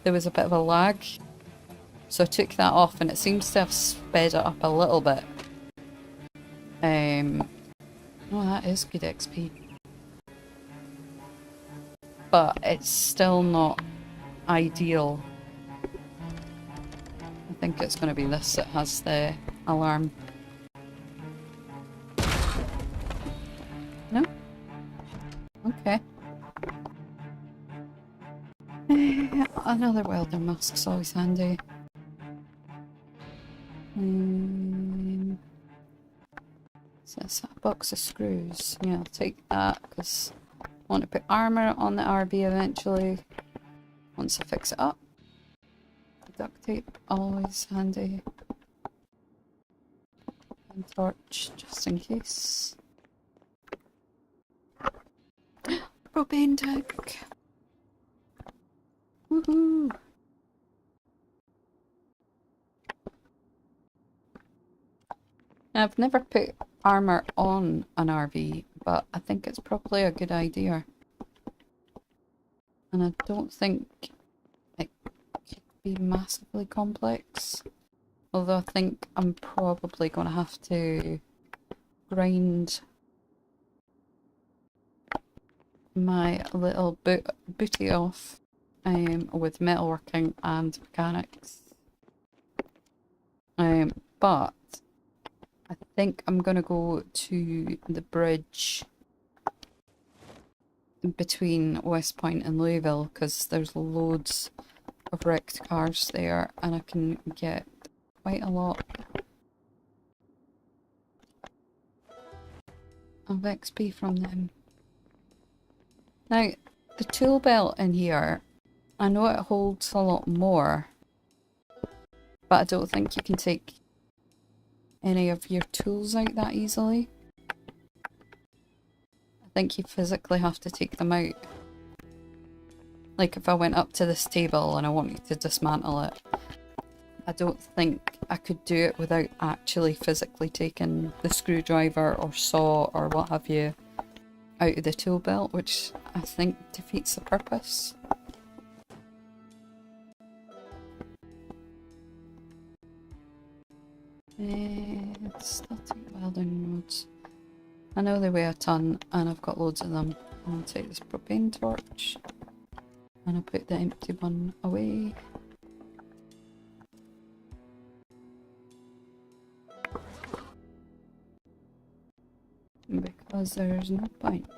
There was a bit of a lag, so I took that off, and it seems to have sped it up a little bit. Oh, that is good XP. But it's still not ideal. I think it's going to be this that has the alarm. No? Okay. Another welder mask's always handy. So it's a box of screws. Yeah, I'll take that because I want to put armour on the RV eventually. Once I fix it up. Duct tape, always handy. And torch, just in case. Propane tank! Woohoo! I've never put armour on an RV, but I think it's probably a good idea. And I don't think it could be massively complex. Although I think I'm probably going to have to grind my little booty off with metalworking and mechanics. But I think I'm going to go to the bridge between West Point and Louisville because there's loads of wrecked cars there and I can get quite a lot of XP from them. Now, the tool belt in here, I know it holds a lot more, but I don't think you can take any of your tools out that easily. I think you physically have to take them out. Like if I went up to this table and I wanted to dismantle it, I don't think I could do it without actually physically taking the screwdriver or saw or what have you out of the tool belt, which I think defeats the purpose. Still take welding rods. I know they weigh a ton and I've got loads of them. I'll take this propane torch and I'll put the empty one away. Because there's no point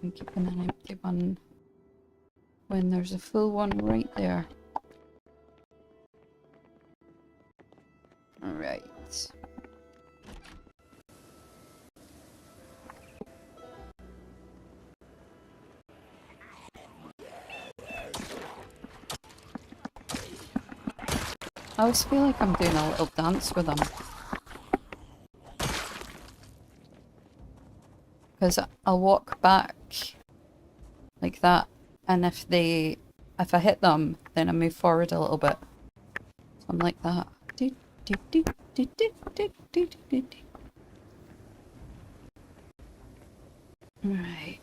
in keeping an empty one when there's a full one right there. Right. I always feel like I'm doing a little dance with them. Because I'll walk back like that, and if I hit them, then I move forward a little bit. So I'm like that. Right.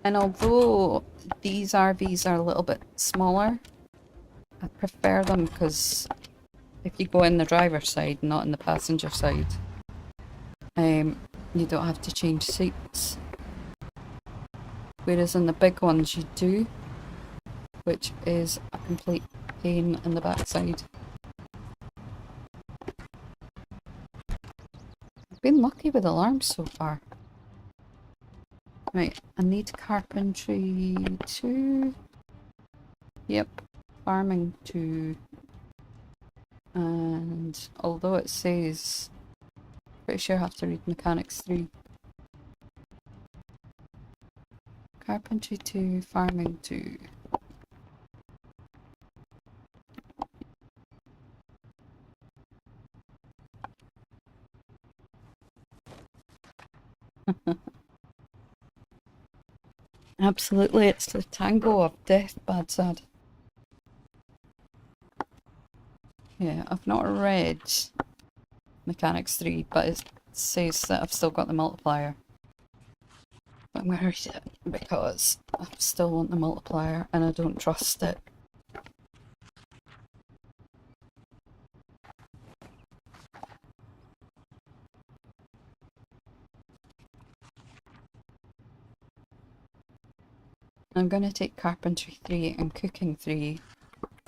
And although these RVs are a little bit smaller, I prefer them because if you go in the driver's side, not in the passenger side, you don't have to change seats. Whereas in the big ones you do, which is a complete pain in the backside. I've been lucky with alarms so far. Right, I need carpentry 2. Yep, farming 2. And although it says, pretty sure I have to read mechanics 3. Carpentry 2, farming 2. Absolutely, it's the tango of death, bad sad. Yeah, I've not read Mechanics 3, but it says that I've still got the multiplier. But I'm going to read it because I still want the multiplier and I don't trust it. I'm going to take Carpentry 3 and Cooking 3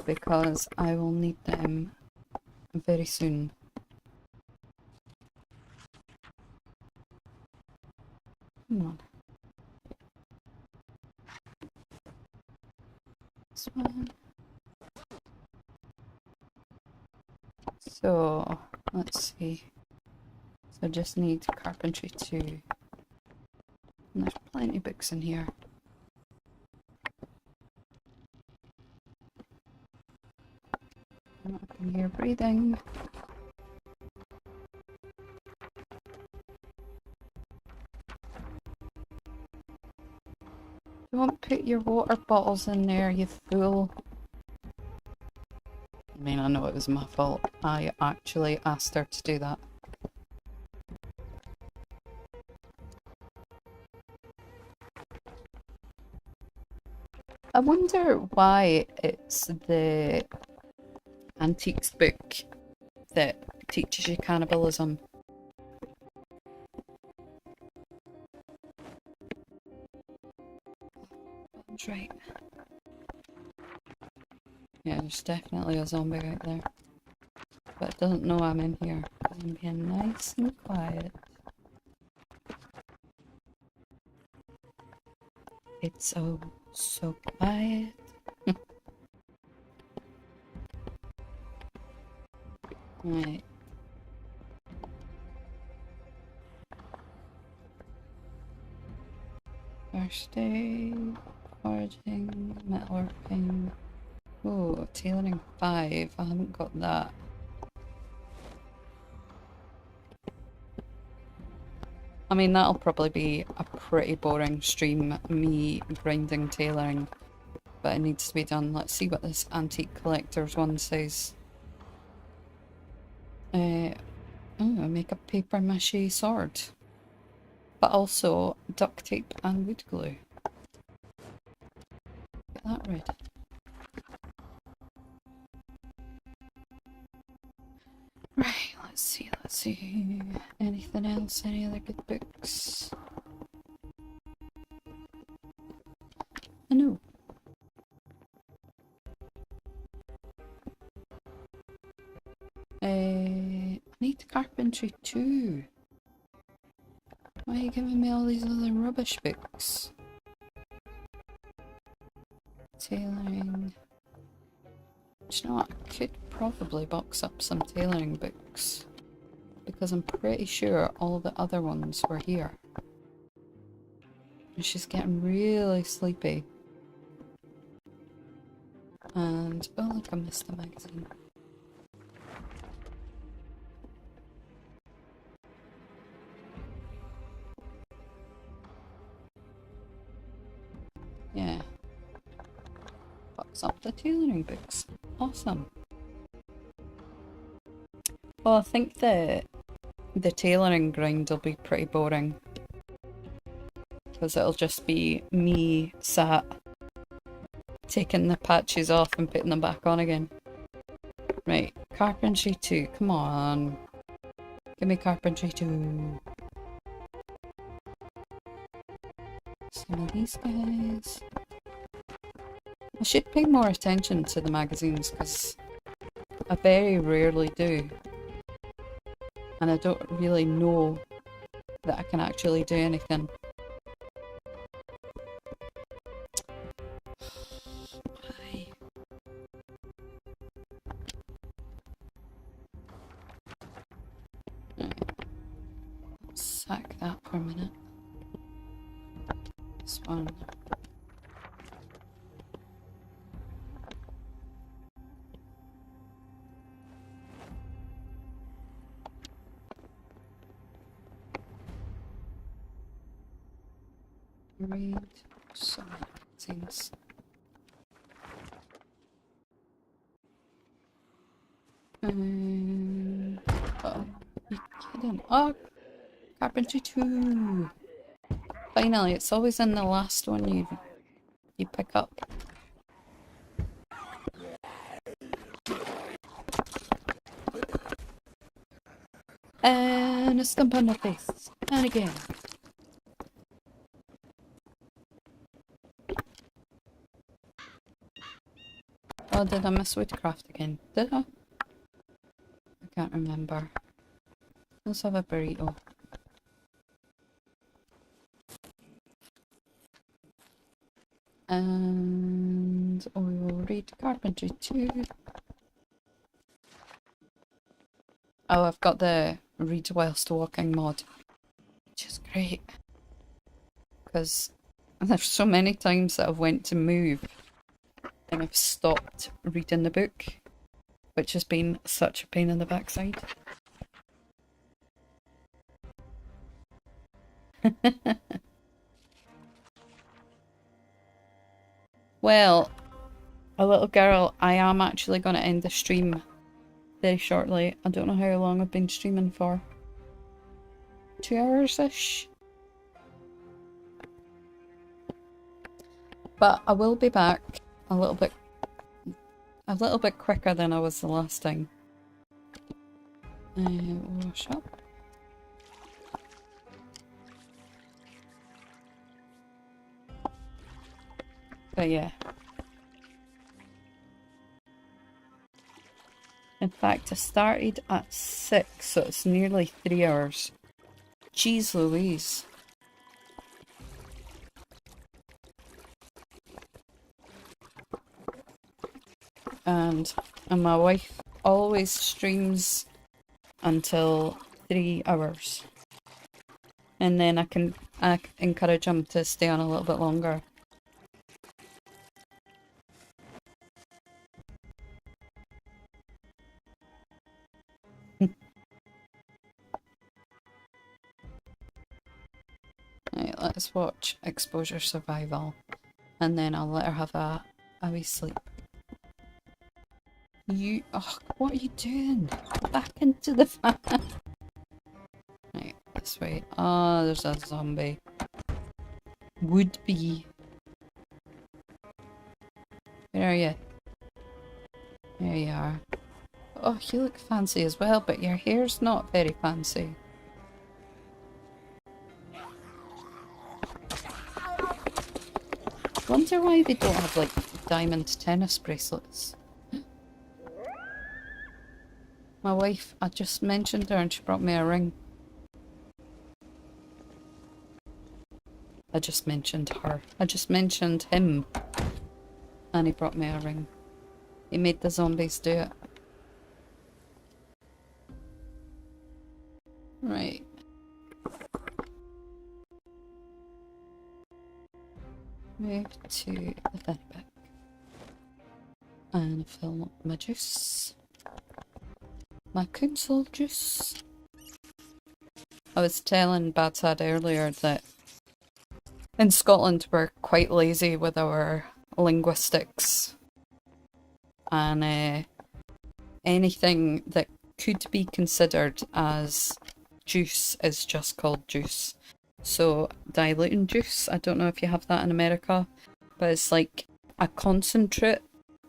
because I will need them very soon. Come on. This one. So, let's see. So I just need Carpentry 2. And there's plenty of books in here. I can hear breathing. Don't put your water bottles in there, you fool. I mean, I know it was my fault. I actually asked her to do that. I wonder why it's the antiques book that teaches you cannibalism. That's right. Yeah, there's definitely a zombie out there. But it doesn't know I'm in here. I'm being nice and quiet. It's so quiet. Right. First aid, foraging, metalworking. Oh, tailoring 5. I haven't got that. I mean, that'll probably be a pretty boring stream, me grinding tailoring. But it needs to be done. Let's see what this antique collector's one says. Oh, make a paper mache sword. But also duct tape and wood glue. Get that read. Right, let's see. Anything else? Any other good books? I know. I need Carpentry 2. Why are you giving me all these other rubbish books? Tailoring. Do you know what? I could probably box up some tailoring books. Because I'm pretty sure all the other ones were here. And she's getting really sleepy. And, oh look, I missed the magazine. Yeah. Box up the tailoring books. Awesome. Well, I think the tailoring grind will be pretty boring. Because it'll just be me sat taking the patches off and putting them back on again. Right, Carpentry 2, come on. Give me Carpentry 2. Some of these guys. I should pay more attention to the magazines because I very rarely do. And I don't really know that I can actually do anything. Sack that for a minute. This one. Read some magazines. Oh, you kidding? Oh, Carpentry 2! Finally, it's always in the last one you pick up. And a stump on the face. And again. Oh, did I miss woodcraft again? Did I? I can't remember. Let's have a burrito. And we will read Carpentry 2. Oh, I've got the read whilst walking mod, which is great. Because there's so many times that I've went to move and I've stopped reading the book, which has been such a pain in the backside. Well, a little girl, I am actually going to end the stream very shortly. I don't know how long I've been streaming for. 2 hours-ish? But I will be back a little bit quicker than I was the last time. Wash up. But yeah. In fact, I started at 6, so it's nearly 3 hours. Jeez Louise. And my wife always streams until 3 hours. And then I encourage him to stay on a little bit longer. Right, let's watch Exposure Survival. And then I'll let her have a wee sleep. What are you doing? Back into the fan. Right, this way. Oh, there's a zombie. Would be. Where are you? There you are. Oh, you look fancy as well, but your hair's not very fancy. Wonder why they don't have, like, diamond tennis bracelets. My wife, I just mentioned her and she brought me a ring. I just mentioned her. I just mentioned him. And he brought me a ring. He made the zombies do it. Right. Move to the very back. And fill up my juice. My council juice. I was telling Badsad earlier that in Scotland we're quite lazy with our linguistics. And anything that could be considered as juice is just called juice. So diluting juice, I don't know if you have that in America, but it's like a concentrate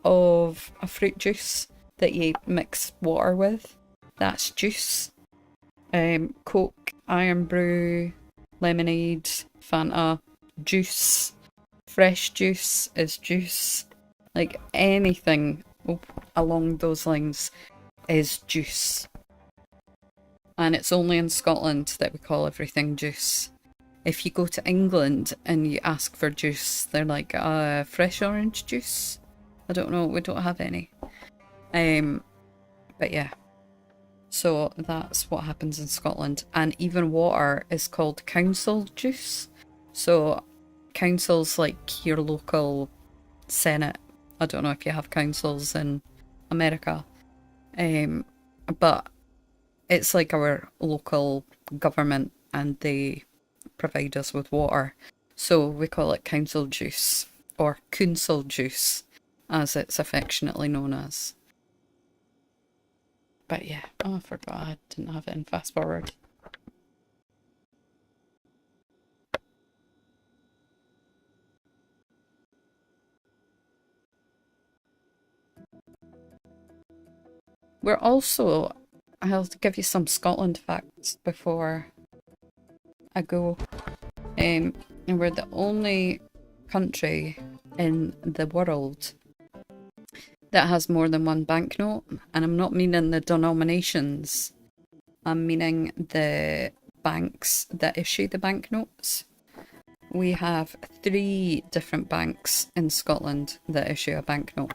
of a fruit juice that you mix water with. That's juice. Coke, Iron Brew, lemonade, Fanta, juice. Fresh juice is juice. Like anything along those lines is juice. And it's only in Scotland that we call everything juice. If you go to England and you ask for juice, they're like, fresh orange juice? I don't know, we don't have any. But yeah. So that's what happens in Scotland. And even water is called council juice. So council's like your local senate. I don't know if you have councils in America. But it's like our local government and they provide us with water. So we call it council juice, or council juice, as it's affectionately known as. But yeah, oh, I forgot I didn't have it in fast forward. We're also, I'll give you some Scotland facts before I go. And we're the only country in the world that has more than one banknote. And I'm not meaning the denominations, I'm meaning the banks that issue the banknotes. We have 3 different banks in Scotland that issue a banknote.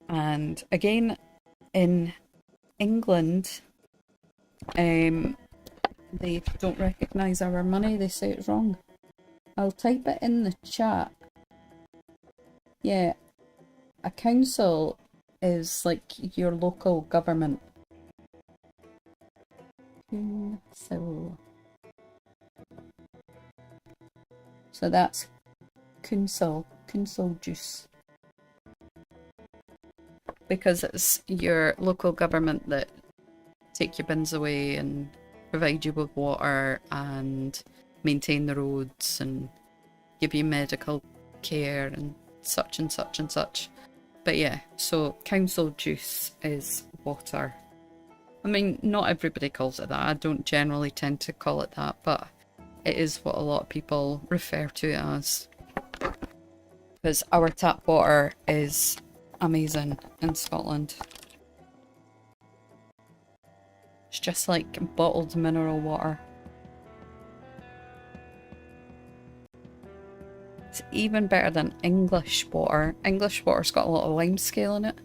And again, in England, they don't recognise our money, they say it's wrong. I'll type it in the chat. Yeah, a council is like your local government. Council. So that's council juice. Because it's your local government that take your bins away and provide you with water and maintain the roads and give you medical care and such and such and such. But yeah, so council juice is water. I mean, not everybody calls it that. I don't generally tend to call it that, but it is what a lot of people refer to it as. Because our tap water is amazing in Scotland. It's just like bottled mineral water. It's even better than English water. English water's got a lot of lime scale in it.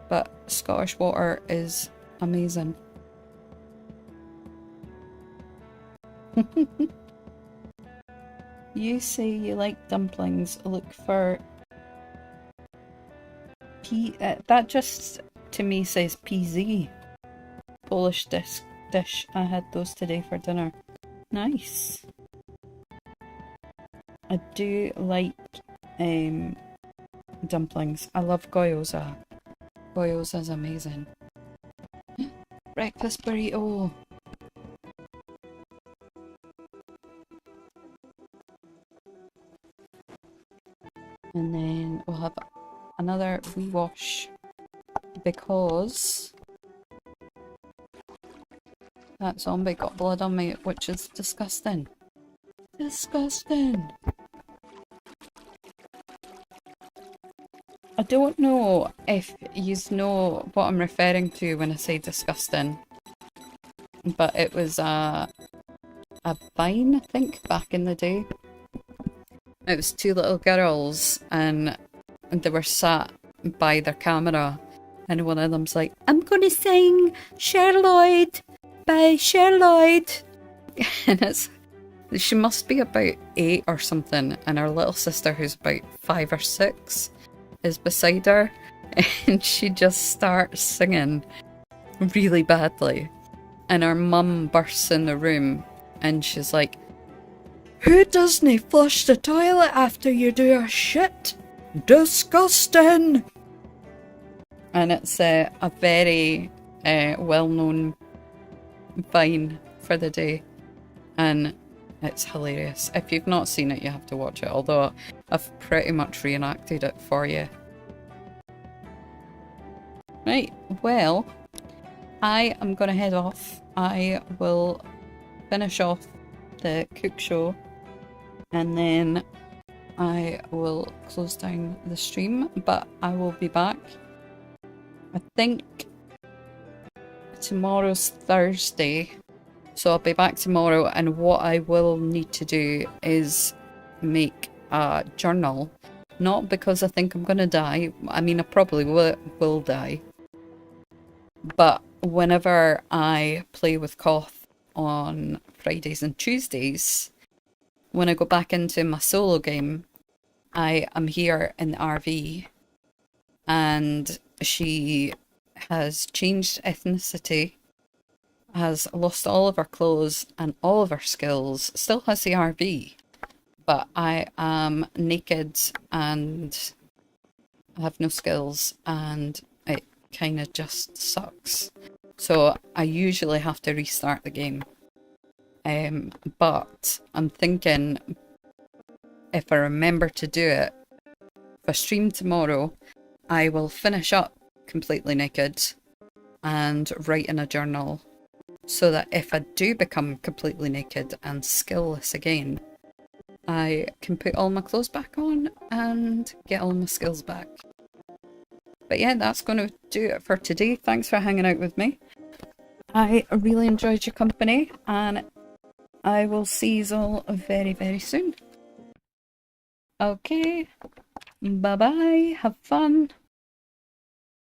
But Scottish water is amazing. You say you like dumplings. Look for that just to me says PZ. Polish dish. I had those today for dinner. Nice. I do like dumplings. I love gyoza. Gyoza is amazing. Breakfast burrito. And then we'll have another wee wash because that zombie got blood on me, which is disgusting. Disgusting. I don't know if you know what I'm referring to when I say disgusting, but it was a Vine, I think, back in the day. It was 2 little girls and they were sat by their camera and one of them's like, I'm gonna sing Sherloid by Sherloid. And she must be about 8 or something, and her little sister, who's about 5 or 6, is beside her, and she just starts singing really badly. And her mum bursts in the room and she's like, who doesn't flush the toilet after you do a shit? Disgusting! And it's a very well-known Vine for the day, and it's hilarious. If you've not seen it, you have to watch it, although I've pretty much reenacted it for you. Right, well, I am going to head off. I will finish off the cook show and then I will close down the stream, but I will be back. I think tomorrow's Thursday, so I'll be back tomorrow, and what I will need to do is make a journal. Not because I think I'm gonna die, I mean I probably will die, but whenever I play with Koth on Fridays and Tuesdays, when I go back into my solo game, I am here in the RV and she has changed ethnicity has lost all of her clothes and all of her skills, still has the RV, but I am naked and I have no skills and it kind of just sucks. So I usually have to restart the game. But I'm thinking if I remember to do it, if I stream tomorrow, I will finish up completely naked and write in a journal so that if I do become completely naked and skillless again, I can put all my clothes back on and get all my skills back. But yeah, that's going to do it for today. Thanks for hanging out with me. I really enjoyed your company and I will see you all very, very soon. Okay, bye bye, have fun.